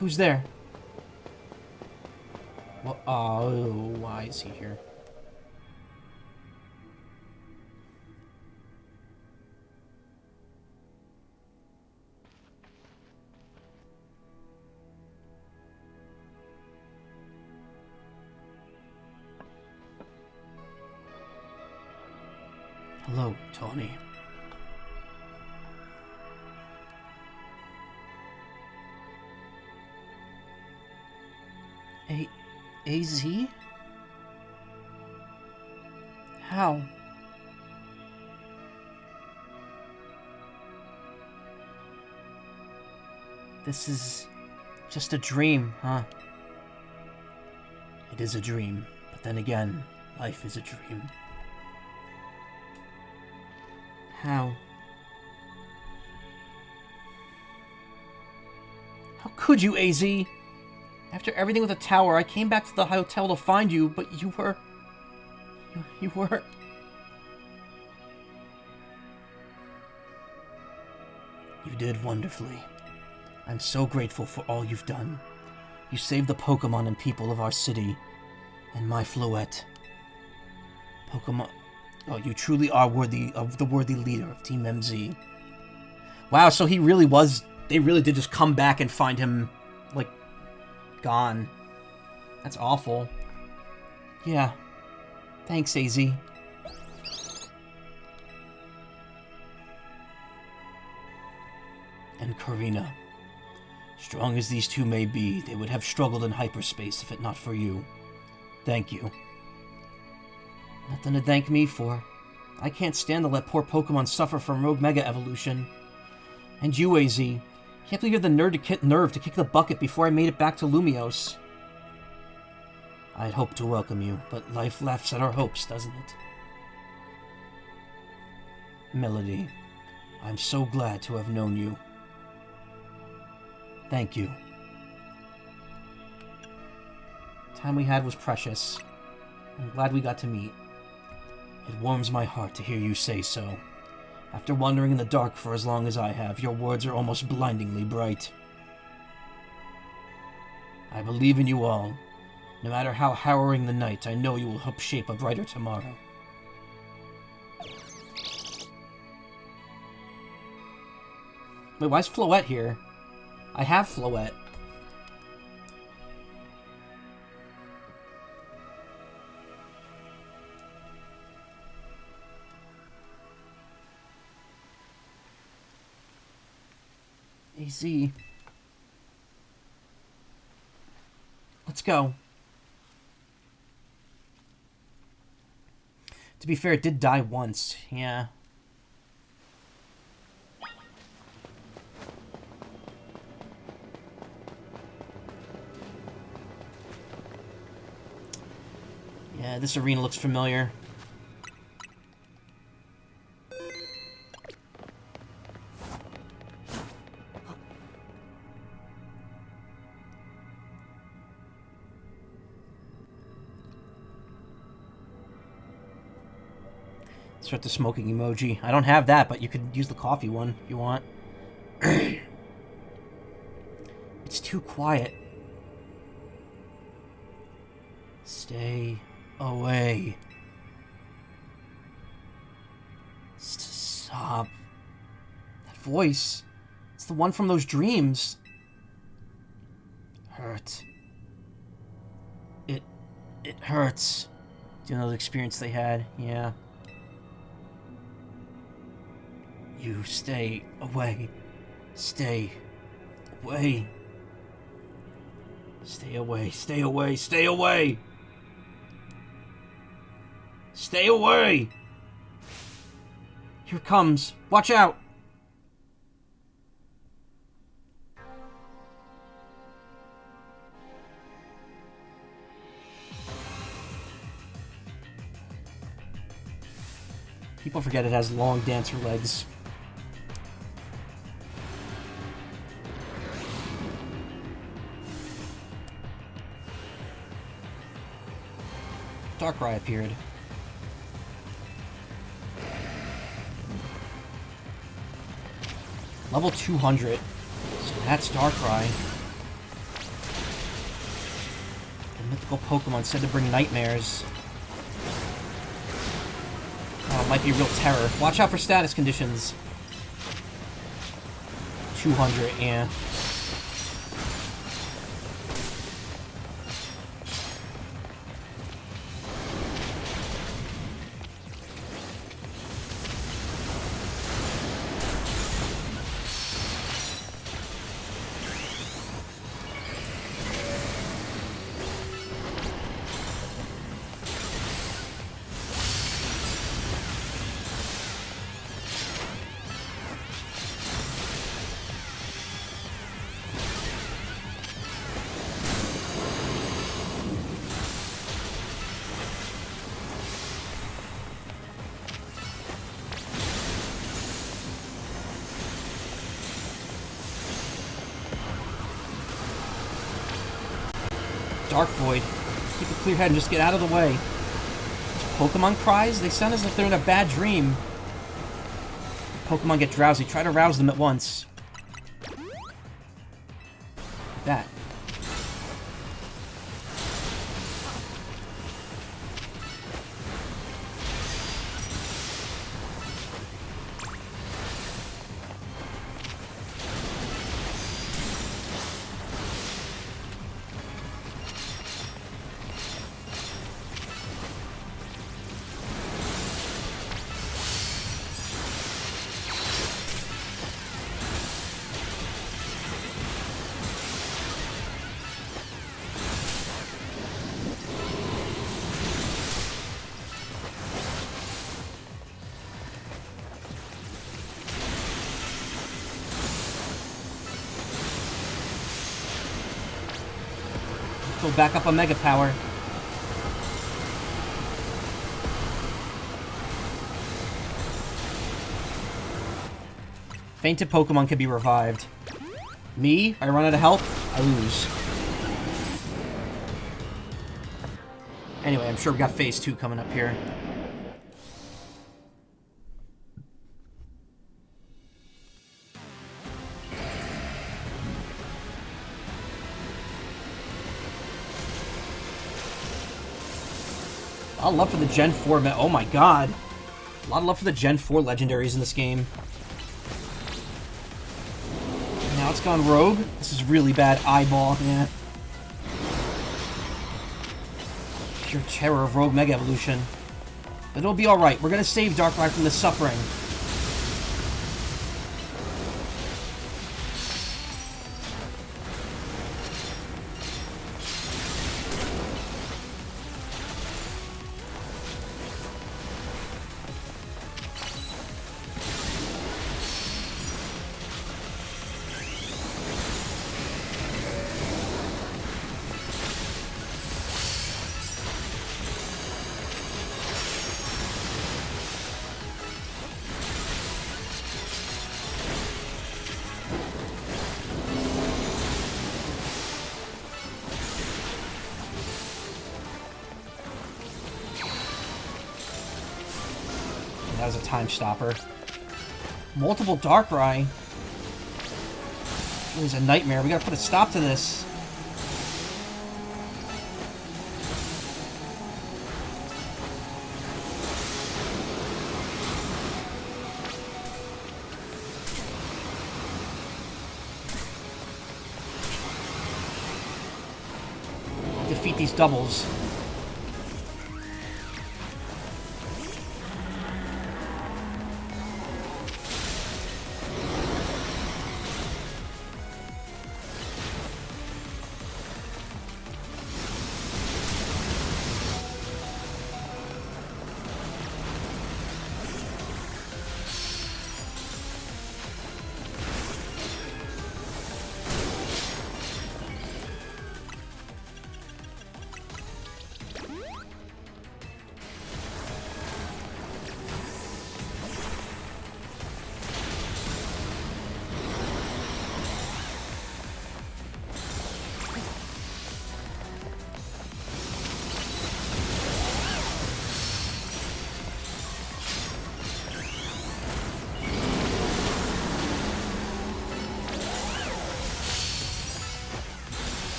Who's there? Well, oh, why is he here? Hello, Tawny. AZ? How? This is just a dream, huh? It is a dream, but then again, life is a dream. How? How could you, AZ? After everything with the tower, I came back to the hotel to find you, but you were... You were... You did wonderfully. I'm so grateful for all you've done. You saved the Pokemon and people of our city, and my Floette. Pokemon... Oh, you truly are worthy of the worthy leader of Team MZ. Wow, so he really was... They really did just come back and find him, like, gone. That's awful. Yeah. Thanks, AZ. And Karina. Strong as these two may be, they would have struggled in hyperspace if it not for you. Thank you. Nothing to thank me for. I can't stand to let poor Pokemon suffer from Rogue Mega Evolution. And you, AZ. Can't believe you had the nerve to kick the bucket before I made it back to Lumiose. I had hoped to welcome you, but life laughs at our hopes, doesn't it? Melody, I'm so glad to have known you. Thank you. The time we had was precious. I'm glad we got to meet. It warms my heart to hear you say so. After wandering in the dark for as long as I have, your words are almost blindingly bright. I believe in you all. No matter how harrowing the night, I know you will help shape a brighter tomorrow. Wait, why is Floette here? I have Floette. AZ. Let's go. To be fair, it did die once. Yeah. Yeah, this arena looks familiar. Start the smoking emoji. I don't have that, but you could use the coffee one if you want. It's too quiet. Stay away. Stop. That voice. It's the one from those dreams. Hurt. It hurts. Do you know the experience they had? Yeah. You stay away. Stay away. Stay away. Stay away. Stay away. Stay away. Here it comes. Watch out. People forget it has long dancer legs. Darkrai appeared. Level 200. So that's Darkrai. The mythical Pokemon said to bring nightmares. Oh, it might be real terror. Watch out for status conditions. 200, yeah. Dark Void. Keep a clear head and just get out of the way. Pokemon cries? They sound as if they're in a bad dream. Pokemon get drowsy. Try to rouse them at once. Like that. Go back up on Mega Power. Fainted Pokemon can be revived. Me? I run out of health, I lose. Anyway, I'm sure we got Phase 2 coming up here. A lot of love for the Gen 4 oh my god. A lot of love for the Gen 4 legendaries in this game. Now it's gone rogue. This is really bad eyeball, yeah. Pure terror of rogue Mega Evolution. But it'll be alright. We're gonna save Darkrai from the suffering. That was a time stopper. Multiple Darkrai. It was a nightmare. We gotta put a stop to this. Defeat these doubles.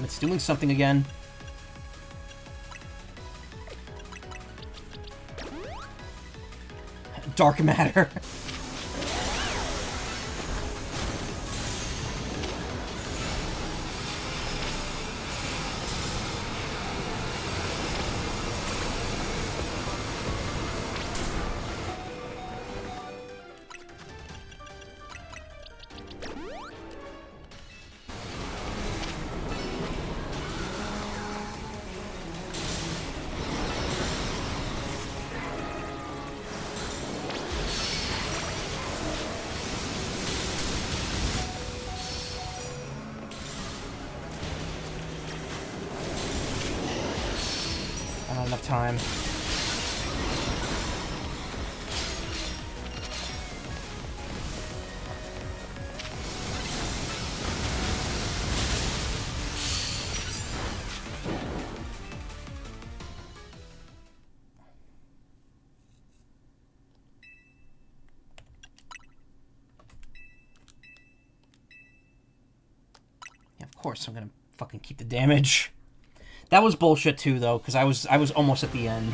it's doing something again. Dark Matter. Not enough time. Yeah, of course I'm gonna fucking keep the damage. That was bullshit too, though, because I was almost at the end.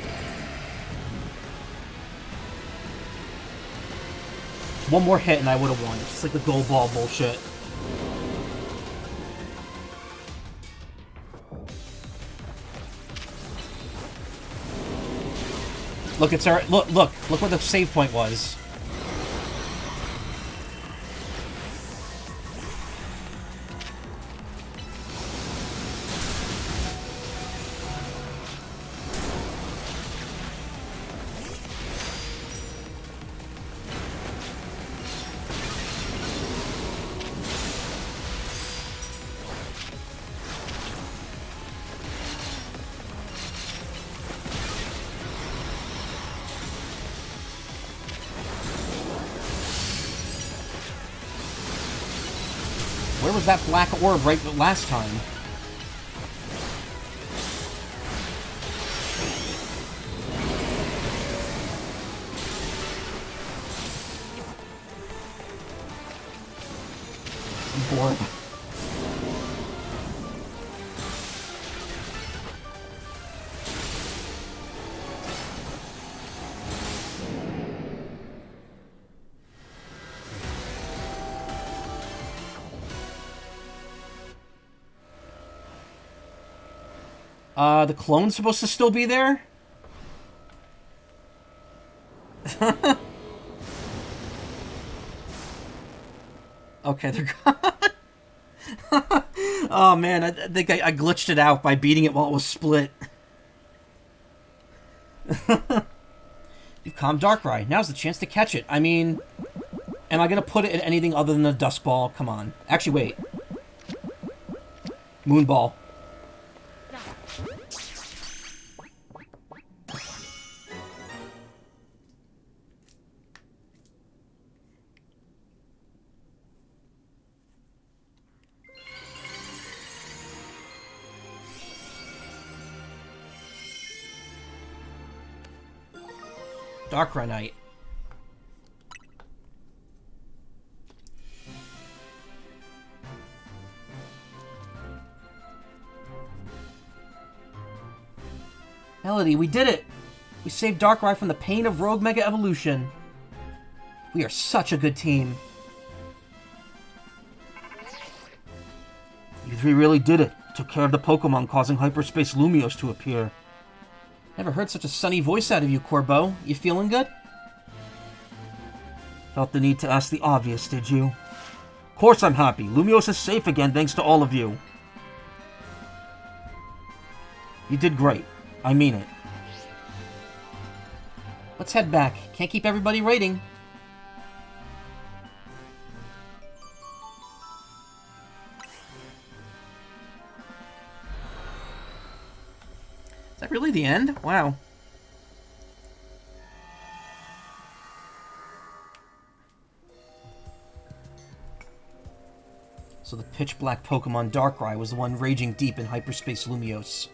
One more hit and I would have won. It's just like the gold ball bullshit. Look, it's our look where the save point was. Where was that black orb right last time? I'm bored. The clone's supposed to still be there? Okay, they're gone. Oh man, I think I glitched it out by beating it while it was split. You've calmed Darkrai. Now's the chance to catch it. I mean, am I gonna put it in anything other than a Dusk Ball? Come on. Actually, wait. Moonball. Darkrai Knight. Melody, we did it! We saved Darkrai from the pain of Rogue Mega Evolution. We are such a good team. You three really did it. Took care of the Pokemon causing Hyperspace Lumiose to appear. Never heard such a sunny voice out of you, Corbo. You feeling good? Felt the need to ask the obvious, did you? Of course I'm happy. Lumiose is safe again thanks to all of you. You did great. I mean it. Let's head back. Can't keep everybody waiting. Is that really the end? Wow. So the pitch-black Pokemon Darkrai was the one raging deep in Hyperspace Lumiose.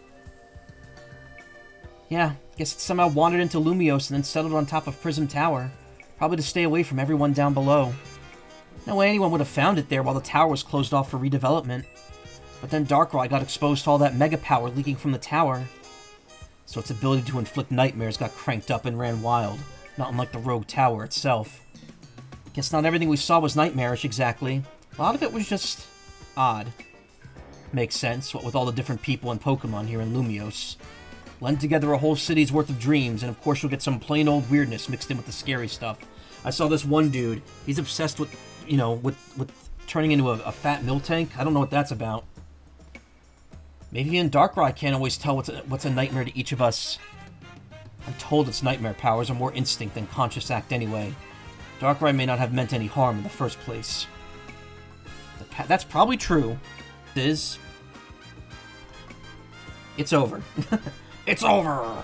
Yeah, guess it somehow wandered into Lumiose and then settled on top of Prism Tower. Probably to stay away from everyone down below. No way anyone would have found it there while the tower was closed off for redevelopment. But then Darkrai got exposed to all that mega power leaking from the tower. So its ability to inflict nightmares got cranked up and ran wild, not unlike the rogue tower itself. Guess not everything we saw was nightmarish exactly. A lot of it was just odd. Makes sense, what with all the different people and Pokemon here in Lumiose. Blend together a whole city's worth of dreams, and of course you'll get some plain old weirdness mixed in with the scary stuff. I saw this one dude, he's obsessed with, you know, with turning into a fat milk tank. I don't know what that's about. Maybe even Darkrai can't always tell what's a nightmare to each of us. I'm told its nightmare powers are more instinct than conscious act anyway. Darkrai may not have meant any harm in the first place. That's probably true. It's over. It's over!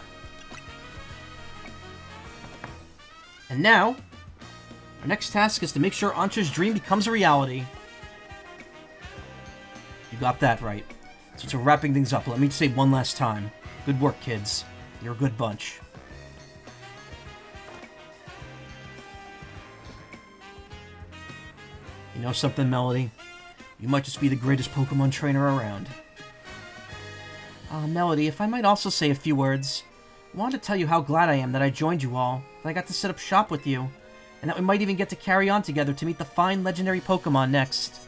And now, our next task is to make sure Ancha's dream becomes a reality. You got that right. Since we're wrapping things up, let me say one last time. Good work, kids. You're a good bunch. You know something, Melody? You might just be the greatest Pokemon trainer around. Melody, if I might also say a few words. I wanted to tell you how glad I am that I joined you all, that I got to set up shop with you, and that we might even get to carry on together to meet the fine legendary Pokemon next.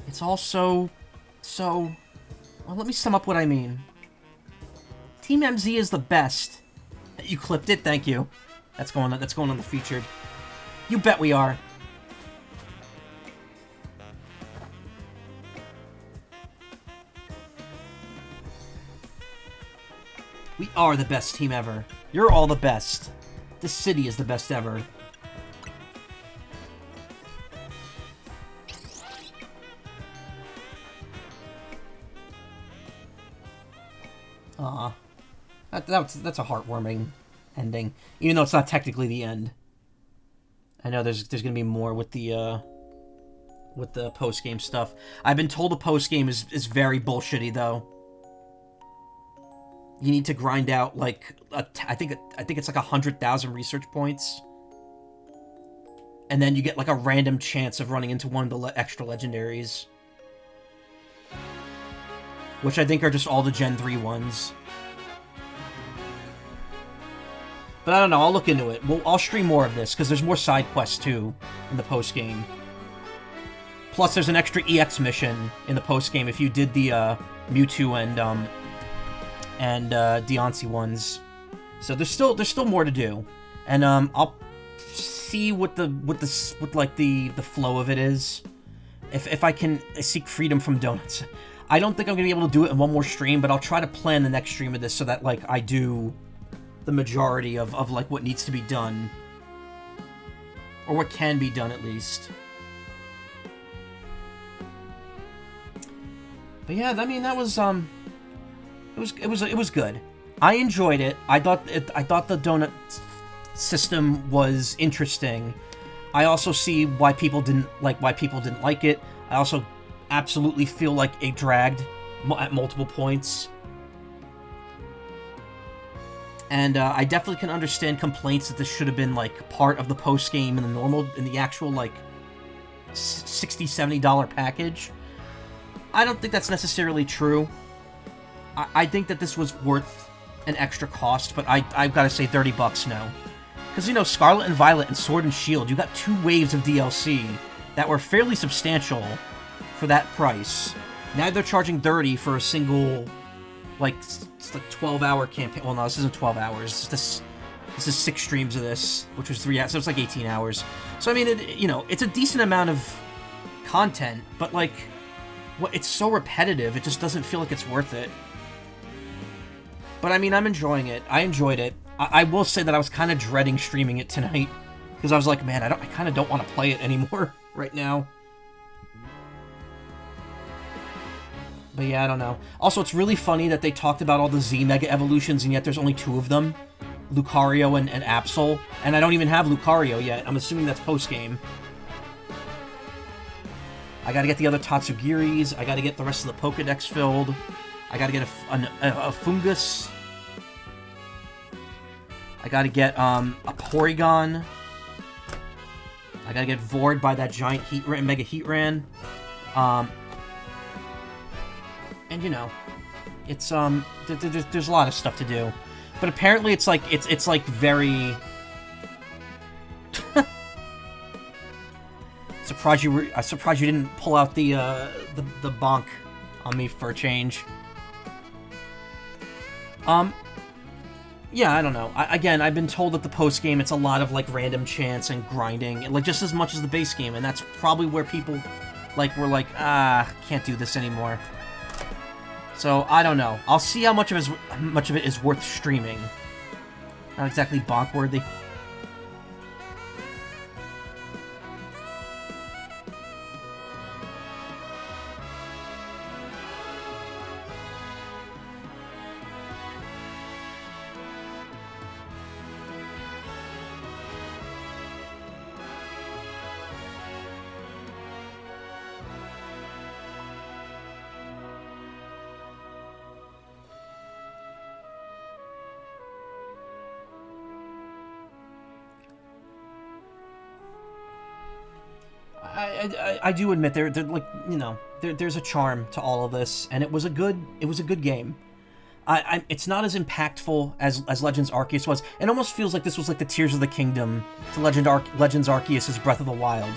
It's all so... Well, let me sum up what I mean. Team MZ is the best. You clipped it, thank you. That's going on the featured. You bet we are. We are the best team ever. You're all the best. This city is the best ever. Aw. That's a heartwarming ending. Even though it's not technically the end. I know there's gonna be more with the post-game stuff. I've been told the post-game is very bullshitty, though. You need to grind out, like, I think it's like 100,000 research points. And then you get, like, a random chance of running into one of the extra legendaries. Which I think are just all the Gen 3 ones. But I don't know, I'll look into it. I'll stream more of this, because there's more side quests, too, in the post-game. Plus, there's an extra EX mission in the post-game if you did the Mewtwo and Deontay ones. So there's still more to do. And I'll see what the flow of it is. If I can seek freedom from donuts. I don't think I'm gonna be able to do it in one more stream, but I'll try to plan the next stream of this so that, like, I do the majority of like what needs to be done. Or what can be done, at least. But yeah, I mean, that was it was good. I enjoyed it. I thought the donut system was interesting. I also see why people didn't like it. I also absolutely feel like it dragged at multiple points. And I definitely can understand complaints that this should have been, like, part of the post-game in the actual, like, $60, $70 package. I don't think that's necessarily true. I think that this was worth an extra cost, but I've got to say $30 now. Because, you know, Scarlet and Violet and Sword and Shield, you got 2 waves of DLC that were fairly substantial for that price. Now they're charging $30 for a single, like, it's like 12-hour campaign. Well, no, this isn't 12 hours. This is 6 streams of this, which was 3 hours, so it's like 18 hours. So, I mean, it's a decent amount of content, but, like, it's so repetitive, it just doesn't feel like it's worth it. But, I mean, I'm enjoying it. I enjoyed it. I will say that I was kind of dreading streaming it tonight, because I was like, man, I kind of don't want to play it anymore right now. But yeah, I don't know. Also, it's really funny that they talked about all the Z Mega Evolutions, and yet there's only 2 of them. Lucario and Absol. And I don't even have Lucario yet. I'm assuming that's post-game. I gotta get the other Tatsugiris. I gotta get the rest of the Pokedex filled. I gotta get a Fungus. I gotta get a Porygon. I gotta get Vored by that giant Mega Heatran. And you know, it's there's a lot of stuff to do, but apparently it's like very. Surprised you didn't pull out the bonk on me for a change. Yeah, I don't know. Again, I've been told that the post game it's a lot of like random chance and grinding, like just as much as the base game, and that's probably where people were like, can't do this anymore. So I don't know. I'll see how much of it is worth streaming. Not exactly bonk worthy. I do admit they're like, you know, there's a charm to all of this, and it was a good game. It's not as impactful as Legends Arceus was. It almost feels like this was like the Tears of the Kingdom to Legends Arceus' Breath of the Wild.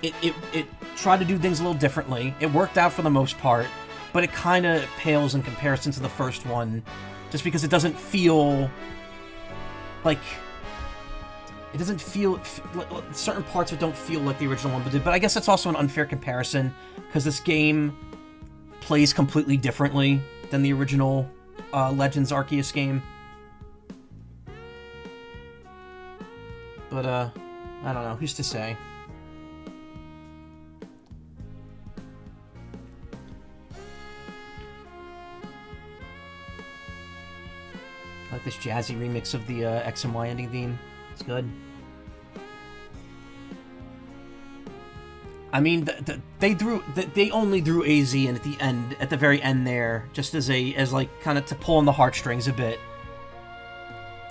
It tried to do things a little differently. It worked out for the most part, but it kind of pales in comparison to the first one, just because it doesn't feel like. It doesn't feel... certain parts of it don't feel like the original one did, but I guess that's also an unfair comparison, because this game plays completely differently than the original Legends Arceus game. But, I don't know. Who's to say? I like this jazzy remix of the X and Y ending theme. It's good. I mean, they only drew AZ in at the very end there, just as like kind of to pull on the heartstrings a bit.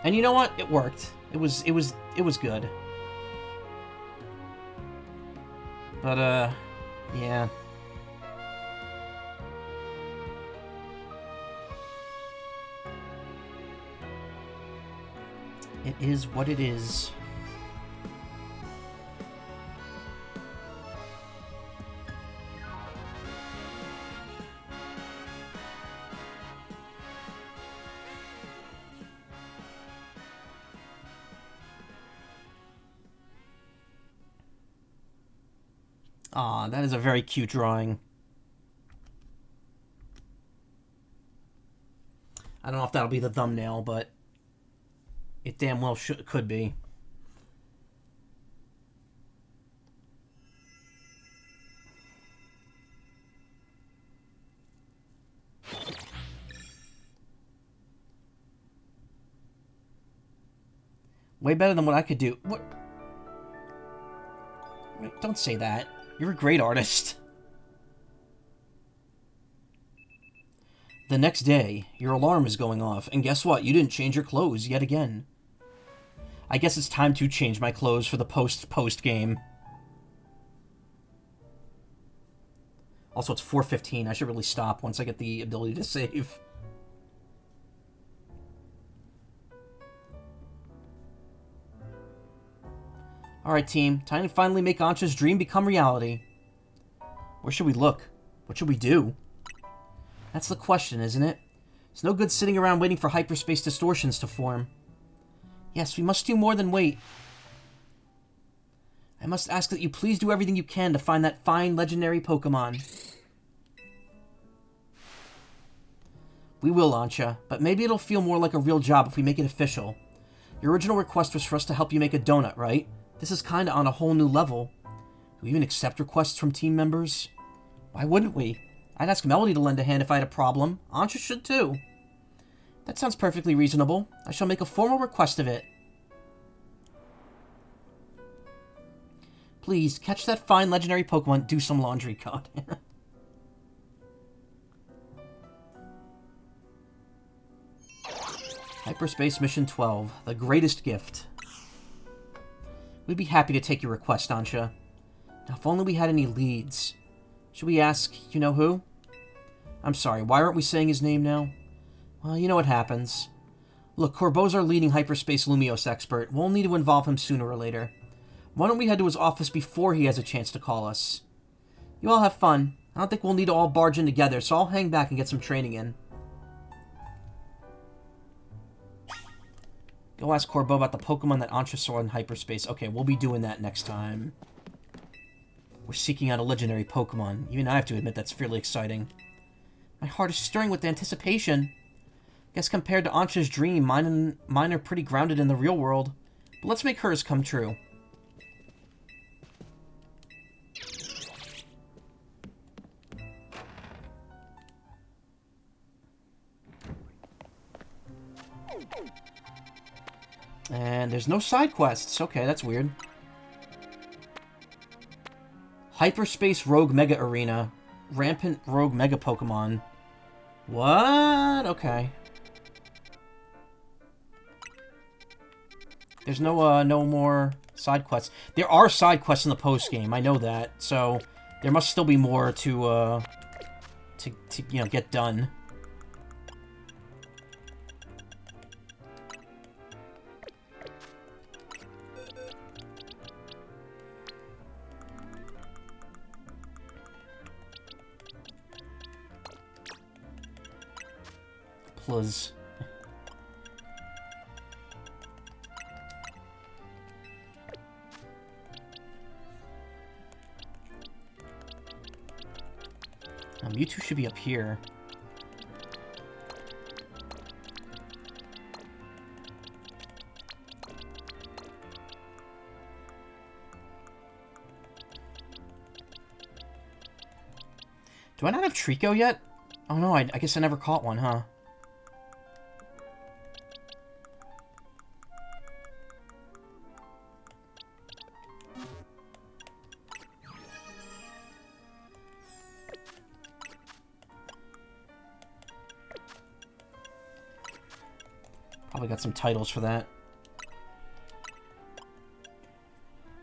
And you know what? It worked. It was good. But yeah. It is what it is. Aw, that is a very cute drawing. I don't know if that'll be the thumbnail, but it damn well could be. Way better than what I could do. What? Wait, don't say that. You're a great artist. The next day, your alarm is going off, and guess what? You didn't change your clothes yet again. I guess it's time to change my clothes for the post game. Also, it's 4:15. I should really stop once I get the ability to save. Alright, team. Time to finally make Ancha's dream become reality. Where should we look? What should we do? That's the question, isn't it? It's no good sitting around waiting for hyperspace distortions to form. Yes, we must do more than wait. I must ask that you please do everything you can to find that fine legendary Pokemon. We will, Ancha, but maybe it'll feel more like a real job if we make it official. Your original request was for us to help you make a donut, right? This is kinda on a whole new level. Do we even accept requests from team members? Why wouldn't we? I'd ask Melody to lend a hand if I had a problem. Ancha should too. That sounds perfectly reasonable. I shall make a formal request of it. Please, catch that fine legendary Pokemon, do some laundry, God. Hyperspace Mission 12, the greatest gift. We'd be happy to take your request, Ancha. Now, if only we had any leads. Should we ask you-know-who? I'm sorry, why aren't we saying his name now? Well, you know what happens. Look, Corbeau's our leading hyperspace Lumios expert. We'll need to involve him sooner or later. Why don't we head to his office before he has a chance to call us? You all have fun. I don't think we'll need to all barge in together, so I'll hang back and get some training in. Go ask Corbeau about the Pokemon that Antra saw in hyperspace. Okay, we'll be doing that next time. We're seeking out a legendary Pokemon. Even I have to admit that's fairly exciting. My heart is stirring with anticipation. Guess compared to Antra's dream, mine are pretty grounded in the real world. But let's make hers come true. And there's no side quests. Okay, that's weird. Hyperspace Rogue Mega Arena. Rampant Rogue Mega Pokemon. What? Okay. There's no more side quests. There are side quests in the post game. I know that. So there must still be more to get done. Plus. Mewtwo should be up here. Do I not have Trico yet? Oh no, I guess I never caught one, huh? Probably got some titles for that.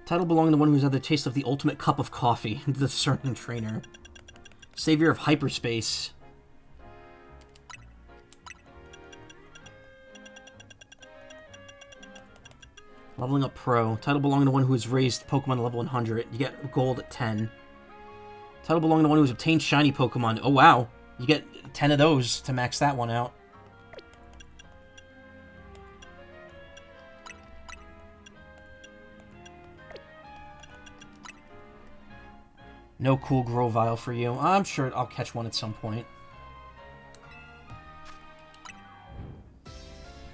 Title belonging to one who's had the taste of the ultimate cup of coffee. The discerning trainer. Savior of hyperspace. Leveling up pro. Title belonging to one who has raised Pokemon to level 100. You get gold at 10. Title belonging to one who has obtained shiny Pokemon. Oh wow. You get 10 of those to max that one out. No cool Grovyle for you. I'm sure I'll catch one at some point.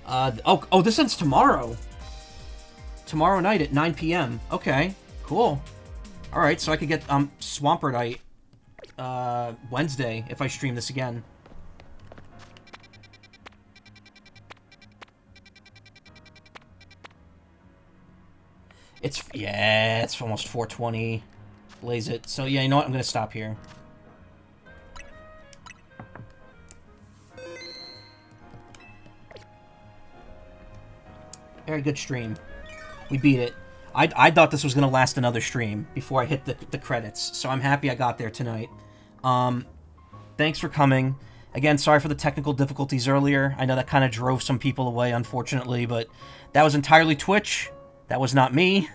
Oh, this ends tomorrow. Tomorrow night at 9 p.m. Okay, cool. Alright, so I could get Swampert Wednesday if I stream this again. It's almost 4:20. Blaze it. So yeah, you know what? I'm gonna stop here. Very good stream. We beat it. I thought this was gonna last another stream before I hit the credits, so I'm happy I got there tonight. Thanks for coming. Again, sorry for the technical difficulties earlier. I know that kind of drove some people away, unfortunately, but that was entirely Twitch. That was not me.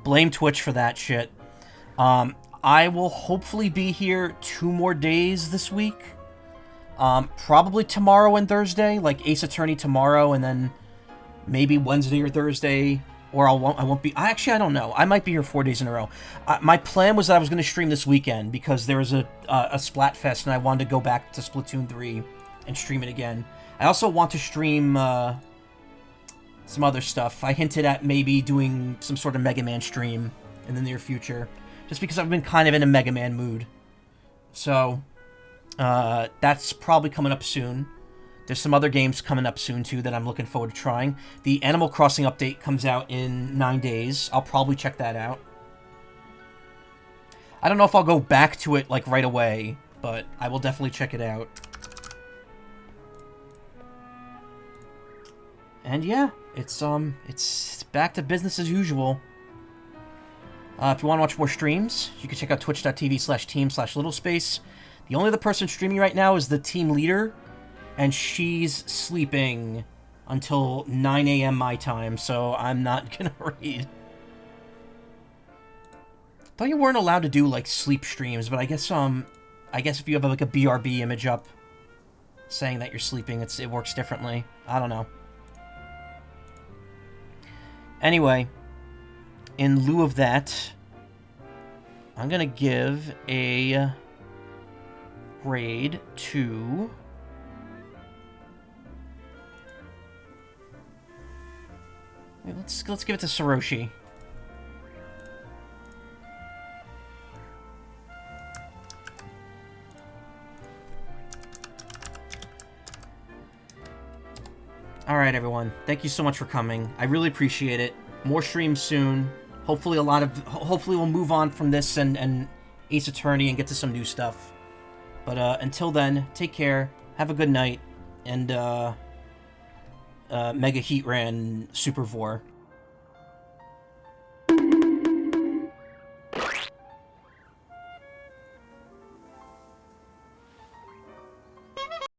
Blame Twitch for that shit. I will hopefully be here 2 more days this week. Probably tomorrow and Thursday, like Ace Attorney tomorrow, and then maybe Wednesday or Thursday, or I won't be. Actually, I don't know. I might be here 4 days in a row. My plan was that I was going to stream this weekend because there was a Splatfest, and I wanted to go back to Splatoon 3 and stream it again. I also want to stream some other stuff. I hinted at maybe doing some sort of Mega Man stream in the near future, just because I've been kind of in a Mega Man mood. So, that's probably coming up soon. There's some other games coming up soon, too, that I'm looking forward to trying. The Animal Crossing update comes out in 9 days. I'll probably check that out. I don't know if I'll go back to it, like, right away, but I will definitely check it out. And yeah, it's back to business as usual. If you want to watch more streams, you can check out twitch.tv/team/littlespace. The only other person streaming right now is the team leader, and she's sleeping until 9 a.m. my time, so I'm not gonna read. Thought you weren't allowed to do, like, sleep streams, but I guess if you have, like, a BRB image up saying that you're sleeping, it works differently. I don't know. Anyway, in lieu of that, I'm gonna give a raid to... Let's give it to Soroshi. Alright, everyone. Thank you so much for coming. I really appreciate it. More streams soon. Hopefully we'll move on from this and Ace Attorney and get to some new stuff. But until then, take care, have a good night, and Mega Heatran Supervore.